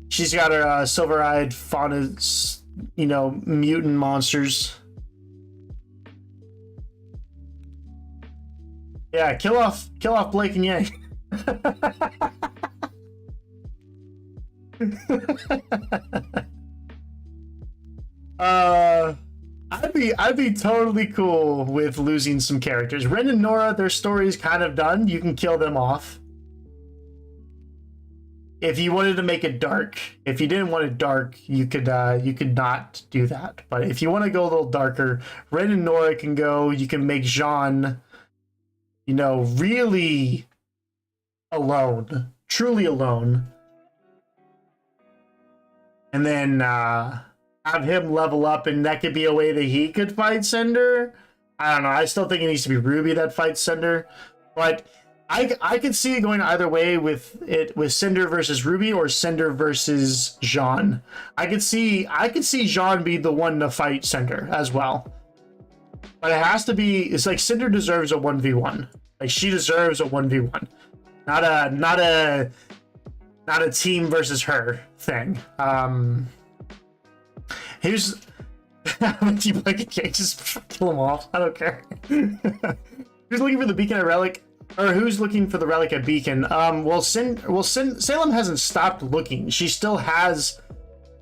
She's got her silver-eyed fauna, mutant monsters. Yeah, kill off Blake and Yang. I'd be totally cool with losing some characters. Ren and Nora, their story is kind of done. You can kill them off. If you wanted to make it dark, if you didn't want it dark, you could not do that. But if you want to go a little darker, Ren and Nora can go. You can make Jean, really alone, truly alone, and then have him level up, and that could be a way that he could fight Cinder. I don't know. I still think it needs to be RWBY that fights Cinder, but I could see it going either way with Cinder versus RWBY or Cinder versus Jean. I could see Jean be the one to fight Cinder as well. But it has to be. It's like Cinder deserves a 1v1. Like, she deserves a 1v1, not a team versus her thing. Here's you like a cake, just kill them off. I don't care. Who's looking for the beacon at Relic? Or who's looking for the relic at Beacon? Salem hasn't stopped looking. She still has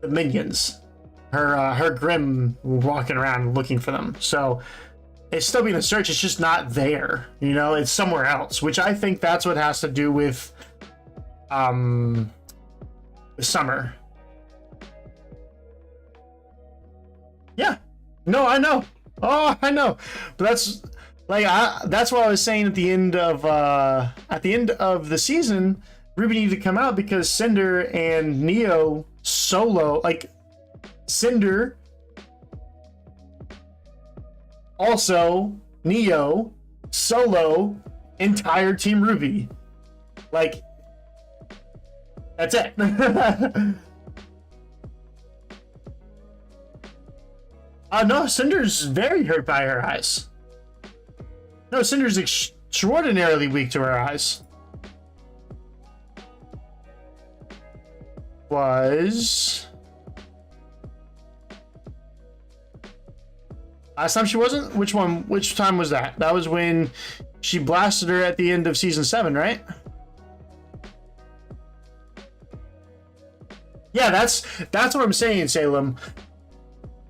the minions. Her Grim walking around looking for them. So it's still being a search. It's just not there. It's somewhere else. Which I think that's what has to do with the summer. Yeah. No, I know. Oh, I know. But that's what I was saying at the end of the season. RWBY needed to come out because Cinder and Neo solo, like Cinder, also Neo solo, entire Team RWBY. Like, that's it. No, Cinder's very hurt by her eyes. No, Cinder's extraordinarily weak to her eyes. Last time she wasn't? Which one? Which time was that? That was when she blasted her at the end of season 7, right? Yeah, that's what I'm saying, Salem.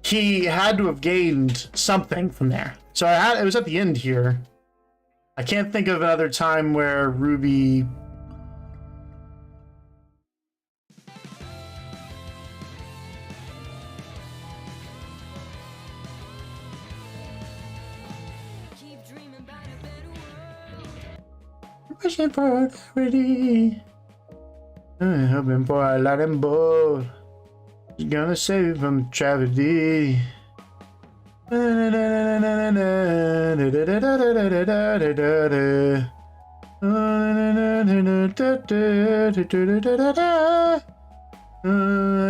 He had to have gained something from there. So it was at the end here. I can't think of another time where RWBY... Wishing for clarity. Hoping for a lightning bolt. She's gonna save you from tragedy.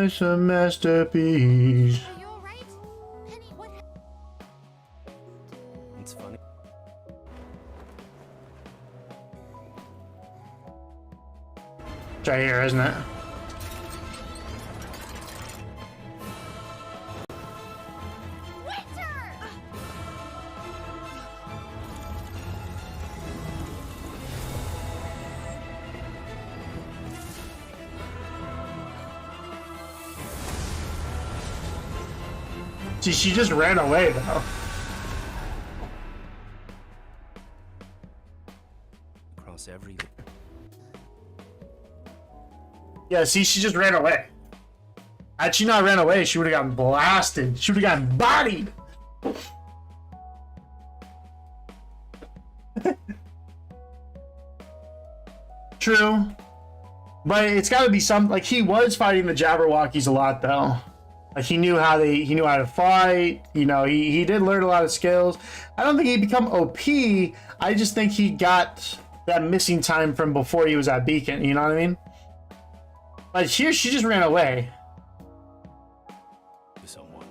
It's a masterpiece. Are you alright? Penny, what It's funny. It's right here, isn't it? See, she just ran away though. Across every. Yeah, see, she just ran away. Had she not ran away, she would have gotten blasted. She would have gotten bodied. True. But it's got to be some, like, he was fighting the Jabberwockies a lot though. Like, he knew how to fight. You know, he did learn a lot of skills. I don't think he'd become OP. I just think he got that missing time from before he was at Beacon. You know what I mean? But here, she just ran away. To someone.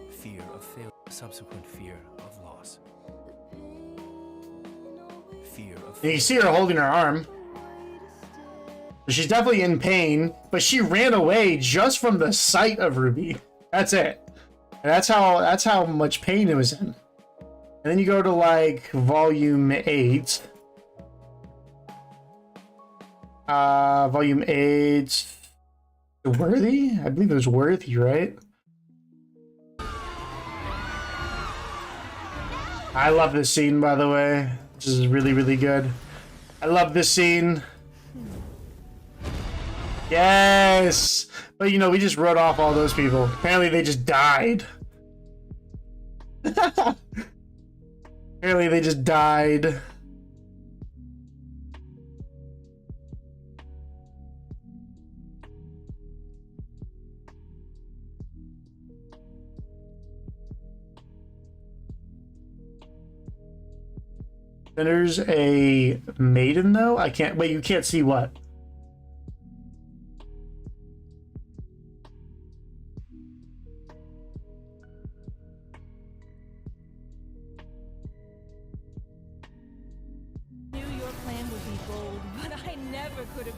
Fear of failure. Subsequent fear of loss. Fear of. And you see her holding her arm. She's definitely in pain, but she ran away just from the sight of RWBY. That's it. And that's how much pain it was in. And then you go to like volume 8. Volume 8. Worthy? I believe it was Worthy, right? I love this scene, by the way. This is really, really good. I love this scene. Yes! But you know, we just wrote off all those people. Apparently they just died. Apparently they just died. There's a maiden though? I can't, wait, you can't see what?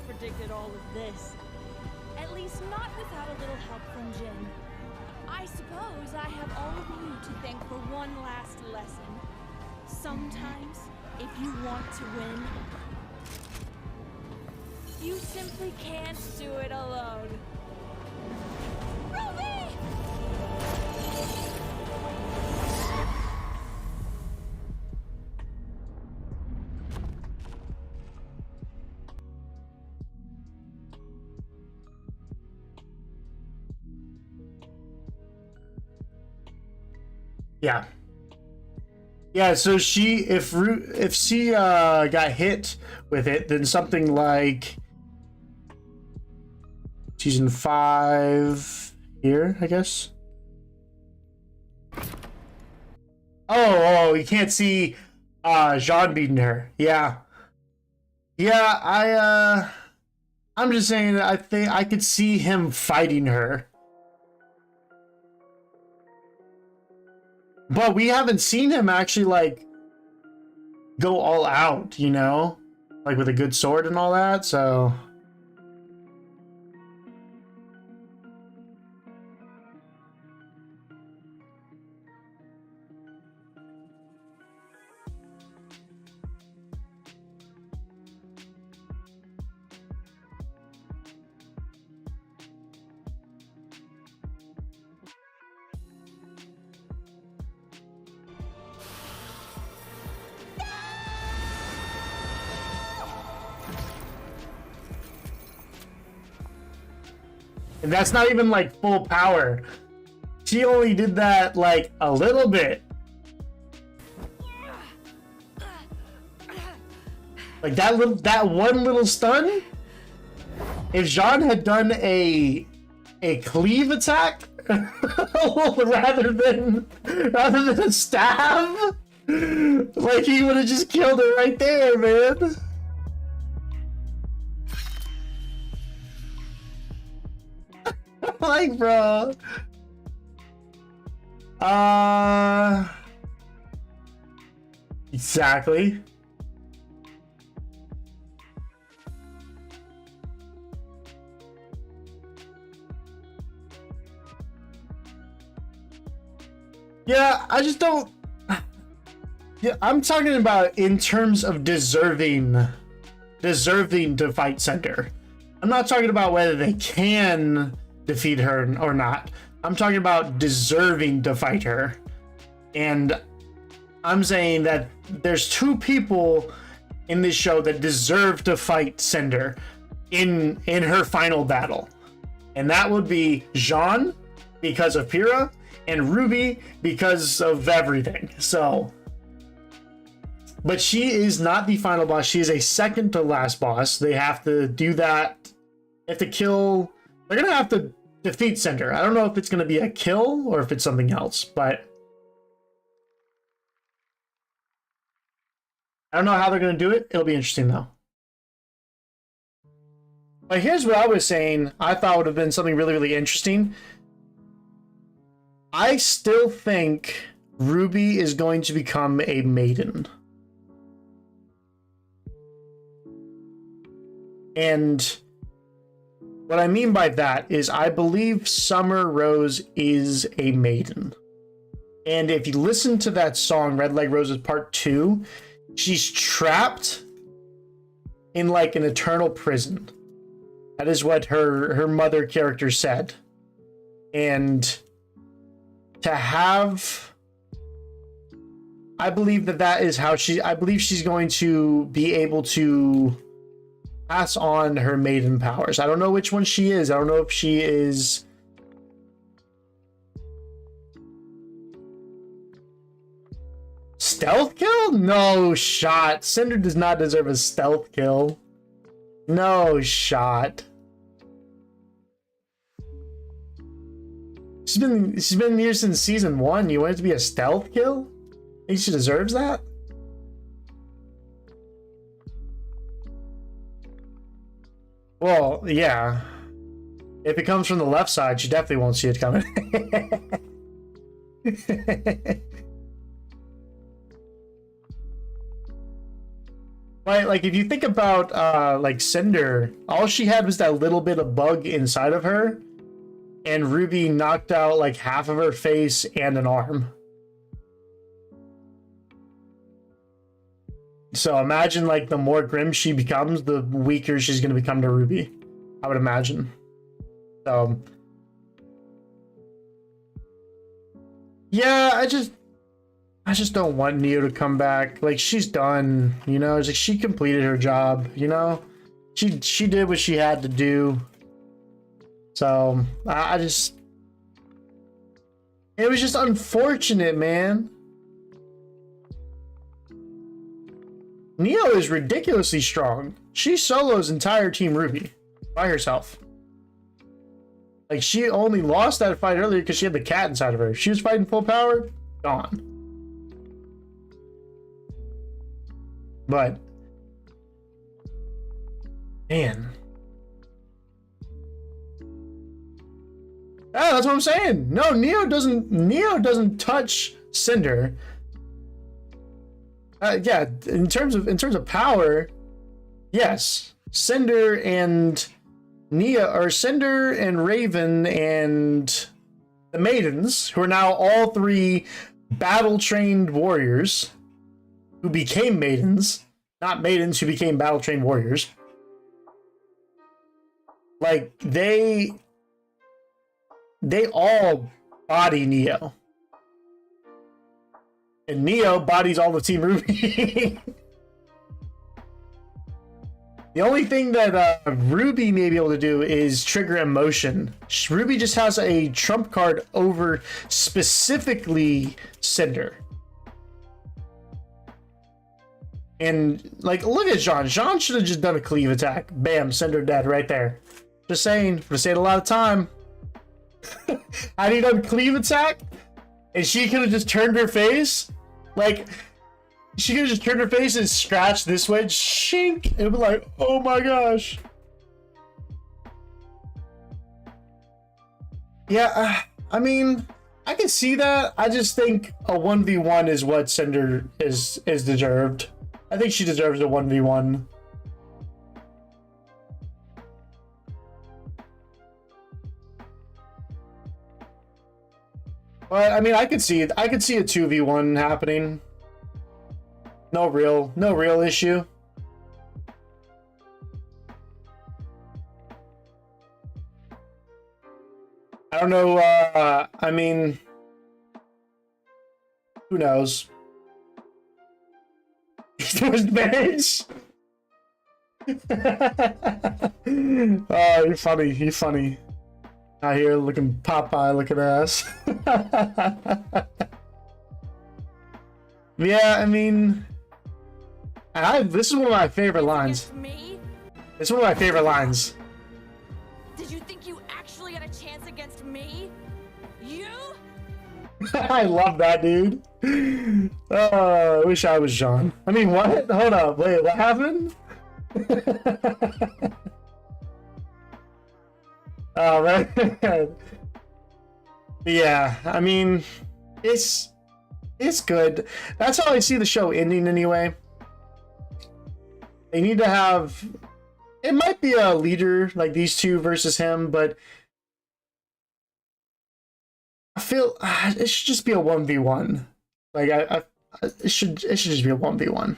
Predicted all of this. At least not without a little help from Jin. I suppose I have all of you to thank for one last lesson. Sometimes, if you want to win, you simply can't do it alone. RWBY! Yeah. Yeah, so if she got hit with it, then something like season 5 here, I guess. Oh, you can't see Jean beating her. Yeah. Yeah, I'm just saying I think I could see him fighting her. But we haven't seen him actually, like, go all out, you know? Like, with a good sword and all that, so... And that's not even like full power. She only did that like a little bit. Like that one little stun. If Jean had done a cleave attack rather than a stab, Like, he would have just killed her right there, man. Like, bro. Exactly. Yeah, I just don't. Yeah, I'm talking about in terms of deserving to fight Cinder. I'm not talking about whether they can defeat her or not. I'm talking about deserving to fight her. And I'm saying that there's two people in this show that deserve to fight Cinder in her final battle. And that would be Jean because of Pyrrha and RWBY because of everything. So, but she is not the final boss. She is a second to last boss. They have to do that. They have to kill. They're going to have to defeat Cinder. I don't know if it's going to be a kill or if it's something else, but I don't know how they're going to do it. It'll be interesting though. But here's what I was saying I thought would have been something really, really interesting. I still think RWBY is going to become a maiden. And what I mean by that is I believe Summer Rose is a maiden. And if you listen to that song, Red Leg Roses Part 2, she's trapped in like an eternal prison. That is what her mother character said. And to have, I believe that is how I believe she's going to be able to pass on her maiden powers. I don't know which one she is. I don't know if she is stealth kill? No shot. Cinder does not deserve a stealth kill. No shot. She's been here since season 1. You want it to be a stealth kill? Think she deserves that? Well, yeah. If it comes from the left side, you definitely won't see it coming. Right, like if you think about like Cinder, all she had was that little bit of bug inside of her, and RWBY knocked out like half of her face and an arm. So imagine like the more grim she becomes, the weaker she's going to become to RWBY, I would imagine. So yeah, I just don't want Neo to come back. Like, she's done, you know. It's like she completed her job, you know. She did what she had to do. So I just, it was just unfortunate, man. Neo is ridiculously strong. She solos entire Team RWBY by herself. Like, she only lost that fight earlier because she had the cat inside of her. If she was fighting full power, gone. But man, yeah, that's what I'm saying. No, Neo doesn't touch Cinder. Yeah, in terms of power, yes, Cinder and Nia, or Cinder and Raven and the Maidens, who are now all three battle-trained warriors who became maidens, not maidens who became battle-trained warriors. Like, they all body Neo. And Neo bodies all the Team RWBY. The only thing that RWBY may be able to do is trigger emotion. RWBY just has a trump card over specifically Cinder. And, like, look at Jean. Jean should have just done a cleave attack. Bam, Cinder dead right there. Just saying. I've said a lot of time. Had he done cleave attack, and she could have just turned her face, like, She could just turn her face and scratch this way, shink. It'd be like, oh my gosh. Yeah, I mean, I can see that. I just think a 1v1 is what Cinder is deserved. I think she deserves a 1v1. But I mean, I could see a 2v1 happening. No real issue. I don't know, I mean, who knows? Those bench. Oh, you're funny. You're funny. Out here looking Popeye looking ass. Yeah, I mean, this is one of my favorite lines. It's one of my favorite lines. Did you think you actually had a chance against me? You? I love that, dude. Oh, I wish I was Jean. I mean, what? Hold up. Wait, what happened? Oh, man. Yeah, I mean, it's good. That's how I see the show ending anyway. They need to have... It might be a leader, like these two versus him, but... I feel it should just be a 1v1. Like it should just be a 1v1.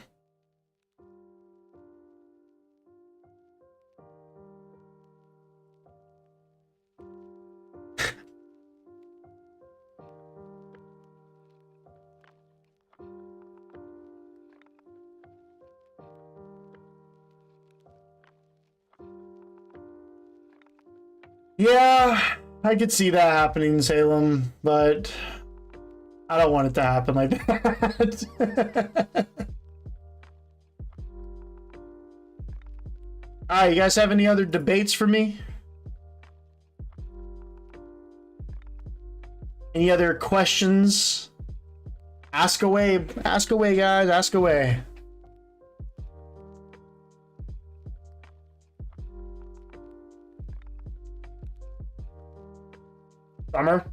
Yeah, I could see that happening, Salem, but I don't want it to happen like that. Alright, you guys have any other debates for me? Any other questions? Ask away, guys, ask away. Summer?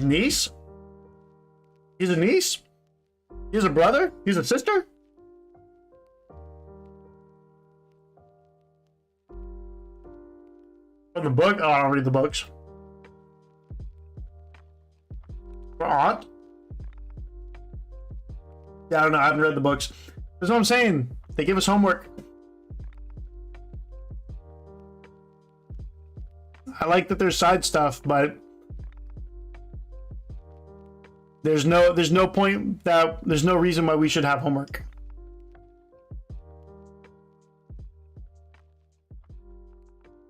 Niece? He's a niece? He's a brother? He's a sister? From the book? Oh, I don't read the books. Aunt? Yeah, I don't know. I haven't read the books. That's what I'm saying. They give us homework. I like that there's side stuff, but there's no point that there's no reason why we should have homework.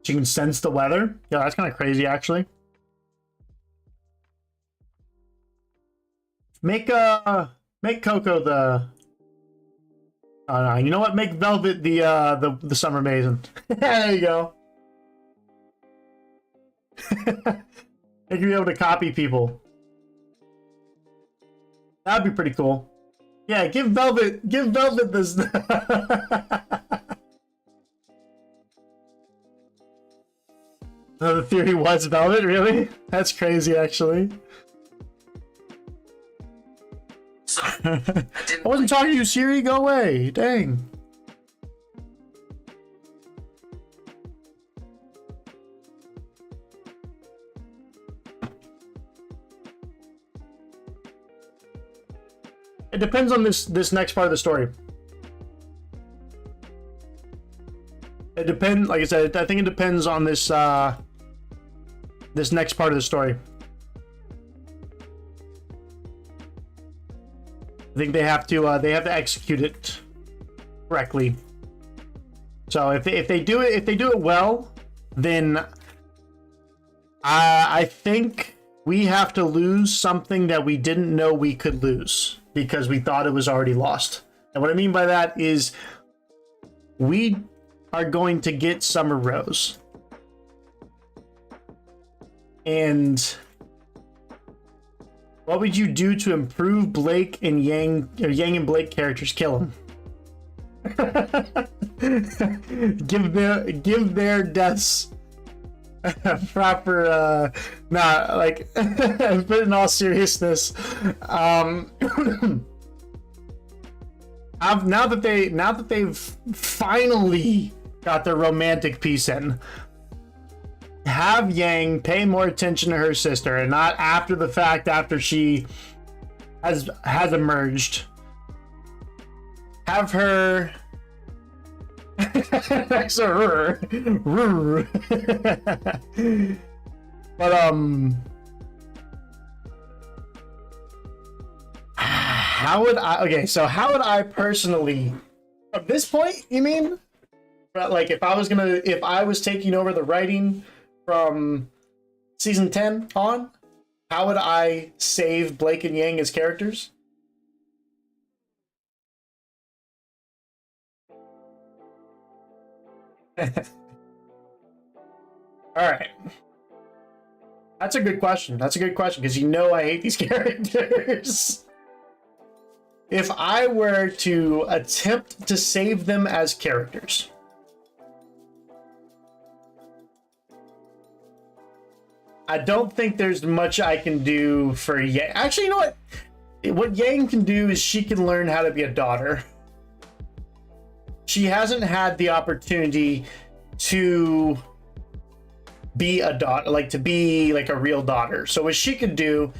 She can sense the weather. Yeah, that's kind of crazy, actually. Make Coco the. Oh no! You know what? Make Velvet the summer maiden. There you go. They can be able to copy people. That'd be pretty cool. Yeah, give Velvet this. Oh, the theory was Velvet, really? That's crazy, actually. I wasn't talking to you, Siri. Go away. Dang. It depends on this next part of the story. It depends, like I said, I think it depends on this this next part of the story. I think they have to execute it correctly. So if they do it well, then I think we have to lose something that we didn't know we could lose because we thought it was already lost. And what I mean by that is we are going to get Summer Rose. And what would you do to improve Blake and Yang, or Yang and Blake characters? Kill them. give their deaths proper but in all seriousness, now that they've finally got their romantic piece in, have Yang pay more attention to her sister and not after the fact, after she has emerged. Have her that's a rrr. But how would I personally, at this point, you mean? Like if I was taking over the writing from season 10 on, how would I save Blake and Yang as characters? All right, that's a good question. Because you know I hate these characters. If I were to attempt to save them as characters, I don't think there's much I can do for Yang. Actually, you know what? What Yang can do is she can learn how to be a daughter. She hasn't had the opportunity to be a daughter, like to be like a real daughter. So what she could do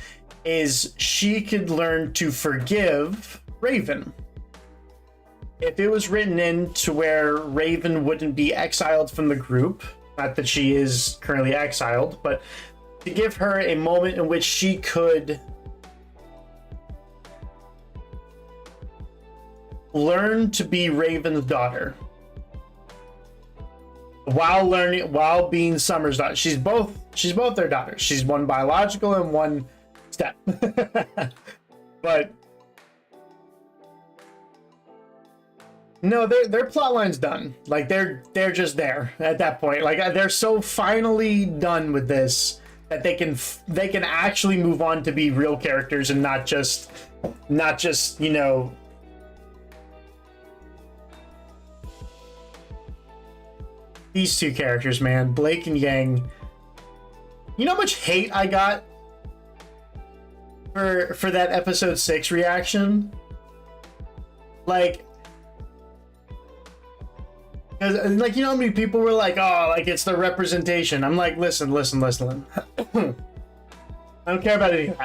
is she could learn to forgive Raven. If it was written in to where Raven wouldn't be exiled from the group, not that she is currently exiled, but to give her a moment in which she could learn to be Raven's daughter while being Summer's daughter. She's both their daughters. She's one biological and one step. But no, their plot line's done. Like they're just there at that point. Like they're so finally done with this that they can actually move on to be real characters and not just these two characters, man, Blake and Yang. You know how much hate I got for that episode 6 reaction? Like, like, you know how many people were like, oh, like it's the representation. I'm like, listen. I don't care about any of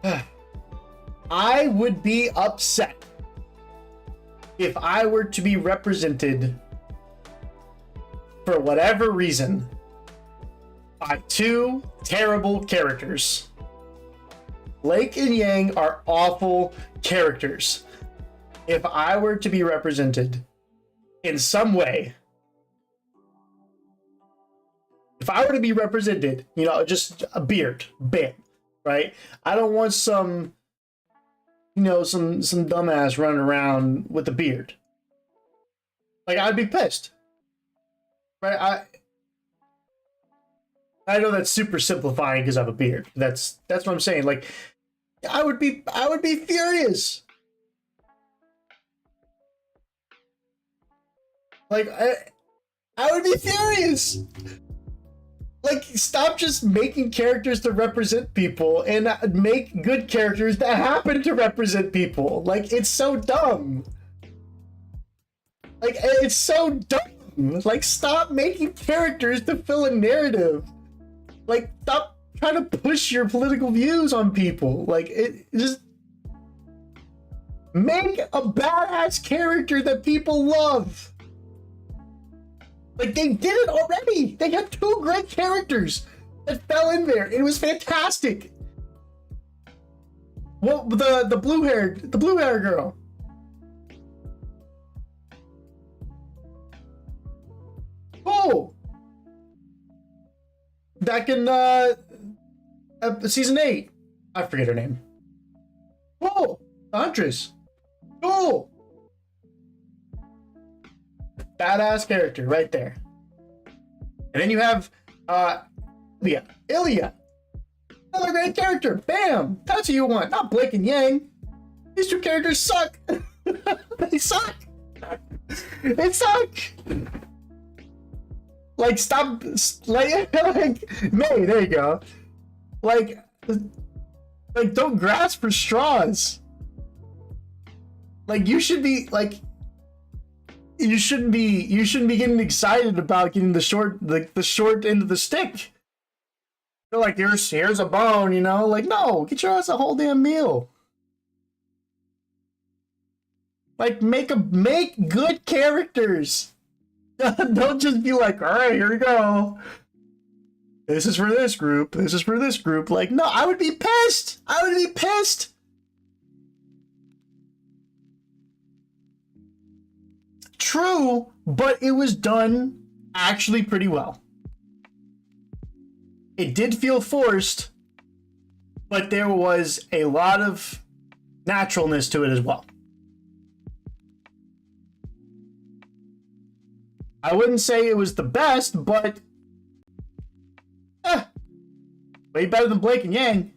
that. I would be upset if I were to be represented for whatever reason by two terrible characters. Blake and Yang are awful characters. If I were to be represented in some way, if I were to be represented, just a beard, bam, right? I don't want some dumbass running around with a beard. Like, I'd be pissed. Right? I know that's super simplifying because I have a beard. That's what I'm saying. Like, I would be furious. Like, I would be furious. Like, stop just making characters to represent people and make good characters that happen to represent people. Like, it's so dumb. Like, it's so dumb. Like, stop making characters to fill a narrative. Like, stop trying to push your political views on people. Like, it just make a badass character that people love. Like, they did it already. They had two great characters that fell in there. It was fantastic. Well, the blue hair girl. Oh, back in season 8, I forget her name. Oh, Huntress. Cool. Badass character right there. And then you have Ilya. Another great character. Bam. That's who you want. Not Blake and Yang. These two characters suck. They suck. They suck. Like, stop. Like May, there you go. Like, don't grasp for straws. Like, you should be, like, you shouldn't be getting excited about getting the short end of the stick. They're like, here's a bone, you know? Like, no, get your ass a whole damn meal. Like, make good characters. Don't just be like, all right, here we go. This is for this group. This is for this group. Like, no, I would be pissed. I would be pissed. True, but it was done actually pretty well. It did feel forced, but there was a lot of naturalness to it as well. I wouldn't say it was the best, but way better than Blake and Yang.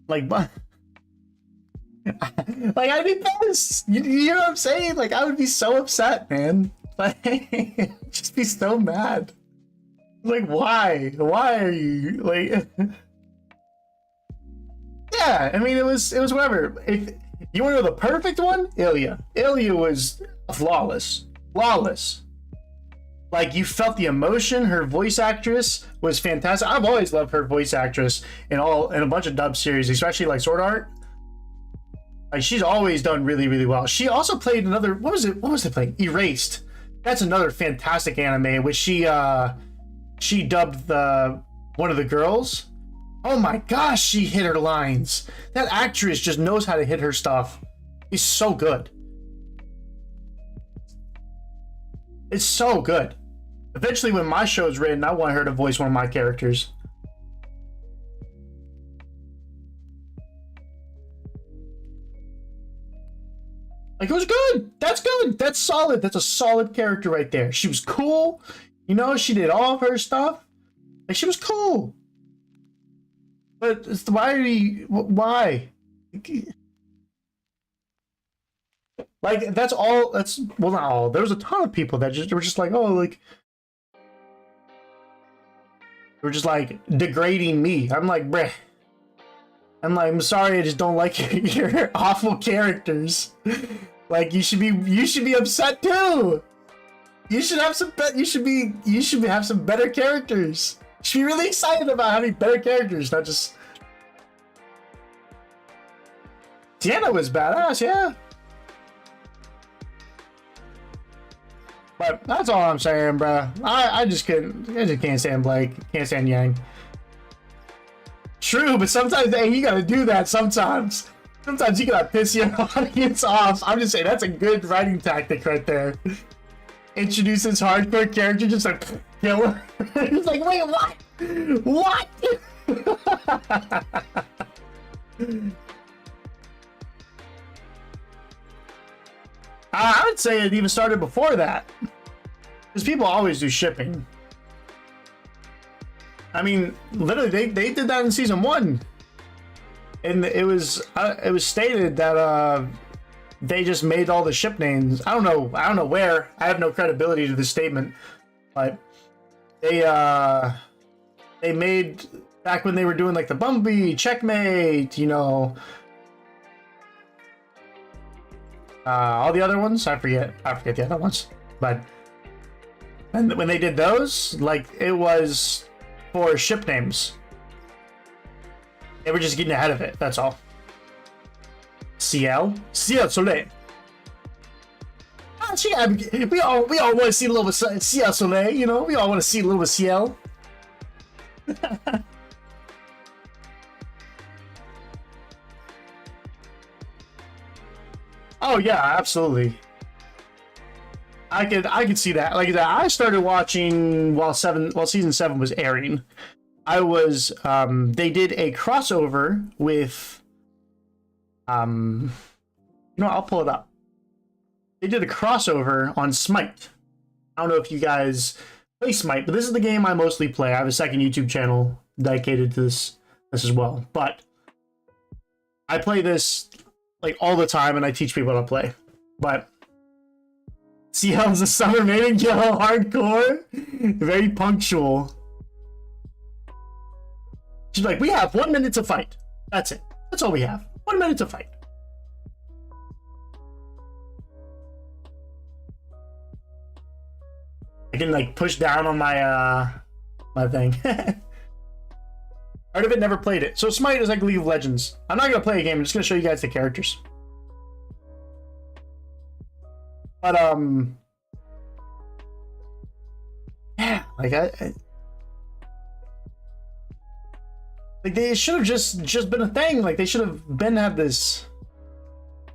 Like, like, I'd be pissed. You know what I'm saying? Like, I would be so upset, man. Like, just be so mad. Like, why? Why are you, like... Yeah, I mean, it was whatever. If you want to know the perfect one? Ilya. Ilya was flawless. Flawless. Like, you felt the emotion. Her voice actress was fantastic. I've always loved her voice actress in a bunch of dub series, especially like Sword Art. Like, she's always done really, really well. She also played another, what was it playing? Erased. That's another fantastic anime in which she dubbed one of the girls. Oh my gosh, she hit her lines. That actress just knows how to hit her stuff. She's so good. It's so good. Eventually, when my show's written, I want her to voice one of my characters. Like, it was good. That's good. That's solid. That's a solid character right there. She was cool. You know, she did all of her stuff. Like, she was cool. But why? Like, that's all. That's, well, not all. There was a ton of people that were just like, oh, like, they were just like degrading me. I'm like, bruh. I'm sorry, I just don't like your awful characters. Like, you should be upset too. You should have some have some better characters. You should be really excited about having better characters, not just. Tiana was badass, yeah. But that's all I'm saying, bruh. I just can't stand Blake. Can't stand Yang. True, but sometimes, hey, you gotta do that sometimes. Sometimes you gotta piss your audience off. I'm just saying, that's a good writing tactic right there. Introduce this hardcore character, just like, kill her. It's like, wait, what? What? I would say it even started before that. Because people always do shipping. I mean, literally, they did that in season 1, and it was stated that they just made all the ship names. I don't know where. I have no credibility to this statement, but they made, back when they were doing like the Bumblebee, Checkmate, you know, all the other ones. I forget the other ones, but and when they did those, like, it was for ship names. They were just getting ahead of it, that's all. Ciel Soleil. We all want to see a little bit of Ciel Soleil, you know? We all want to see a little bit of Ciel. Oh yeah, absolutely. I could see that. Like, I started watching while season 7 was airing. I was they did a crossover with You know, I'll pull it up. They did a crossover on Smite. I don't know if you guys play Smite, but this is the game I mostly play. I have a second YouTube channel dedicated to this as well. But I play this like all the time, and I teach people how to play. But CL's a summer maiden kill hardcore, very punctual. She's like, we have 1 minute to fight. That's it. That's all we have. 1 minute to fight. I can like push down on my my thing. Part of it, never played it. So Smite is like League of Legends. I'm not gonna play a game. I'm just gonna show you guys the characters. But yeah, like I like they should have just been a thing. Like they should have been had this.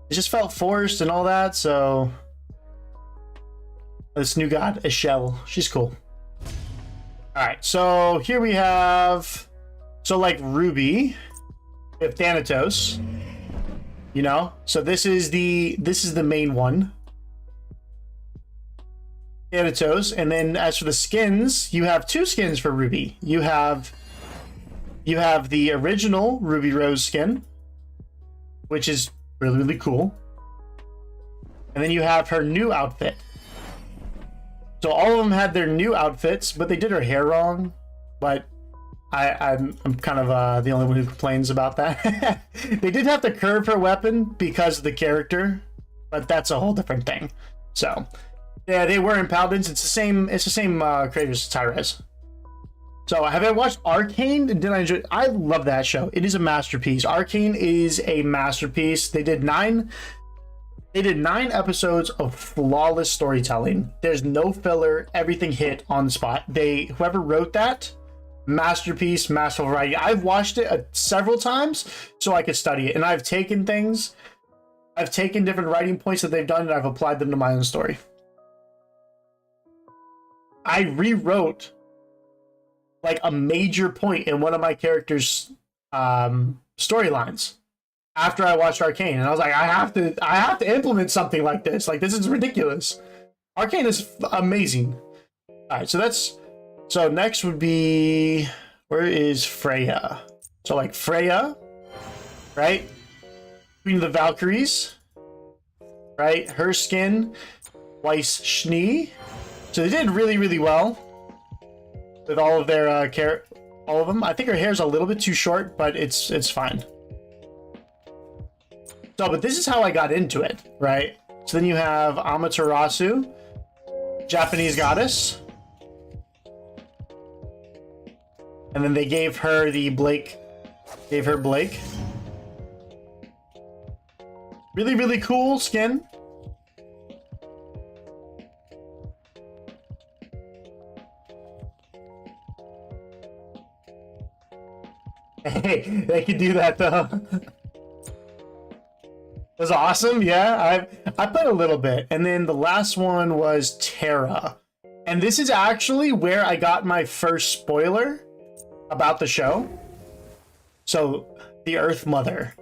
It just felt forced and all that. So this new god, Ishel, she's cool. All right, so here we have, so like RWBY, we have Thanatos, you know. So this is the main one, Thanatos, and then as for the skins, you have two skins for RWBY. You have the original Ruby Rose skin, which is really cool, and then you have her new outfit. So all of them had their new outfits, but they did her hair wrong. But I'm kind of the only one who complains about that. They did have to curve her weapon because of the character, but that's a whole different thing. So yeah, they were in Paladins. It's the same creators as Tyrese. So have I watched Arcane? Did I enjoy? I love that show. It is a masterpiece. Arcane is a masterpiece. They did 9 episodes of flawless storytelling. There's no filler. Everything hit on the spot. Whoever wrote that, masterpiece, masterful writing. I've watched it several times so I could study it, and I've taken different writing points that they've done and I've applied them to my own story. I rewrote like a major point in one of my characters' storylines after I watched Arcane, and I was like, I have to implement something like this. Like, this is ridiculous. Arcane is amazing. All right, so next would be, where is Freya? So like Freya, right? Queen of the Valkyries, right? Her skin, Weiss Schnee. So they did really well with all of their all of them. I think her hair's a little bit too short, but it's fine. So, but this is how I got into it, right? So then you have Amaterasu, Japanese goddess. And then they gave her Blake. Really cool skin. Hey, they could do that though. Was awesome. Yeah, I played a little bit, and then the last one was Terra, and this is actually where I got my first spoiler about the show. So the Earth Mother,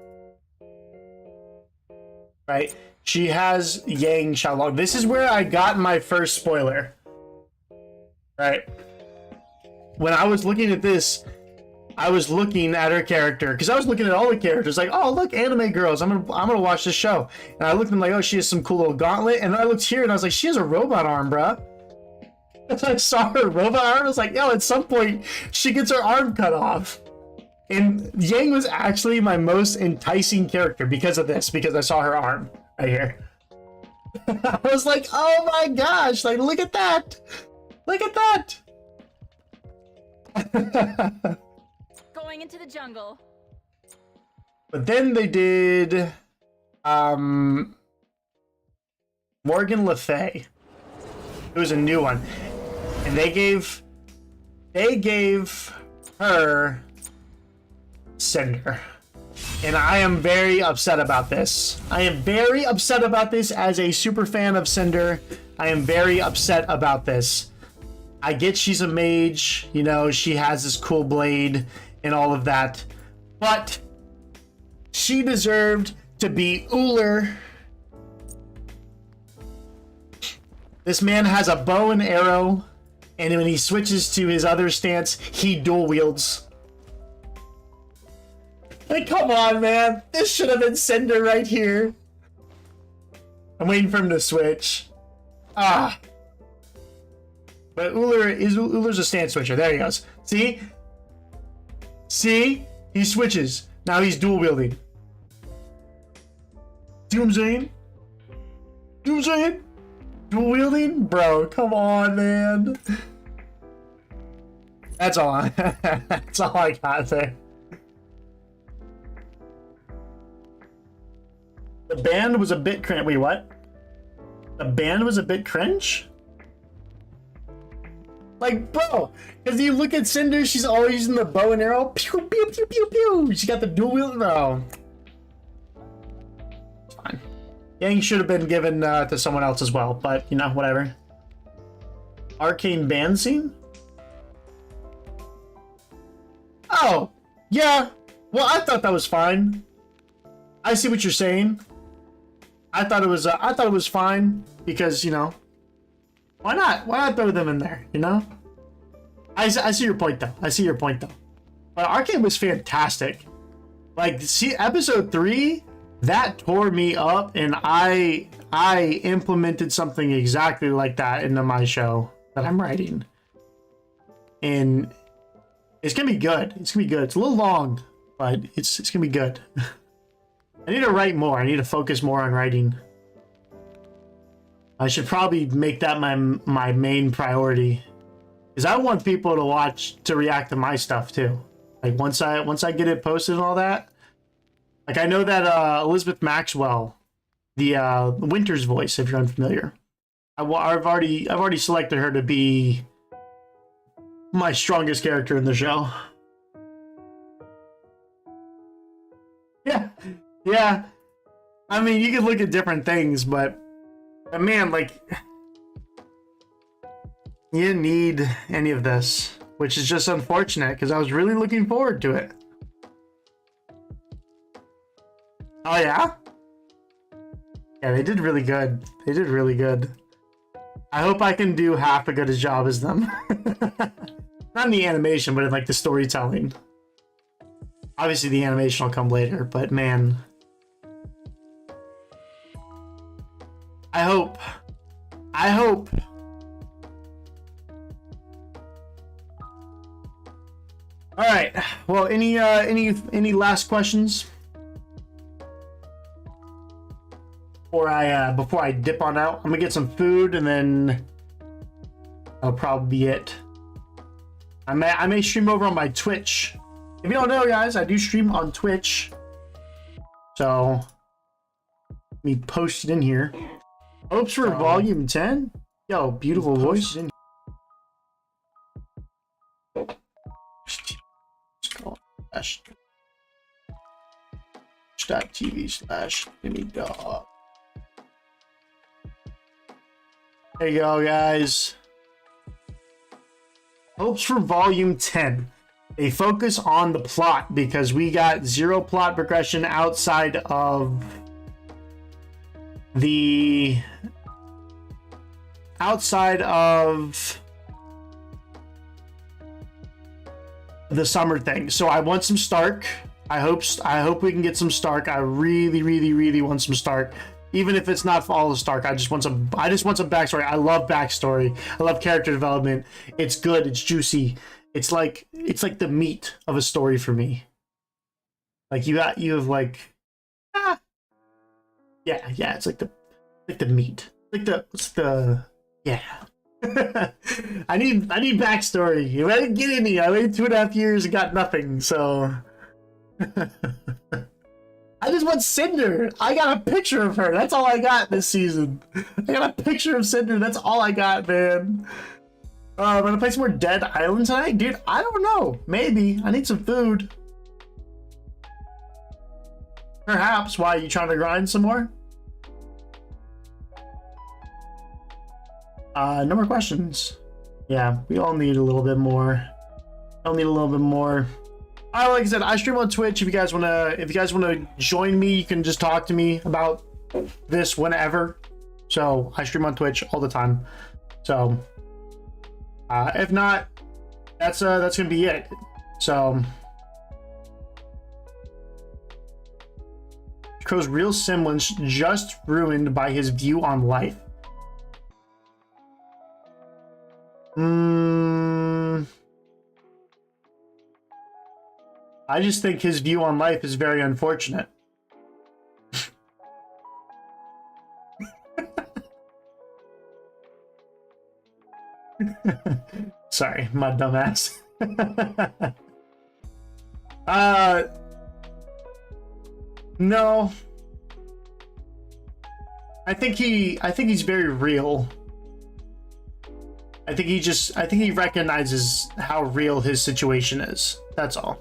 right? She has Yang Xiaolong. This is where I got my first spoiler, right? When I was looking at this, I was looking at her character because I was looking at all the characters like, oh look, anime girls, I'm gonna watch this show. And I looked and like, oh, she has some cool little gauntlet. And then I looked here and I was like, she has a robot arm, bruh. And I saw her robot arm. I was like, yo, at some point she gets her arm cut off. And Yang was actually my most enticing character because of this, because I saw her arm right here. I was like, oh my gosh, like look at that. Look at that. Going into the jungle. But then they did Morgan Le Fay. It was a new one. And they gave her Cinder. And I am very upset about this. I am very upset about this as a super fan of Cinder. I am very upset about this. I get she's a mage, you know, she has this cool blade and all of that, but she deserved to be Uller. This man has a bow and arrow, and when he switches to his other stance, he dual wields. Like, come on, man. This should have been Cinder right here. I'm waiting for him to switch. Ah. But Uller's a stance switcher. There he goes. See? See? He switches. Now he's dual wielding. See what I'm saying? See what I'm saying? Dual wielding? Bro, come on, man. That's all that's all I got there. The band was a bit cringe. Wait, what? The band was a bit cringe? Like, bro, because you look at Cinder, she's always using the bow and arrow. Pew, pew, pew, pew, pew. She got the dual wield. No. It's fine. Yang should have been given to someone else as well, but, you know, whatever. Arcane band scene? Oh, yeah. Well, I thought that was fine. I see what you're saying. I thought it was fine because, you know, why not? Why not throw them in there, you know? I see your point, though. I see your point, though. But Arcane was fantastic. Like, see, episode 3, that tore me up, and I implemented something exactly like that into my show that I'm writing. And it's gonna be good. It's gonna be good. It's a little long, but it's gonna be good. I need to write more. I need to focus more on writing. I should probably make that my main priority, because I want people to react to my stuff too. Like once I get it posted and all that. Like I know that Elizabeth Maxwell, the Winter's voice, if you're unfamiliar, I've already selected her to be my strongest character in the show. Yeah. I mean, you could look at different things, but man, like, you didn't need any of this, which is just unfortunate because I was really looking forward to it. Oh yeah? Yeah, they did really good. They did really good. I hope I can do half as good a job as them. Not in the animation, but in like the storytelling. Obviously the animation will come later, but man, I hope. All right. Well, any last questions before I dip on out? I'm gonna get some food and then that'll probably be it. I may stream over on my Twitch. If you don't know, guys, I do stream on Twitch. So let me post it in here. Hopes for volume 10. Yo, beautiful voice. Twitch.tv/MiniDog. There you go, guys. Hopes for volume 10. They focus on the plot because we got zero plot progression outside of the summer thing. So I want some Stark. I hope we can get some Stark. I really want some Stark. Even if it's not for all the Stark, I just want some backstory. I love backstory. I love character development. It's good, it's juicy. It's like the meat of a story for me. Like you have like yeah, it's like the meat. Yeah. I need backstory. If I didn't get any, I waited 2.5 years and got nothing, so I just want Cinder. I got a picture of her. That's all I got this season. I got a picture of Cinder. That's all I got, man. I'm gonna play some more Dead Island tonight? Dude, I don't know. Maybe. I need some food. Perhaps. Why, are you trying to grind some more? No more questions. Yeah, we all need a little bit more. I'll need a little bit more. Like I said, I stream on Twitch. If you guys wanna join me, you can just talk to me about this whenever. So I stream on Twitch all the time. So if not, that's gonna be it. So Crow's real semblance just ruined by his view on life. I just think his view on life is very unfortunate. Sorry, my dumbass. No. I think he's very real. I think he recognizes how real his situation is. That's all.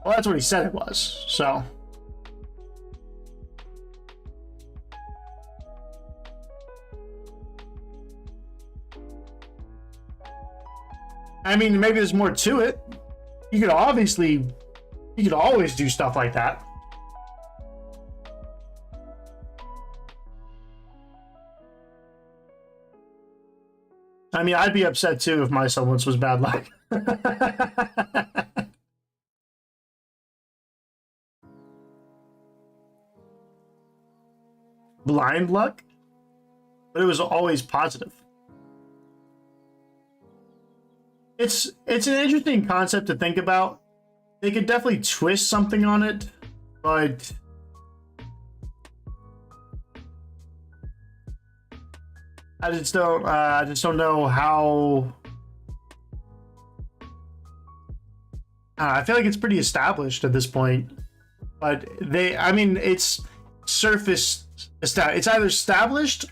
Well, that's what he said it was, so. I mean, maybe there's more to it. You could always do stuff like that. I mean, I'd be upset too if my semblance was bad luck. Blind luck? But it was always positive. It's an interesting concept to think about. They could definitely twist something on it, but I just don't know how. I feel like it's pretty established at this point, but it's surface. It's either established,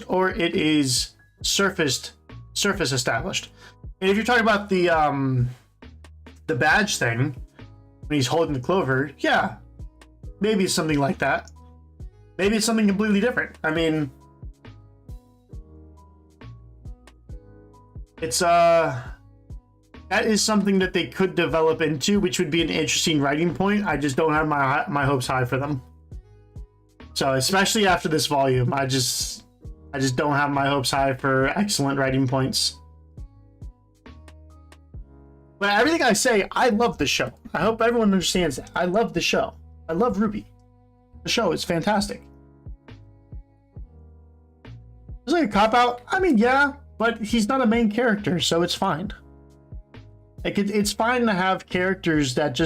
or it is surface established. And if you're talking about the badge thing, when he's holding the clover, yeah, maybe it's something like that. Maybe it's something completely different. I mean, it's that is something that they could develop into, which would be an interesting writing point. I just don't have my hopes high for them. So especially after this volume, I just don't have my hopes high for excellent writing points. But everything I say, I love the show. I hope everyone understands that. I love the show. I love RWBY. The show is fantastic. Is it a cop-out? I mean, yeah, but he's not a main character, so it's fine. Like, it's fine to have characters that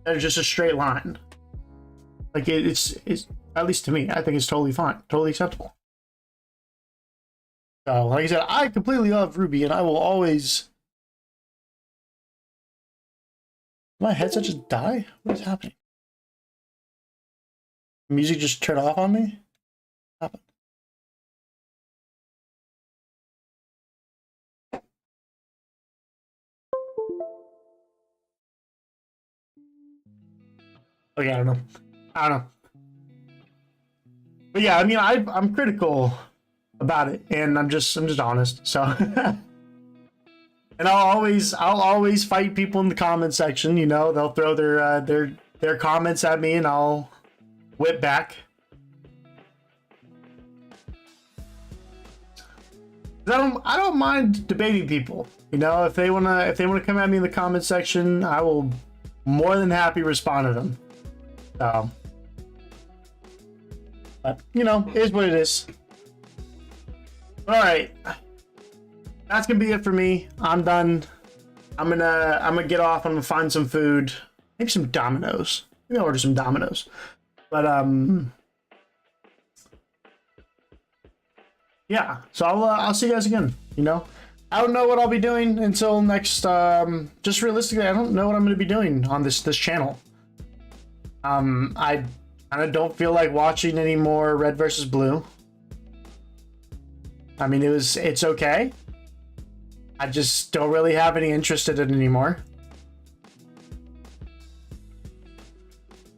are just a straight line. Like, it's at least to me, I think it's totally fine, totally acceptable. So, like I said, I completely love RWBY, and I will always. My headset just die? What is happening? Music just turned off on me? What happened? Okay, I don't know. But yeah, I mean, I'm critical about it, and I'm just honest. So, and I'll always fight people in the comment section. You know, they'll throw their comments at me, and I'll whip back. I don't mind debating people. You know, if they wanna come at me in the comment section, I will more than happy respond to them. So, but you know, it is what it is. All right, that's gonna be it for me. I'm done. I'm gonna get off. I'm gonna find some food. Maybe some Domino's. Maybe I'll order some Domino's. But yeah. So I'll see you guys again. You know, I don't know what I'll be doing until next. Just realistically, I don't know what I'm gonna be doing on this channel. I kind of don't feel like watching any more Red versus Blue. I mean, it's okay. I just don't really have any interest in it anymore.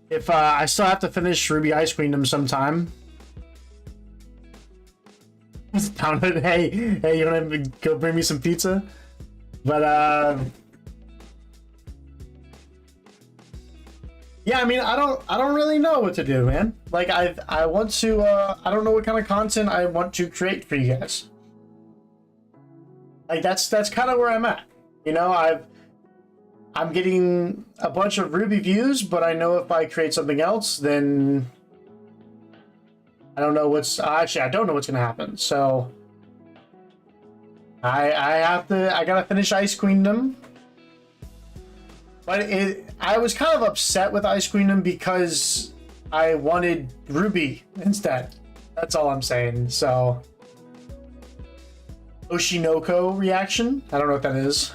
If I still have to finish RWBY Ice Queendom sometime. Hey, you wanna go bring me some pizza? But yeah, I mean, I don't really know what to do, man. Like, I want to, I don't know what kind of content I want to create for you guys. Like, that's kind of where I'm at. You know, I'm getting a bunch of RWBY views, but I know if I create something else, then I don't know what's, actually, I don't know what's gonna happen. So I gotta finish Ice Queendom. But I was kind of upset with Ice Queendom because I wanted RWBY instead. That's all I'm saying. So, Oshinoko reaction. I don't know what that is.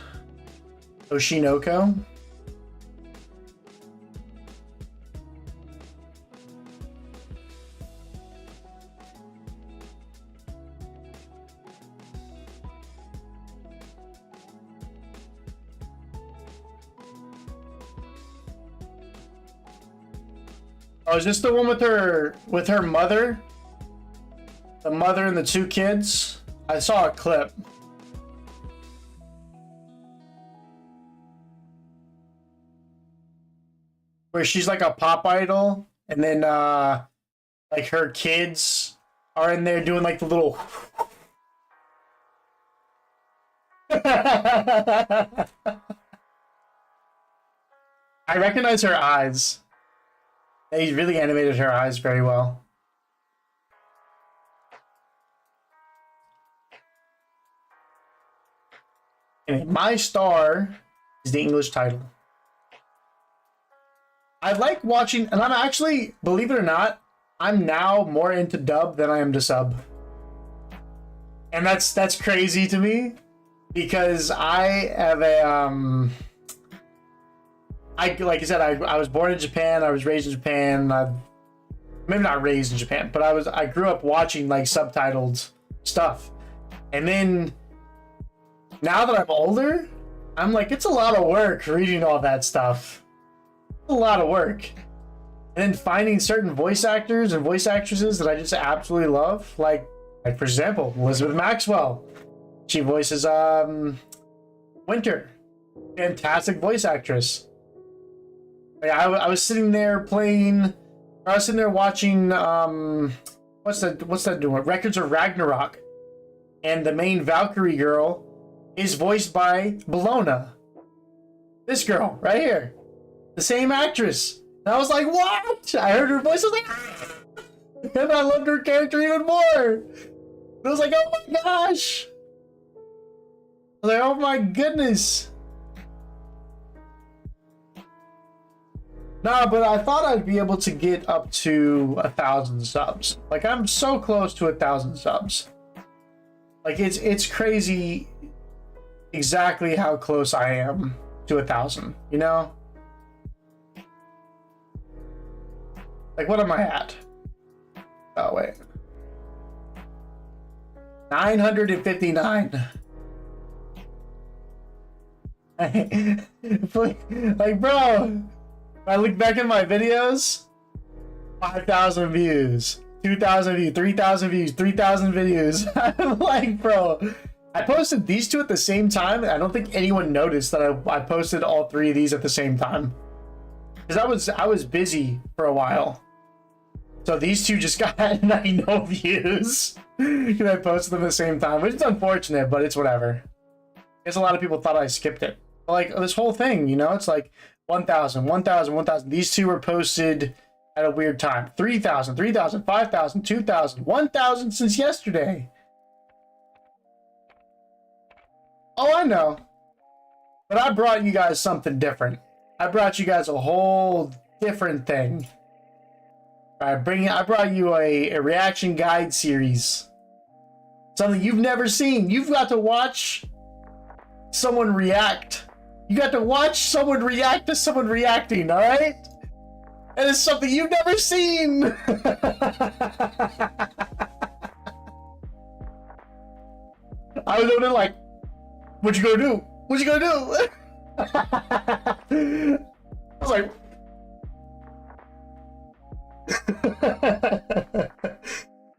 Oshinoko. Oh, is this the one with her mother? The mother and the two kids? I saw a clip. Where she's like a pop idol, and then like her kids are in there doing like the little I recognize her eyes. They really animated her eyes very well. Anyway, My Star is the English title. I like watching, and I'm actually, believe it or not, I'm now more into dub than I am to sub. And that's crazy to me, because I have a like I said, I was born in Japan. I was raised in Japan. Maybe not raised in Japan, but I grew up watching like subtitled stuff. And then now that I'm older, I'm like, it's a lot of work reading all that stuff. It's a lot of work. And then finding certain voice actors and voice actresses that I just absolutely love, like for example, Elizabeth Maxwell. She voices Winter. Fantastic voice actress. I was sitting there playing. I was sitting there watching. What's that doing? Records of Ragnarok, and the main Valkyrie girl is voiced by Bologna. This girl right here, the same actress. And I was like, what? I heard her voice. I was like, ah! And I loved her character even more. I was like, oh my gosh. I was like, oh my goodness. Nah, but I thought I'd be able to get up to 1,000 subs. Like, I'm so close to 1,000 subs. Like, it's crazy exactly how close I am to 1,000, you know? Like, what am I at? Oh, wait. 959. Like, bro, I look back at my videos, 5,000 views, 2,000 views, 3,000 views, 3,000 views. I'm like, bro, I posted these two at the same time. I don't think anyone noticed that I posted all three of these at the same time, because I was busy for a while. So these two just got no views because I posted them at the same time, which is unfortunate, but it's whatever. I guess a lot of people thought I skipped it. But like this whole thing, you know, it's like 1,000, 1,000, 1,000. These two were posted at a weird time. 3,000, 3,000, 5,000, 2,000, 1,000 since yesterday. Oh, I know. But I brought you guys something different. I brought you guys a whole different thing. I brought you a reaction guide series. Something you've never seen. You've got to watch someone react. You got to watch someone react to someone reacting, all right? And it's something you've never seen. I was over there like, what you gonna do? What you gonna do? I was like,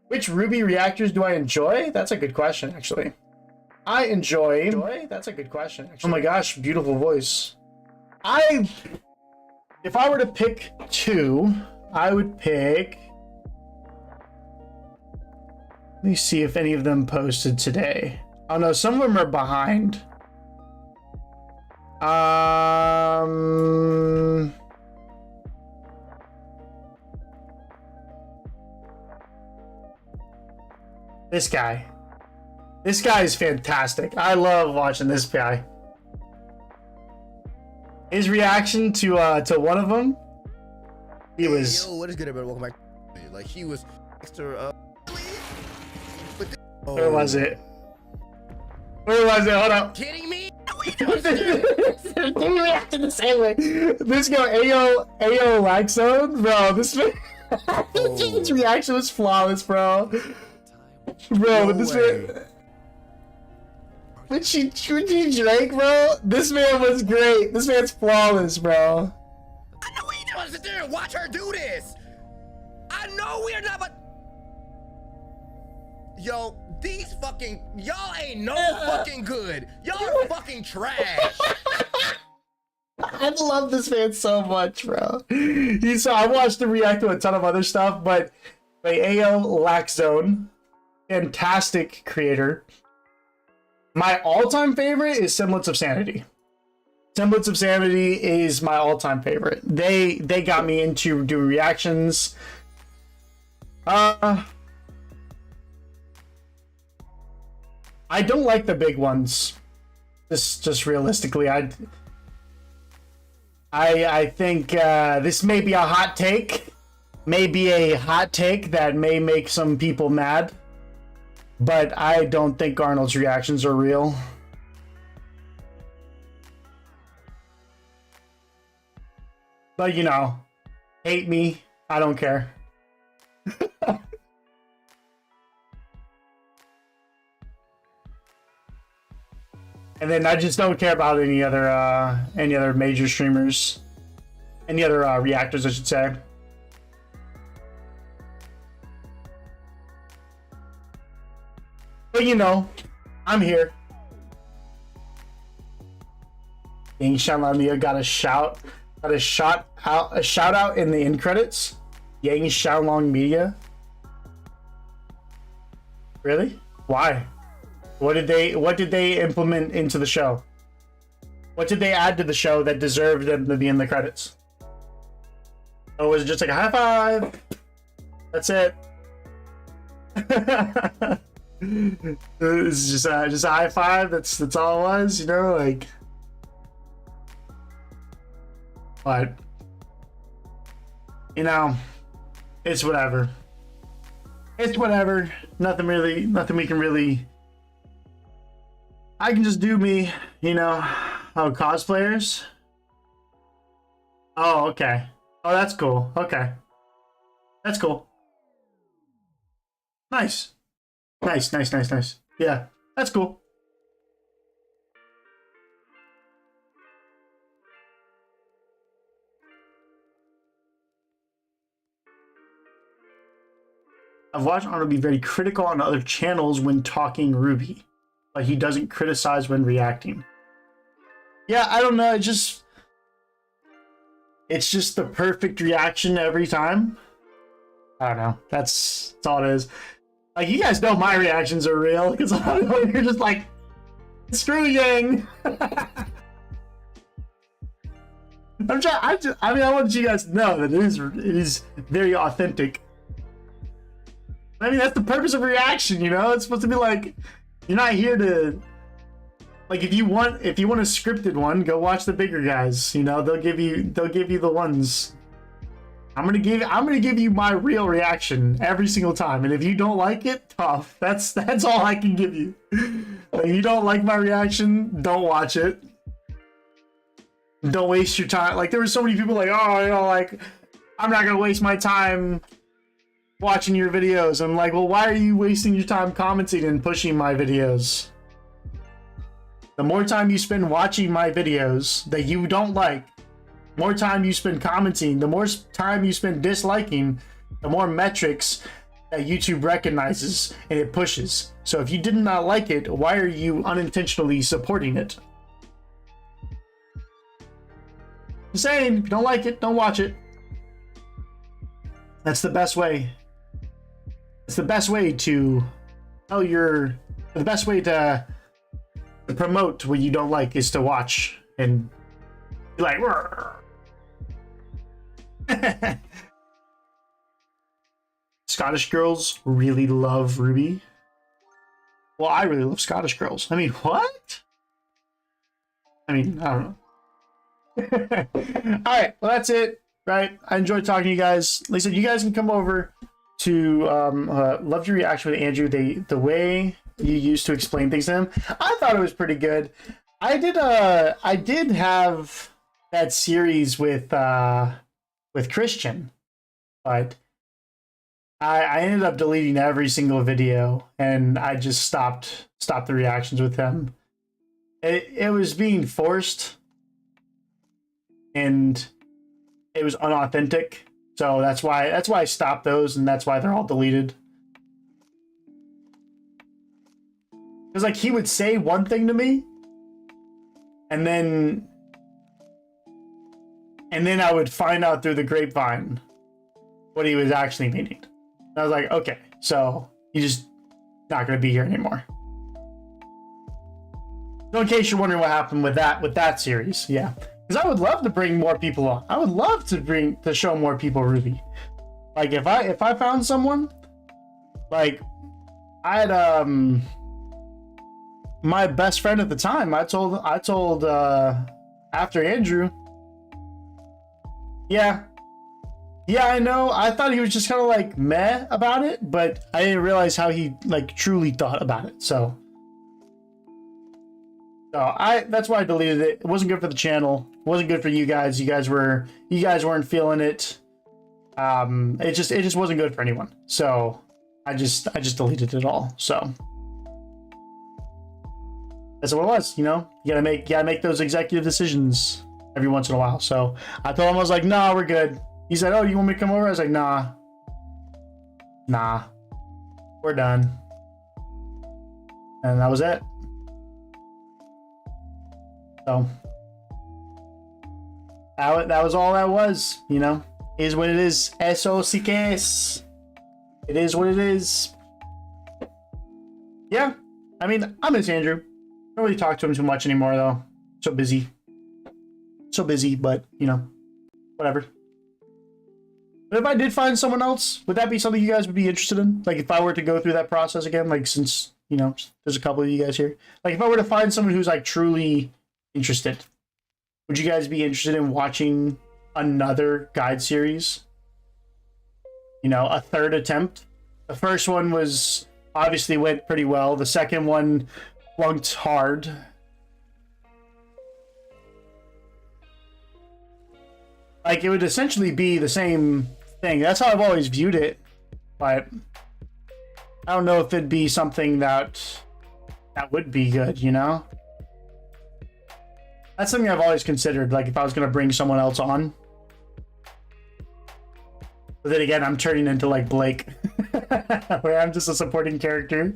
which RWBY reactors do I enjoy? That's a good question, actually. I enjoy. That's a good question, actually. Oh my gosh, beautiful voice. If I were to pick two, I would pick. Let me see if any of them posted today. Oh no, some of them are behind. This guy. This guy is fantastic. I love watching this guy. His reaction to one of them, he was. Yo, what is good, everybody? Welcome back. Like he was extra. Where was it? Where was it? Hold up. Kidding me? He reacted the same way. This guy, Ayo Laxone, bro. This man, his reaction was flawless, bro. Bro, No this way. man. When she drank, bro, this man was great. This man's flawless, bro. I know we don't sit there and watch her do this. I know we're not, but yo, these fucking y'all ain't no fucking good. Y'all are fucking trash. I love this man so much, bro. I watched him react to a ton of other stuff, but Ayo Laxone, fantastic creator. My all-time favorite is Semblance of Sanity. Semblance of Sanity is my all-time favorite. They got me into doing reactions. I don't like the big ones. Just realistically, I think this may be a hot take. Maybe a hot take that may make some people mad. But I don't think Arnold's reactions are real. But you know, hate me, I don't care. And then I just don't care about any other major streamers, any other reactors, I should say. But you know, I'm here. Yang Xiaolong got a shout out in the end credits. Yang Xiaolong Media. Really? Why? What did they implement into the show? What did they add to the show that deserved them to be in the credits? Or was it just like a high five? That's it. It's just a high five. That's all it was, you know, like. But you know, it's whatever. It's whatever. Nothing we can really. I can just do me, you know. Oh, cosplayers. Oh, okay. Oh, that's cool. Okay, that's cool. Nice. Nice. Yeah, that's cool. I've watched Arnold be very critical on other channels when talking RWBY, but he doesn't criticize when reacting. Yeah, I don't know. It's just the perfect reaction every time. I don't know. That's all it is. Like, you guys know my reactions are real, because you're just like, screw Yang. I want you guys to know that it is very authentic. I mean, that's the purpose of reaction, you know? It's supposed to be like, you're not here to, like, if you want a scripted one, go watch the bigger guys, you know? They'll give you the ones. I'm gonna give you my real reaction every single time, and if you don't like it, tough. That's all I can give you. If you don't like my reaction, don't watch it. Don't waste your time. Like, there were so many people like, oh, you know, like, I'm not gonna waste my time watching your videos. I'm like, well, why are you wasting your time commenting and pushing my videos? The more time you spend watching my videos that you don't like, more time you spend commenting, the more time you spend disliking, the more metrics that YouTube recognizes and it pushes. So if you did not like it, why are you unintentionally supporting it? Just saying, if you don't like it, don't watch it. That's the best way. It's the best way to tell the best way to promote what you don't like is to watch and be like, Scottish girls really love RWBY. Well, I really love Scottish girls. I mean, what? I mean, I don't know. All right, well, that's it, right? I enjoyed talking to you guys. Like I said, you guys can come over to love your reaction with Andrew. The way you used to explain things to him, I thought it was pretty good. I did have that series with Christian, but I ended up deleting every single video, and I just stopped the reactions with him. It was being forced, and it was unauthentic. So that's why I stopped those, and that's why they're all deleted. Because like he would say one thing to me, and then I would find out through the grapevine what he was actually meaning. And I was like, okay, so he's just not going to be here anymore. So in case you're wondering what happened with that series, yeah. Because I would love to bring more people on. I would love to show more people RWBY. Like if I found someone, like I had my best friend at the time. I told after Andrew. Yeah, I know. I thought he was just kind of like meh about it, but I didn't realize how he like truly thought about it. So that's why I deleted it. It wasn't good for the channel. It wasn't good for you guys. You guys weren't feeling it. It just wasn't good for anyone. So I just deleted it all. So that's what it was. You know, you gotta make those executive decisions every once in a while. So I told him, I was like, nah, we're good. He said, oh, you want me to come over? I was like, nah, we're done. And that was it. So that was all that was, you know. Is what it is. Eso sí que es. It is what it is. Yeah, I mean, I miss Andrew. Don't really talk to him too much anymore though. So busy, but you know, whatever. But if I did find someone else, would that be something you guys would be interested in? Like if I were to go through that process again, like since, you know, there's a couple of you guys here. Like if I were to find someone who's like truly interested, would you guys be interested in watching another guide series? You know, a third attempt. The first one was obviously went pretty well. The second one flunked hard. Like it would essentially be the same thing. That's how I've always viewed it, but I don't know if it'd be something that would be good, you know? That's something I've always considered, like if I was going to bring someone else on. But then again, I'm turning into like Blake, where I'm just a supporting character.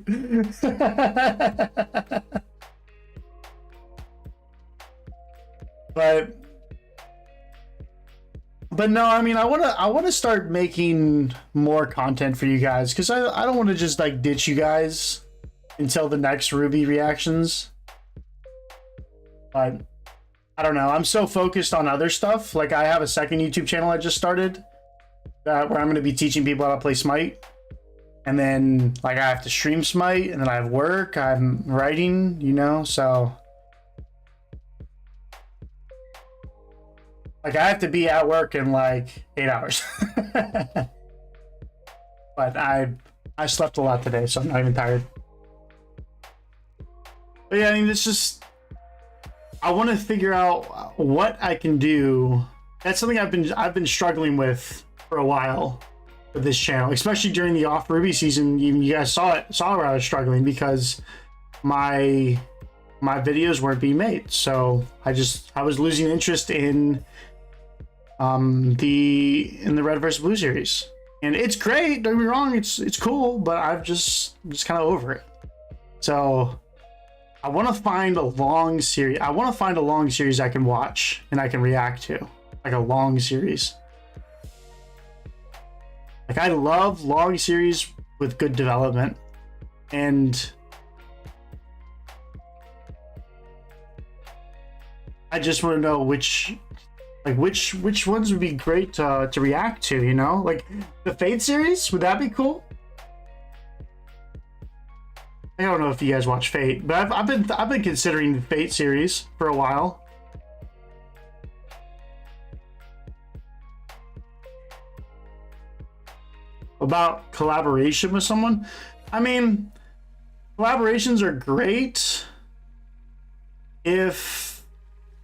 But no, I mean, I want to start making more content for you guys, because I don't want to just like ditch you guys until the next RWBY reactions. But I don't know. I'm so focused on other stuff. Like I have a second YouTube channel I just started where I'm going to be teaching people how to play Smite. And then like I have to stream Smite, and then I have work, I'm writing, you know, so like I have to be at work in like 8 hours. But I slept a lot today, so I'm not even tired. But yeah, I mean, it's just, I want to figure out what I can do. That's something I've been struggling with for a while with this channel, especially during the off RWBY season. Even you guys saw where I was struggling because my videos weren't being made. So I was losing interest in the Red vs Blue series, And it's great, don't get me wrong, it's cool, but I'm just kind of over it. So I want to find a long series. I want to find a long series I can watch and I can react to, like a long series. Like I love long series with good development, and I just want to know which ones would be great to react to, you know? Like the Fate series, would that be cool? I don't know if you guys watch Fate, but I've been considering the Fate series for a while. About collaboration with someone, I mean, collaborations are great if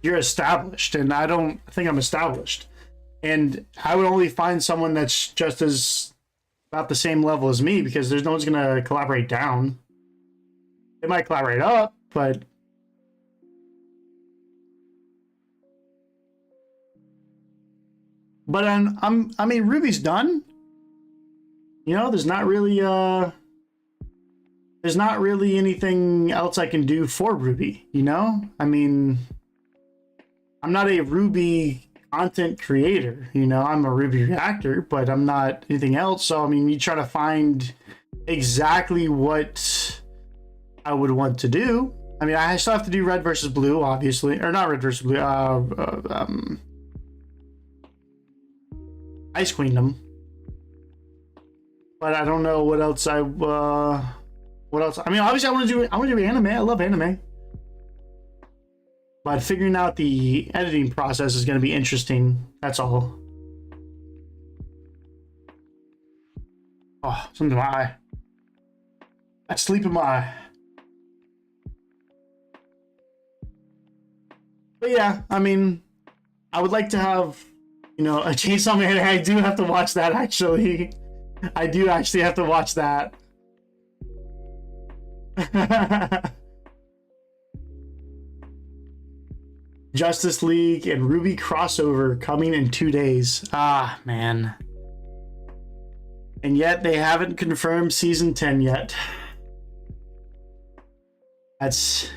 you're established, and I don't think I'm established, and I would only find someone that's just as about the same level as me, because there's no one's gonna collaborate down. They might collaborate up, but I mean, RWBY's done. You know, there's not really anything else I can do for RWBY, you know? I mean, I'm not a RWBY content creator, you know? I'm a RWBY reactor, but I'm not anything else. So, I mean, you try to find exactly what I would want to do. I mean, I still have to do Red versus Blue, obviously. Or not Red versus Blue, Ice Queendom. But I don't know what else what else. I mean, obviously I want to do anime. I love anime. But figuring out the editing process is going to be interesting. That's all. Oh, something in my eye. I sleep in my eye. But yeah, I mean, I would like to have, you know, a Chainsaw Man. I do have to watch that, actually. I do actually have to watch that. Justice League and RWBY crossover coming in 2 days. Ah, man. And yet they haven't confirmed season 10 yet. That's...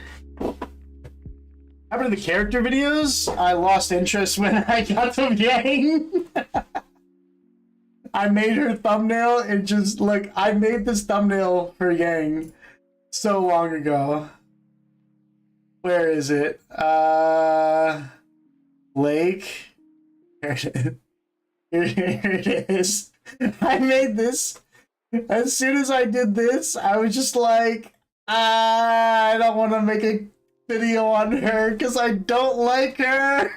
After the character videos, I lost interest when I got to Yang. I made her thumbnail and just look, I made this thumbnail for Yang so long ago. Where is it? Lake. Here it is. Here it is. I made this. As soon as I did this, I was just like, I don't want to make a video on her because I don't like her.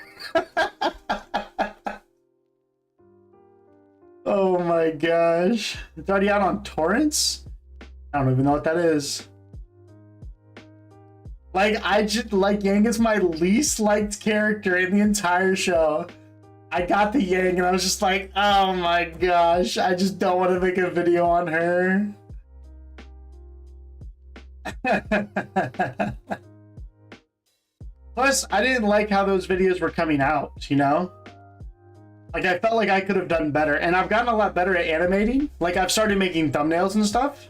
Oh my gosh. It's already out on torrents? I don't even know what that is. Like, I just, like, Yang is my least liked character in the entire show. I got the Yang and I was just like, oh my gosh, I just don't want to make a video on her. Plus, I didn't like how those videos were coming out, you know? Like, I felt like I could have done better, and I've gotten a lot better at animating. Like, I've started making thumbnails and stuff,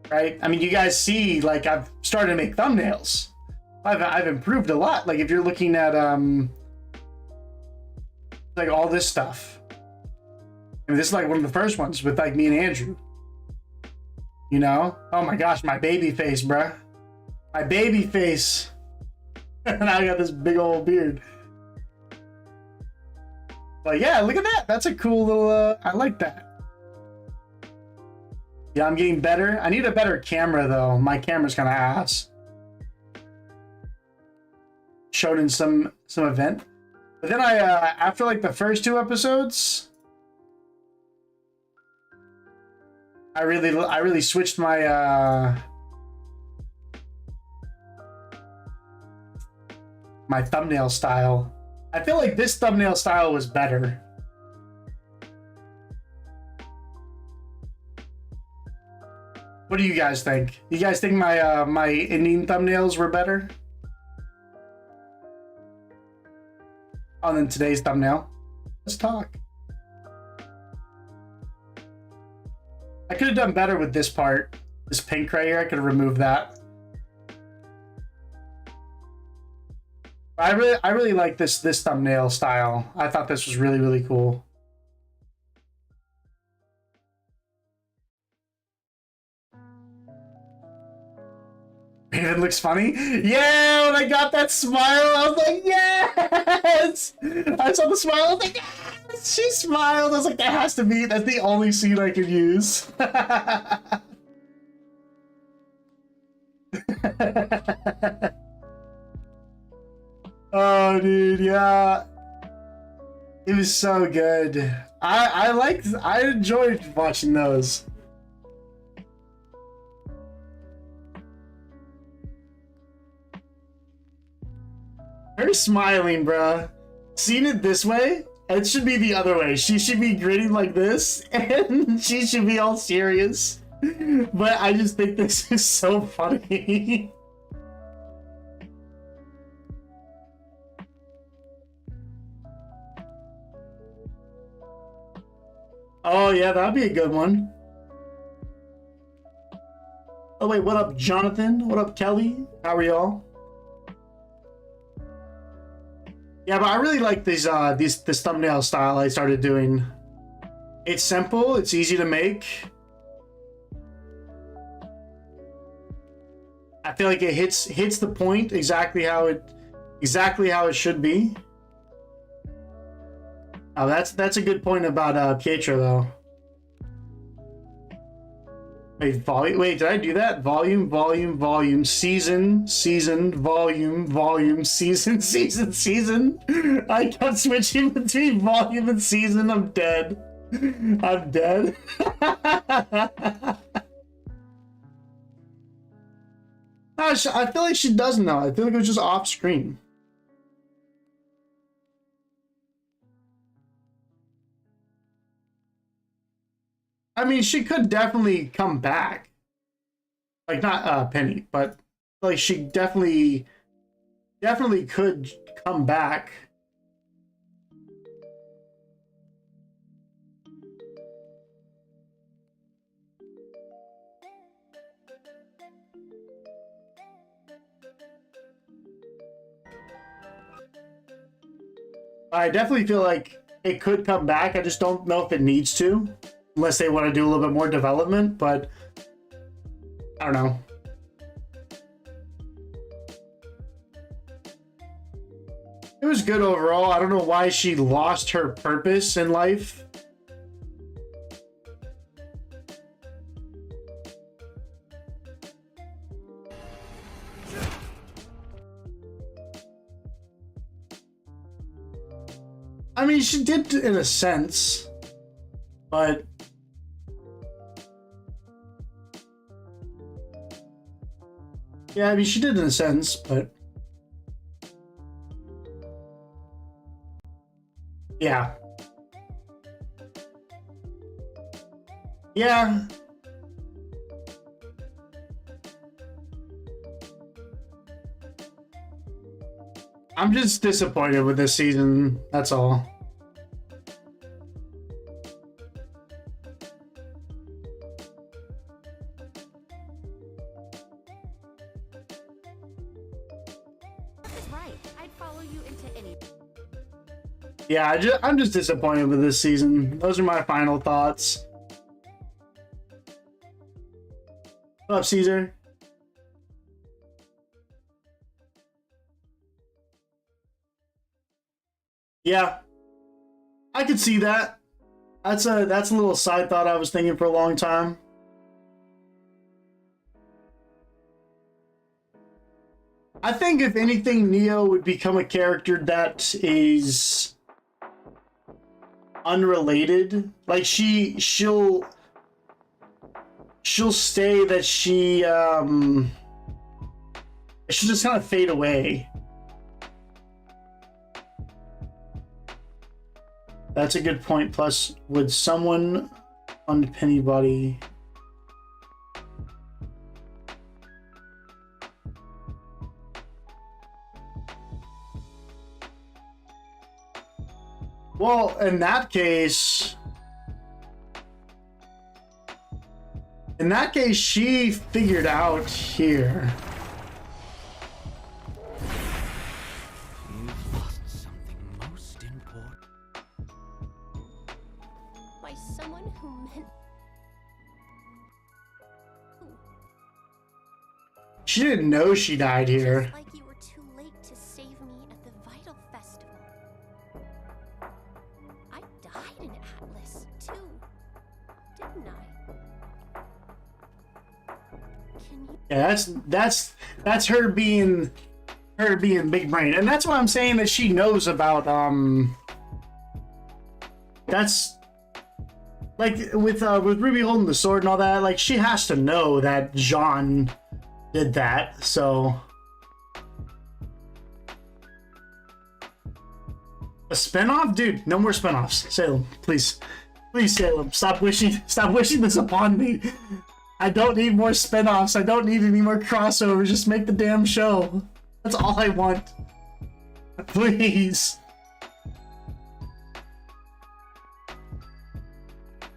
right? I mean, you guys see, like, I've started to make thumbnails. I've improved a lot. Like, if you're looking at, like, all this stuff. I mean, this is, like, one of the first ones with, like, me and Andrew. You know? Oh my gosh, my baby face, bruh. My baby face. And now I got this big old beard. But yeah, look at that. That's a cool little, I like that. Yeah, I'm getting better. I need a better camera, though. My camera's kind of ass. Showed in some event. But then I, after like the first 2 episodes, I really switched my, my thumbnail style. I feel like this thumbnail style was better. What do you guys think? You guys think my my ending thumbnails were better? On than today's thumbnail. Let's talk. I could have done better with this part. This pink right here, I could have removed that. I really like this thumbnail style. I thought this was really, really cool. Raven looks funny. Yeah, when I got that smile, I was like, yes! I saw the smile, I was like, yes! She smiled. I was like, that has to be, that's the only scene I could use. Oh, dude, yeah. It was so good. I enjoyed watching those. Her smiling, bruh. Seeing it this way, it should be the other way. She should be grinning like this, and she should be all serious. But I just think this is so funny. Oh yeah, that'd be a good one. Oh wait, what up, Jonathan? What up, Kelly? How are y'all? Yeah, but I really like this thumbnail style I started doing. It's simple, it's easy to make. I feel like it hits the point exactly how it should be. Oh, that's a good point about Pietro though. Wait, volume. Wait, did I do that? Volume, volume, volume, season, season, volume, volume, season, season, season. I kept switching between volume and season. I'm dead. I'm dead. I feel like she doesn't know. I feel like it was just off screen. I mean, she could definitely come back. Like, not Penny, but like she definitely could come back. I definitely feel like it could come back. I just don't know if it needs to. Unless they want to do a little bit more development, but I don't know. It was good overall. I don't know why she lost her purpose in life. I mean, she did in a sense, but yeah, I mean, she did in a sense, but yeah. Yeah. I'm just disappointed with this season, that's all. Yeah, I'm just disappointed with this season. Those are my final thoughts. What up, Caesar? Yeah, I could see that. That's a little side thought I was thinking for a long time. I think if anything, Neo would become a character that is unrelated. Like she'll stay that she'll just kind of fade away. That's a good point. Plus, would someone on Penny Body? Well, in that case, In that case, she figured out here. You've lost something most important. By someone who meant. She didn't know she died here. Just like you were too late to save me at the Vital Festival. I died in Atlas, too. Didn't I? Can you... Yeah, that's her being big brain, and that's what I'm saying that she knows about. That's like with Ruby holding the sword and all that. Like she has to know that Jean did that. So a spinoff, dude. No more spinoffs. Salem, please, Salem. Stop wishing this upon me. I don't need more spinoffs. I don't need any more crossovers. Just make the damn show. That's all I want. Please.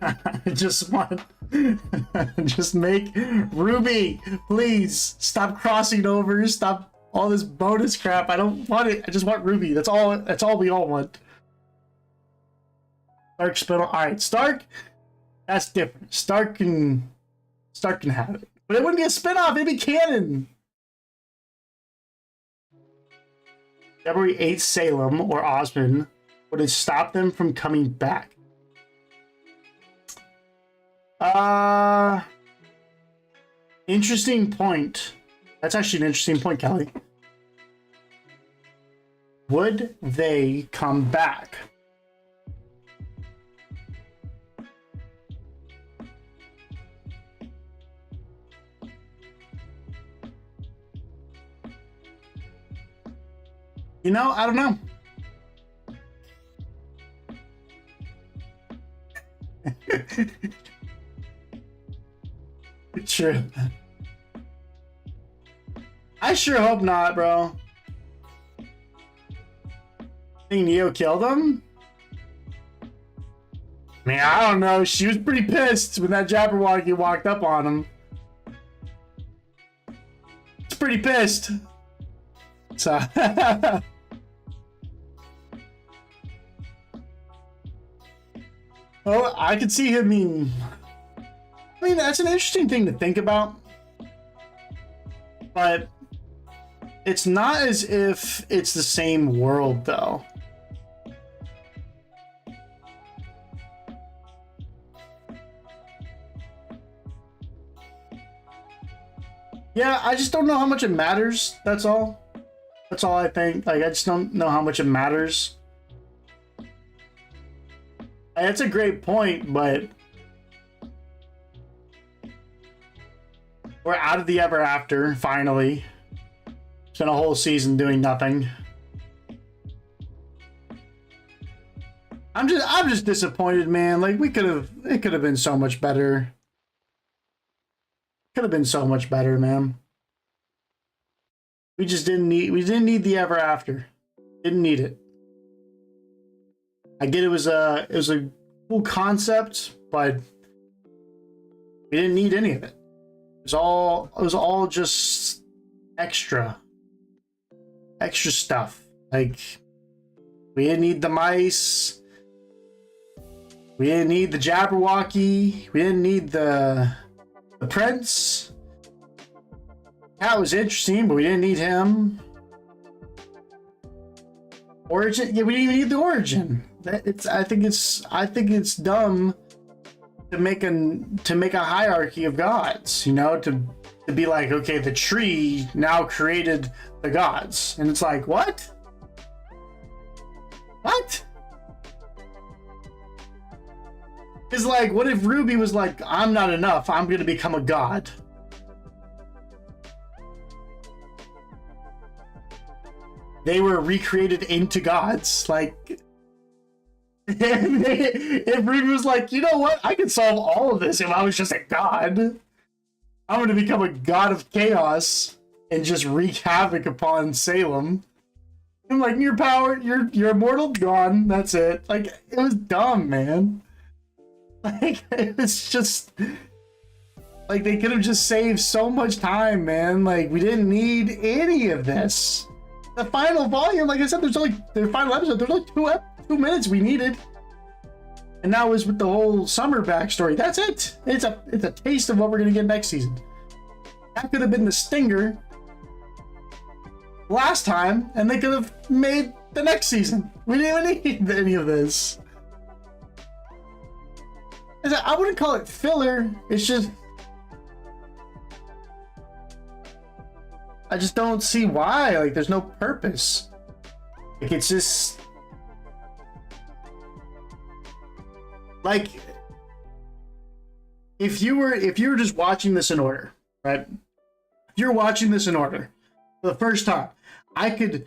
I just want... just make RWBY. Please. Stop crossing over. Stop all this bonus crap. I don't want it. I just want RWBY. That's all we all want. Stark spinoff. Alright, Stark. That's different. Stark can have it. But it wouldn't be a spinoff, it'd be canon. February 8th, Salem or Osmond would have stopped them from coming back. Interesting point. That's actually an interesting point, Kelly. Would they come back? You know, I don't know. True. I sure hope not, bro. Think Neo killed him? I mean, I don't know. She was pretty pissed when that Jabberwocky walked up on him. It's pretty pissed. So... Well, I could see him being... I mean, that's an interesting thing to think about. But it's not as if it's the same world, though. Yeah, I just don't know how much it matters, that's all. That's all I think. Like, I just don't know how much it matters. That's a great point, but we're out of the ever after, finally. Spent a whole season doing nothing. I'm just disappointed, man. Like it could have been so much better. Could have been so much better, man. We didn't need the ever after. Didn't need it. I get it was a cool concept, but we didn't need any of it. It was all just extra stuff. Like we didn't need the mice. We didn't need the Jabberwocky. We didn't need the prince. That was interesting, but we didn't need him. Origin, yeah, we didn't even need the origin. I think it's dumb to make a hierarchy of gods. You know, to be like, okay, the tree now created the gods, and it's like, what? What? It's like, what if RWBY was like, I'm not enough, I'm gonna become a god? They were recreated into gods. Like, if RWBY was like, you know what? I could solve all of this if I was just a god. I'm going to become a god of chaos and just wreak havoc upon Salem. I'm like, your power, you're immortal, gone. That's it. Like, it was dumb, man. Like, it was just... Like, they could have just saved so much time, man. Like, we didn't need any of this. The final volume, like I said, there's only the final episode. There's only 2 minutes we needed, and now is with the whole summer backstory. That's it. It's a taste of what we're gonna get next season. That could have been the stinger last time, and they could have made the next season. We didn't even need any of this. I wouldn't call it filler. It's just, I just don't see why. Like, there's no purpose. Like, it's just like, if you were just watching this in order, right? If you're watching this in order for the first time, I could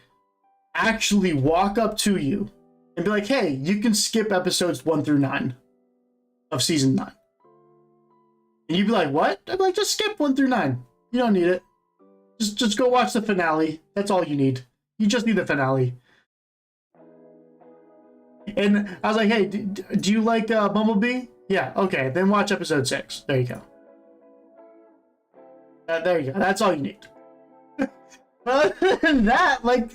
actually walk up to you and be like, hey, you can skip episodes 1 through 9 of season 9. And you'd be like, what? I'd be like, just skip 1 through 9. You don't need it. Just go watch the finale. That's all you need. You just need the finale. And I was like, hey, do you like Bumblebee? Yeah, okay, then watch episode 6. There you go. There you go. That's all you need. Other than that, like,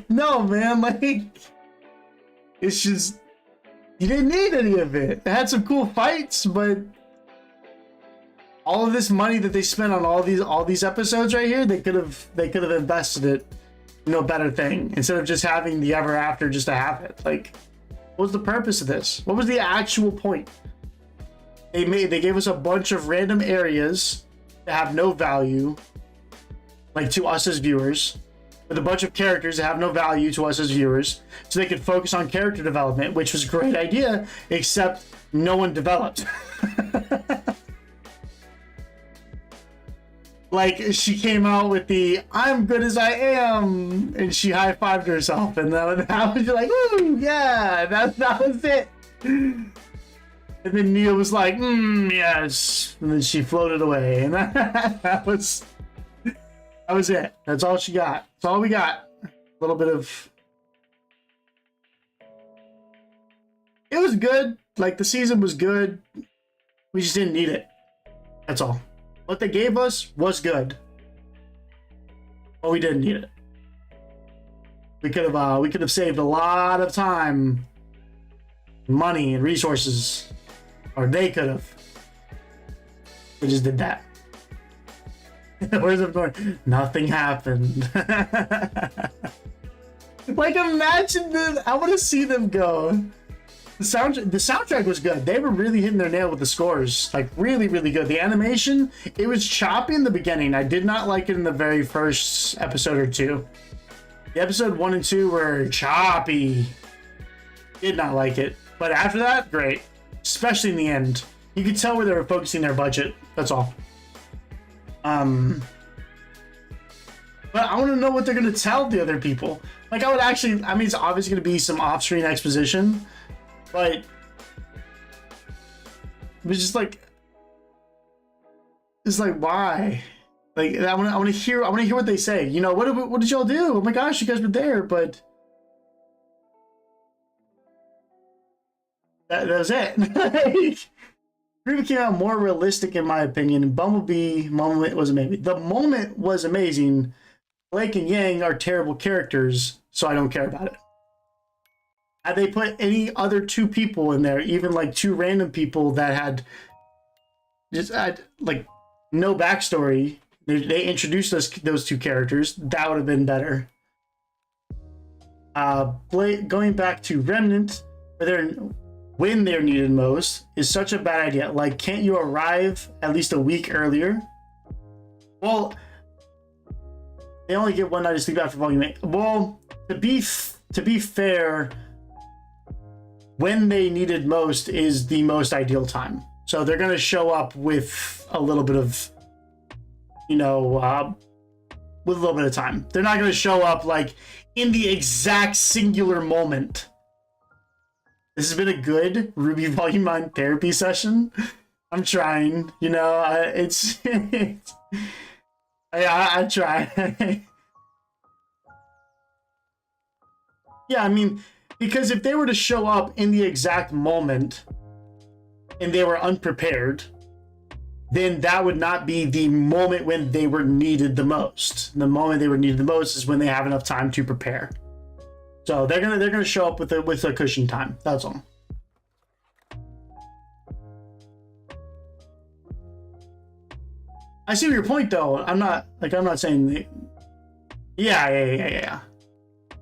no, man, like, it's just, you didn't need any of it. It had some cool fights, but all of this money that they spent on all these episodes right here, they could have invested it in a better thing instead of just having the ever after just to have it. Like, what was the purpose of this? What was the actual point? They gave us a bunch of random areas that have no value, like, to us as viewers, with a bunch of characters that have no value to us as viewers, so they could focus on character development, which was a great idea, except no one developed. Like, she came out with the "I'm good as I am" and she high-fived herself, and that was like, ooh, yeah, that was it. And then Neil was like, yes, and then she floated away, and that was it. That's all she got. That's all we got. A little bit of, it was good. Like, the season was good. We just didn't need it. That's all. What they gave us was good, but we didn't need it. We could have saved a lot of time, money, and resources, or they could have. They just did that. Where's the point? Nothing happened. Like, imagine this. I want to see them go. The soundtrack was good. They were really hitting their nail with the scores. Like, really, really good. The animation, it was choppy in the beginning. I did not like it in the very first episode or two. The episode 1 and 2 were choppy. Did not like it. But after that, great. Especially in the end. You could tell where they were focusing their budget. That's all. But I want to know what they're going to tell the other people. Like, I mean, it's obviously going to be some off-screen exposition. But it was just like, it's like, why? Like, I want to hear what they say. You know, what did y'all do? Oh my gosh, you guys were there, but that was it. RWBY came out more realistic, in my opinion. Bumblebee moment was amazing. The moment was amazing. Blake and Yang are terrible characters, so I don't care about it. Had they put any other 2 people in there, even like 2 random people that had just like no backstory, they introduced those 2 characters, that would have been better. Going back to Remnant, when they're needed most, is such a bad idea. Like, can't you arrive at least a week earlier? Well, they only get 1 night of sleep after Volume 8. Well, to be fair, when they needed most is the most ideal time. So they're going to show up with a little bit of, with a little bit of time. They're not going to show up like in the exact singular moment. This has been a good RWBY Volume 9 therapy session. I'm trying, I try. Yeah, I mean, because if they were to show up in the exact moment and they were unprepared, then that would not be the moment when they were needed the most. The moment they were needed the most is when they have enough time to prepare. So they're gonna show up with a cushion time. That's all. I see your point though. I'm not saying yeah.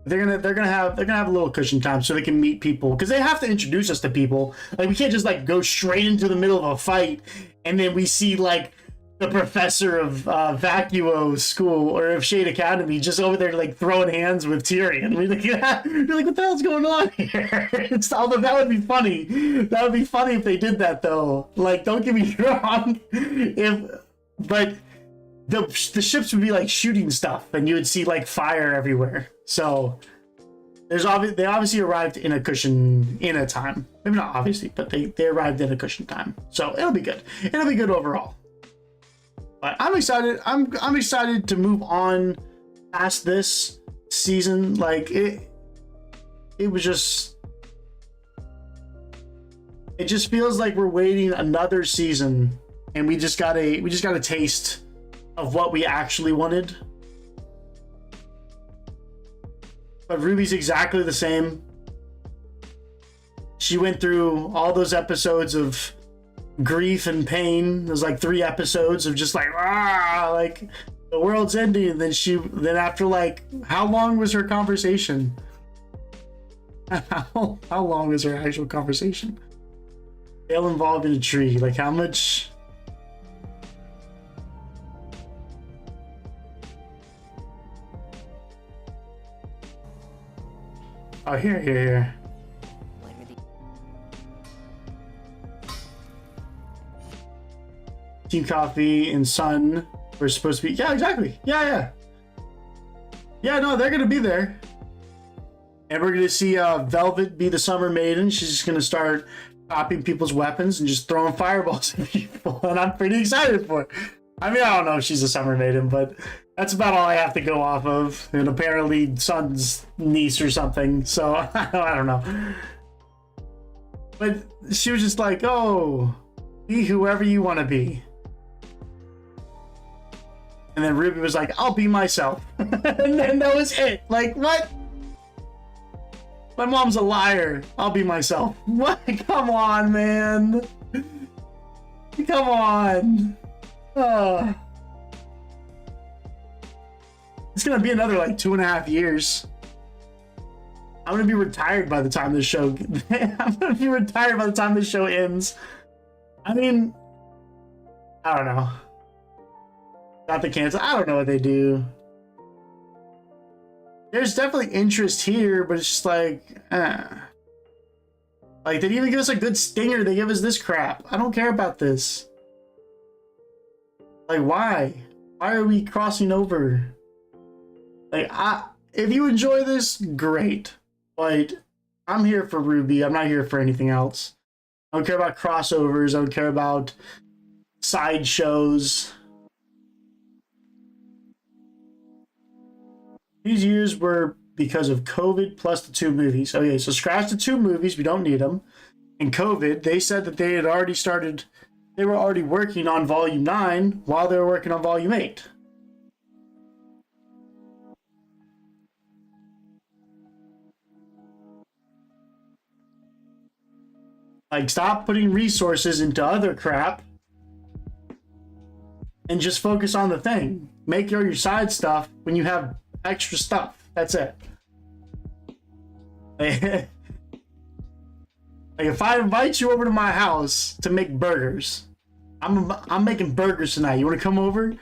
They're gonna have a little cushion time so they can meet people, because they have to introduce us to people. Like, we can't just like go straight into the middle of a fight and then we see like the professor of Vacuo School or of Shade Academy just over there like throwing hands with Tyrion. We're like, yeah. You're like, what the hell's going on here? Although that would be funny. That would be funny if they did that though. Like, don't get me wrong. But the ships would be like shooting stuff and you would see like fire everywhere. So they obviously arrived in a cushion in a time. Maybe not obviously, but they arrived in a cushion time. So it'll be good. It'll be good overall. But I'm excited. I'm excited to move on past this season. Like it just feels like we're waiting another season and we just got a taste of what we actually wanted. But Ruby's exactly the same. She went through all those episodes of grief and pain. There's like 3 episodes of just like, like the world's ending. And then after like, how long was her conversation? How long was her actual conversation? They'll involved in a tree. Like, how much? Oh, here. Team Coffee and Sun were supposed to be. Yeah, exactly. Yeah, no, they're going to be there. And we're going to see Velvet be the Summer Maiden. She's just going to start copying people's weapons and just throwing fireballs at people. And I'm pretty excited for it. I mean, I don't know if she's a Summer Maiden, but that's about all I have to go off of. And apparently Sun's niece or something. So I don't know. But she was just like, oh, be whoever you want to be. And then Ruby was like, I'll be myself. And then that was it. Like, what? My mom's a liar. I'll be myself. What? Come on, man. Come on. It's gonna be another like 2.5 years. I'm gonna be retired by the time this show. I'm gonna be retired by the time this show ends. I mean, I don't know. Not the cancel. I don't know what they do. There's definitely interest here, but it's just like, like they didn't even give us a good stinger. They give us this crap. I don't care about this. Like, why? Why are we crossing over? Like, if you enjoy this, great. But I'm here for RWBY. I'm not here for anything else. I don't care about crossovers. I don't care about side shows. These years were because of COVID plus the 2 movies. Okay, so scratch the 2 movies. We don't need them. And COVID, they said that they had already started. They were already working on Volume 9 while they were working on Volume 8. Like, stop putting resources into other crap and just focus on the thing. Make your side stuff when you have extra stuff. That's it. Like, if I invite you over to my house to make burgers, I'm making burgers tonight. You want to come over?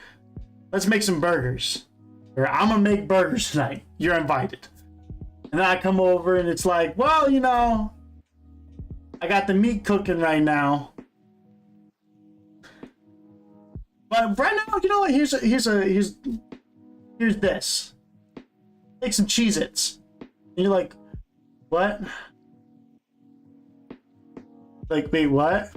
Let's make some burgers. Or I'm gonna make burgers tonight. You're invited. And then I come over and it's like, well, you know, I got the meat cooking right now. But right now, you know what? Here's this. Take some Cheez-Its. And you're like, what? Like, wait, what?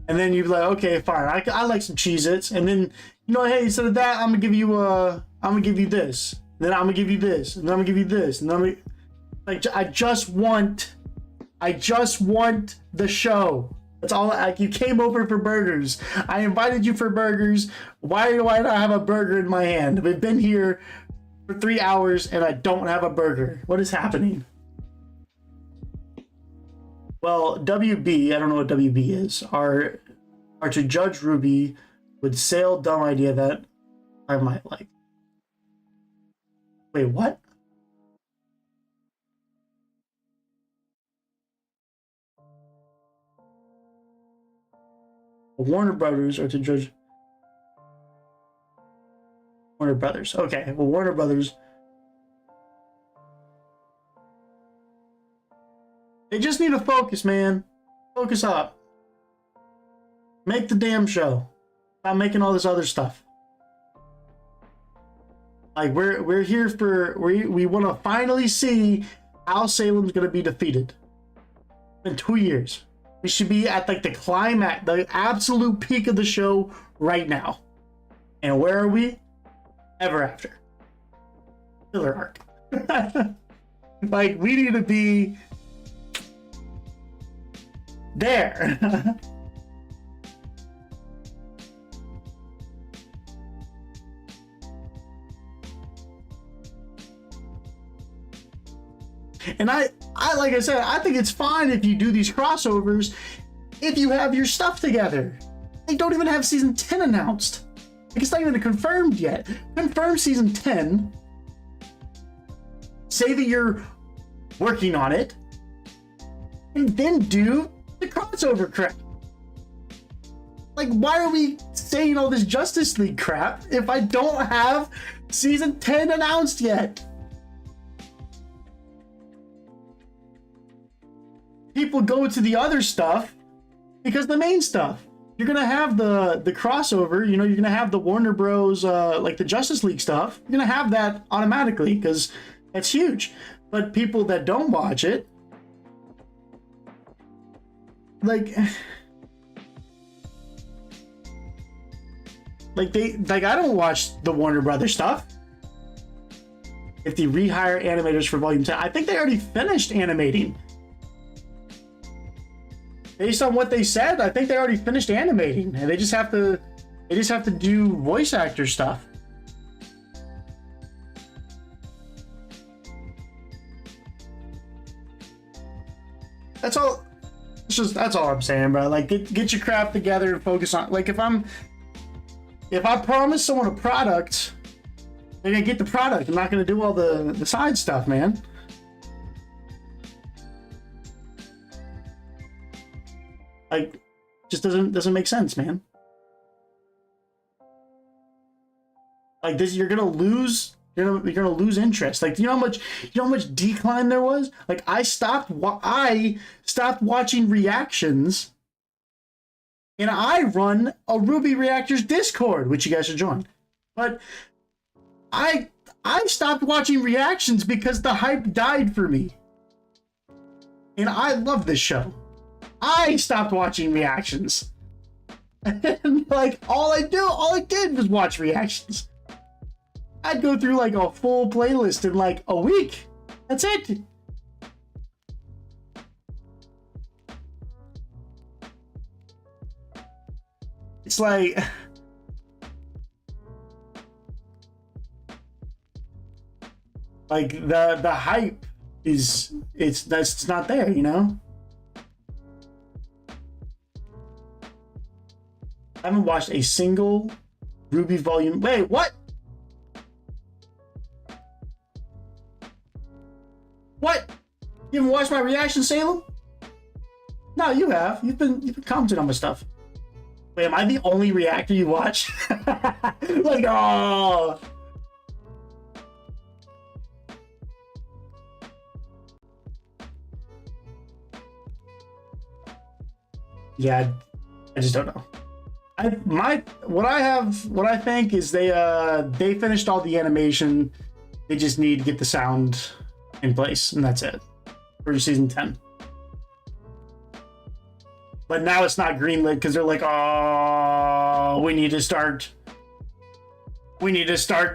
And then you're like, okay, fine. I like some Cheez-Its. And then, you know, hey, instead of that, I'm gonna give you this. And then I'm gonna give you this. And then I'm gonna give you this. And then I'm gonna, like, I just want the show. That's all. Like, you came over for burgers. I invited you for burgers. Why do I not have a burger in my hand? We've been here for 3 hours and I don't have a burger. What is happening? Well, WB, I don't know what WB is, are to judge RWBY would sail dumb idea that I might like. Wait, what? Warner Brothers are to judge. Warner Brothers. Okay, well, Warner Brothers. They just need to focus, man. Focus up. Make the damn show. Stop making all this other stuff. Like, we're here for, we want to finally see how Salem's gonna be defeated. It's been 2 years. We should be at like the climax, the absolute peak of the show right now. And where are we? Ever After. Filler arc. Like, we need to be there. And I like I said, I think it's fine if you do these crossovers if you have your stuff together. They don't even have season 10 announced. Like, it's not even confirmed yet. Confirm season 10. Say that you're working on it. And then do the crossover crap. Like, why are we saying all this Justice League crap if I don't have season 10 announced yet? People go to the other stuff because the main stuff. You're gonna have the crossover, you know, you're gonna have the Warner Bros. Like the Justice League stuff. You're gonna have that automatically because that's huge. But people that don't watch it, like I don't watch the Warner Brothers stuff. If they rehire animators for Volume 10, I think they already finished animating. Based on what they said, I think they already finished animating, and they just have to do voice actor stuff. That's all. That's all I'm saying, bro. Like, get your crap together and focus on. Like, if I promise someone a product, they're gonna get the product. I'm not gonna do all the side stuff, man. Like, just doesn't make sense, man. Like, this, you're gonna lose interest. Like, you know how much decline there was? Like, I stopped watching reactions, and I run a RWBY Reactors Discord, which you guys should join. But I stopped watching reactions because the hype died for me. And I love this show. I stopped watching reactions. And like, all I did was watch reactions. I'd go through like a full playlist in like a week. That's it. It's like, the hype is it's not there, you know? I haven't watched a single RWBY volume. Wait, what? What? You haven't watched my reaction, Salem? No, you have. You've been commenting on my stuff. Wait, am I the only reactor you watch? Like, oh. Yeah, I just don't know. What I think is they finished all the animation. They just need to get the sound in place, and that's it for season 10. But now it's not greenlit because they're like, oh, we need to start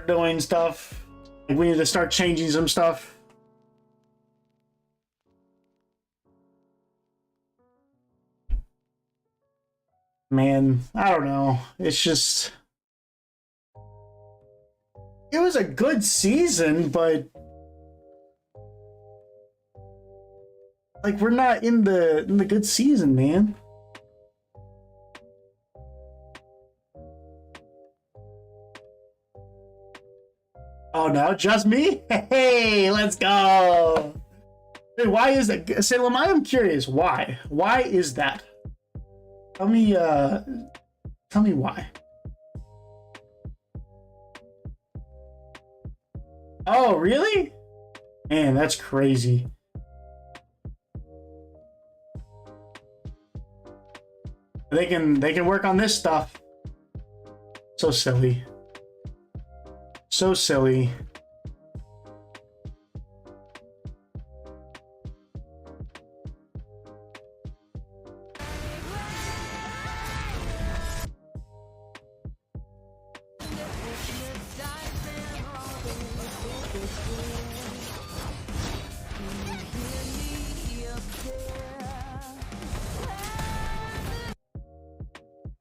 doing stuff. Like, we need to start changing some stuff. man, I don't know. It's just, it was a good season, but like we're not in the good season, man. Oh no, just me? Hey, let's go. Hey, why is that? Salem, I am curious. Why? Why is that? Tell me why. Oh, really? Man, that's crazy. They can work on this stuff. So silly. So silly.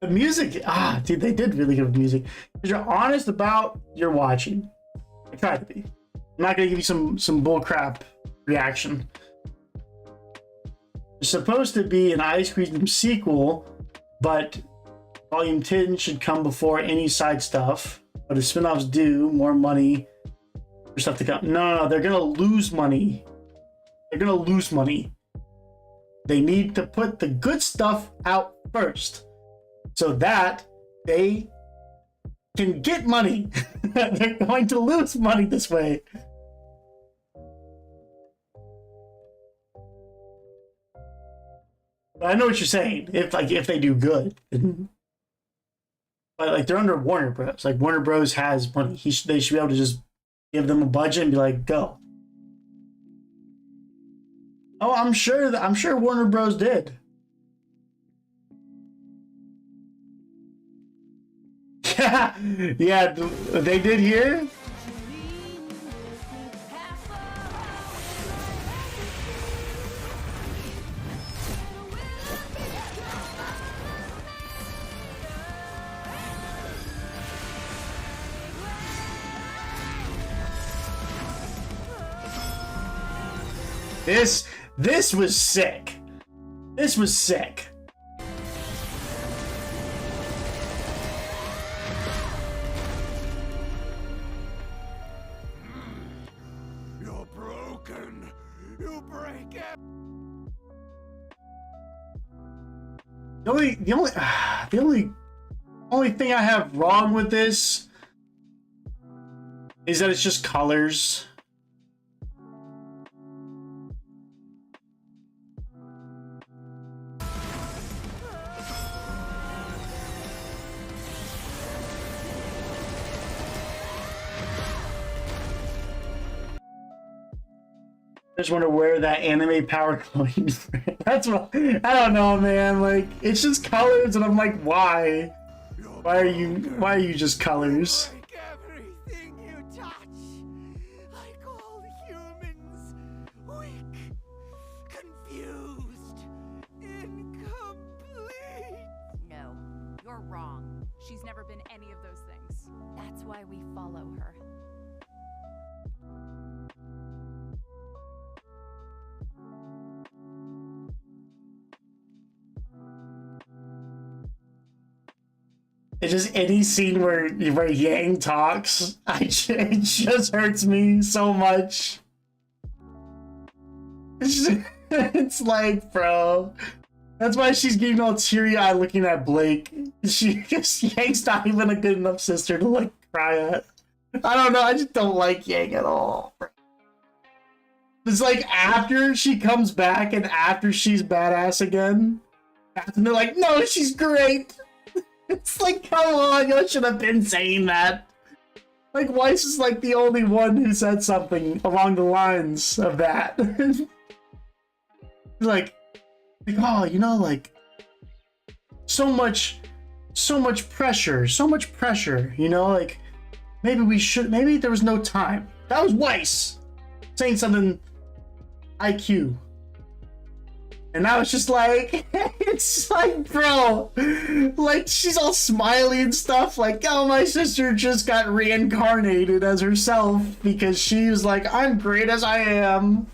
The music, dude, they did really good with music. Because you're honest about your watching. I try to be. I'm not gonna give you some bullcrap reaction. There's supposed to be an Ice Cream sequel, but Volume 10 should come before any side stuff. But if spin-offs do, more money for stuff to come. No, they're gonna lose money. They're gonna lose money. They need to put the good stuff out first, so that they can get money. They're going to lose money this way. But I know what you're saying. If they do good, but like they're under Warner Bros. Like Warner Bros. Has money. They should be able to just give them a budget and be like, go. Oh, I'm sure Warner Bros. Did. Yeah, they did here. This was sick. This was sick. You're broken. You break it. The only thing I have wrong with this is that it's just colors. I just want to wear that anime power clothing. That's what I don't know, man. Like, it's just colors, and I'm like, why? Why are you just colors? Everything you touch, like all humans, weak, confused, incomplete. No, you're wrong. She's never been any of those things. That's why we follow her. It's just any scene where Yang talks, it just hurts me so much. It's like, bro, that's why she's getting all teary-eyed looking at Blake. Yang's not even a good enough sister to like cry at. I don't know, I just don't like Yang at all. It's like after she comes back and after she's badass again, and they're like, no, she's great. It's like, come on, you should have been saying that. Like, Weiss is like the only one who said something along the lines of that. like, oh, you know, like, so much pressure, you know, like, maybe there was no time. That was Weiss saying something IQ. And I was just like, it's like, bro, like, she's all smiley and stuff. Like, oh, my sister just got reincarnated as herself because she was like, I'm great as I am.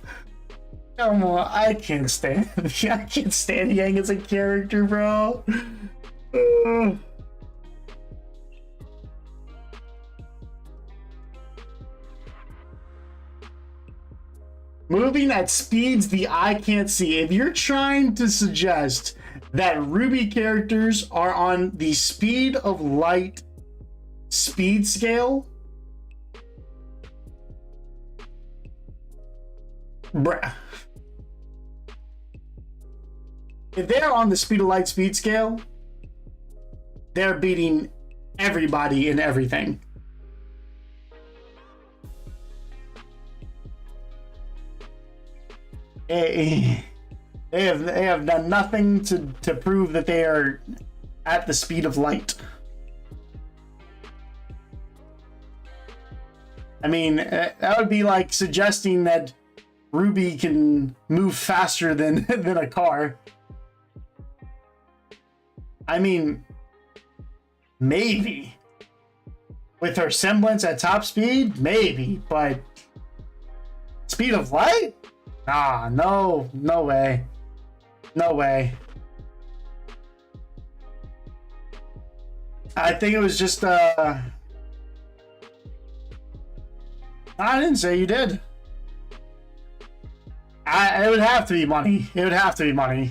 Come on, I can't stand Yang as a character, bro. Moving at speeds the eye can't see. If you're trying to suggest that RWBY characters are on the speed of light speed scale, bruh. If they're on the speed of light speed scale, they're beating everybody in everything. They have done nothing to prove that they are at the speed of light. I mean, that would be like suggesting that RWBY can move faster than a car. I mean, maybe. With her semblance at top speed, maybe, but speed of light? Ah, no way. No way. I think it was just, I didn't say you did. It would have to be money. It would have to be money.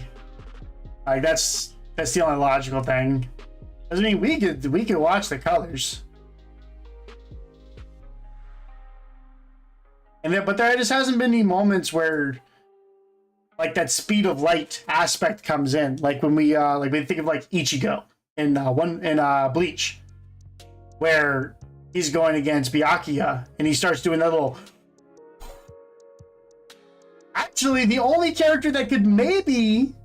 Like, that's the only logical thing. I mean, we could watch the colors. But there just hasn't been any moments where, like, that speed of light aspect comes in. Like when we think of like Ichigo in Bleach, where he's going against Byakuya and he starts doing that little. Actually, the only character that could maybe,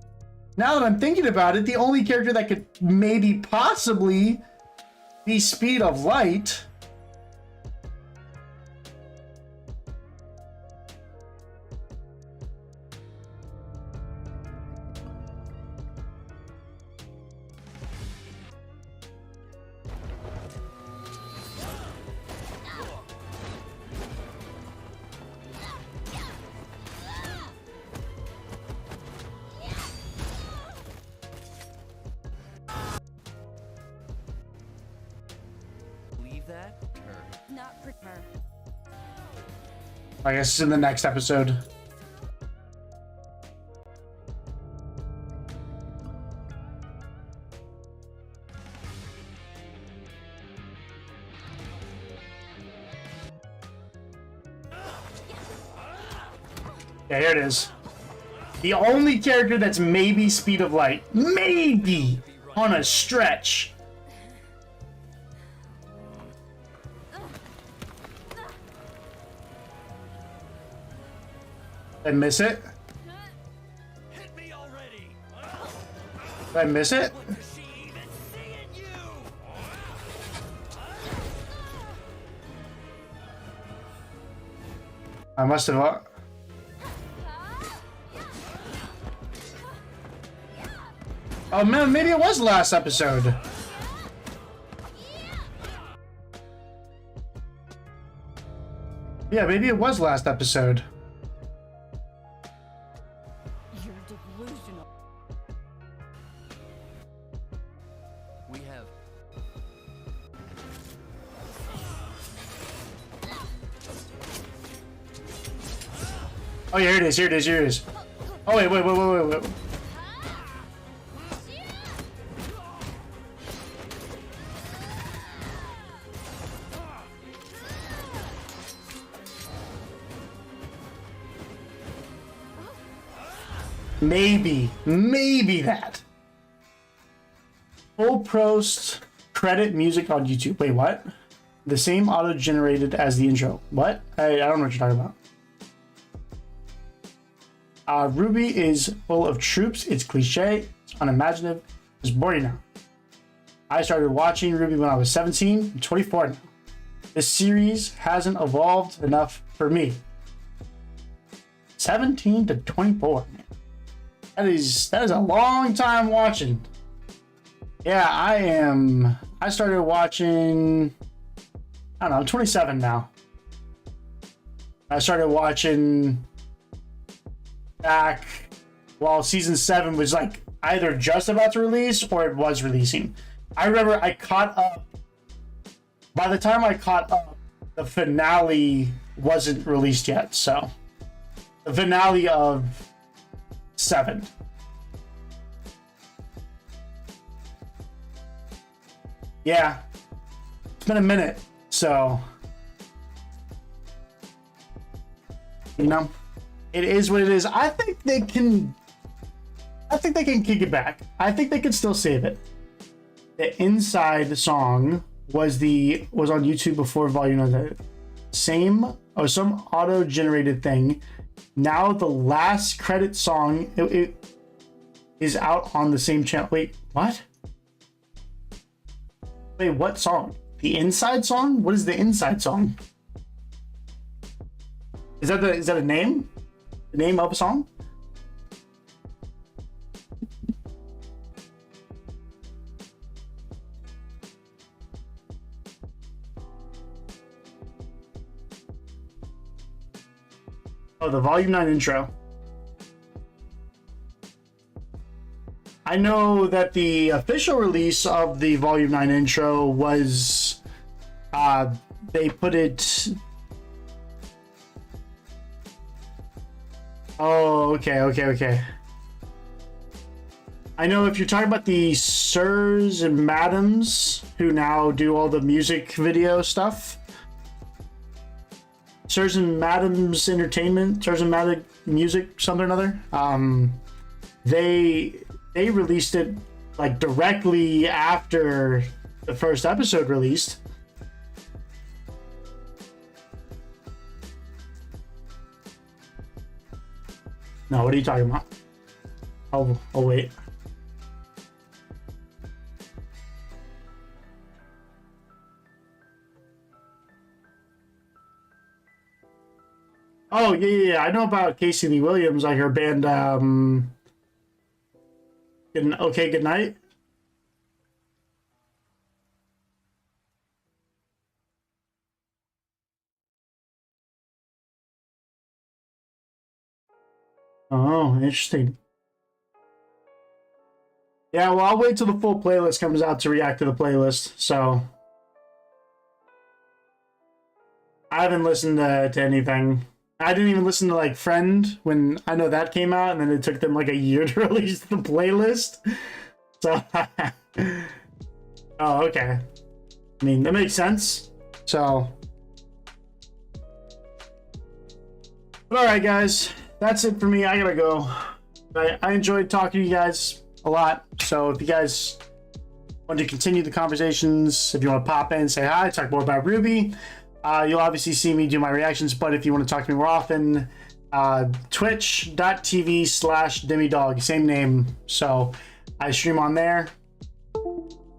now that I'm thinking about it, the only character that could maybe possibly be speed of light. I guess it's in the next episode. Yeah, here it is. The only character that's maybe speed of light. Maybe! On a stretch. Did I miss it? Did I miss it? I must have. Oh man, maybe it was last episode. Yeah, maybe it was last episode. Oh, yeah, here it is, here it is, here it is. Oh, wait. Maybe that. Full post credit music on YouTube. Wait, what? The same auto-generated as the intro. What? I don't know what you're talking about. RWBY is full of tropes. It's cliche. It's unimaginative. It's boring now. I started watching RWBY when I was 17. I'm 24 now. This series hasn't evolved enough for me. 17 to 24, man. That is a long time watching. Yeah, I started watching, I don't know, I'm 27 now. I started watching back while season 7 was like either just about to release or it was releasing. I remember I caught up. By the time I caught up, the finale wasn't released yet, so the finale of 7. Yeah, it's been a minute, so you know, it is what it is. I think they can kick it back. I think they can still save it. The Inside song was on YouTube before Volume 9. Same or some auto-generated thing. Now the last credit song it is out on the same channel. Wait, what? Wait, what song? The Inside song? What is the Inside song? Is that a name? The name of a song? Oh, the Volume 9 intro. I know that the official release of the Volume 9 intro was, they put it... Oh, okay. I know if you're talking about the sirs and madams who now do all the music video stuff, Sirs and Madams Entertainment, Sirs and Madam Music, something or another. They released it like directly after the first episode released. No, what are you talking about? Oh wait. Oh, yeah. I know about Casey Lee Williams, like her band, Okay, Good Night. Oh, interesting. Yeah, well, I'll wait till the full playlist comes out to react to the playlist, so... I haven't listened to anything. I didn't even listen to like Friend when I know that came out, and then it took them like a year to release the playlist. So, oh, okay. I mean, that makes sense. So, but all right, guys, that's it for me. I gotta go. I enjoyed talking to you guys a lot. So, if you guys want to continue the conversations, if you want to pop in, say hi, talk more about RWBY. You'll obviously see me do my reactions, but if you want to talk to me more often, twitch.tv/DemiDog, same name. So I stream on there.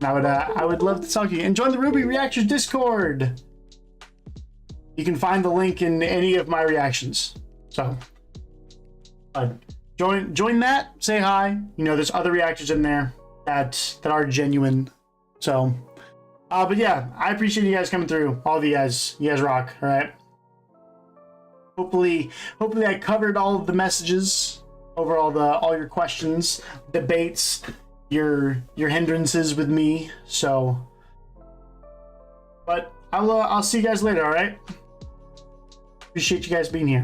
I would love to talk to you. And join the RWBY Reactions Discord. You can find the link in any of my reactions. So join that, say hi. You know, there's other reactors in there that are genuine. So but yeah, I appreciate you guys coming through. All of you guys rock. All right. Hopefully I covered all of the messages over all your questions, debates, your hindrances with me. So, but I'll see you guys later. All right. Appreciate you guys being here.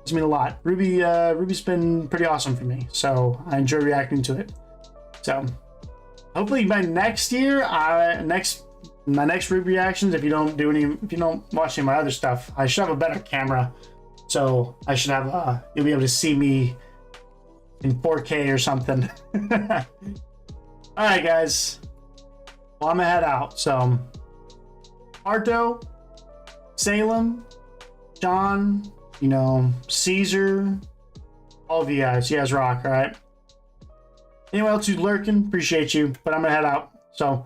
It's mean a lot. RWBY's been pretty awesome for me, so I enjoy reacting to it. So, hopefully by next year, my next RWBY reactions, if you don't watch any of my other stuff, I should have a better camera. So I should have you'll be able to see me in 4K or something. All right, guys. Well, I'm gonna head out. So Arto, Salem, John, Caesar, all of you guys rock. All right. Anyone else who's lurking, appreciate you, but I'm gonna head out. So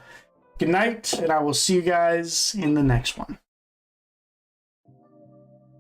good night, and I will see you guys in the next one.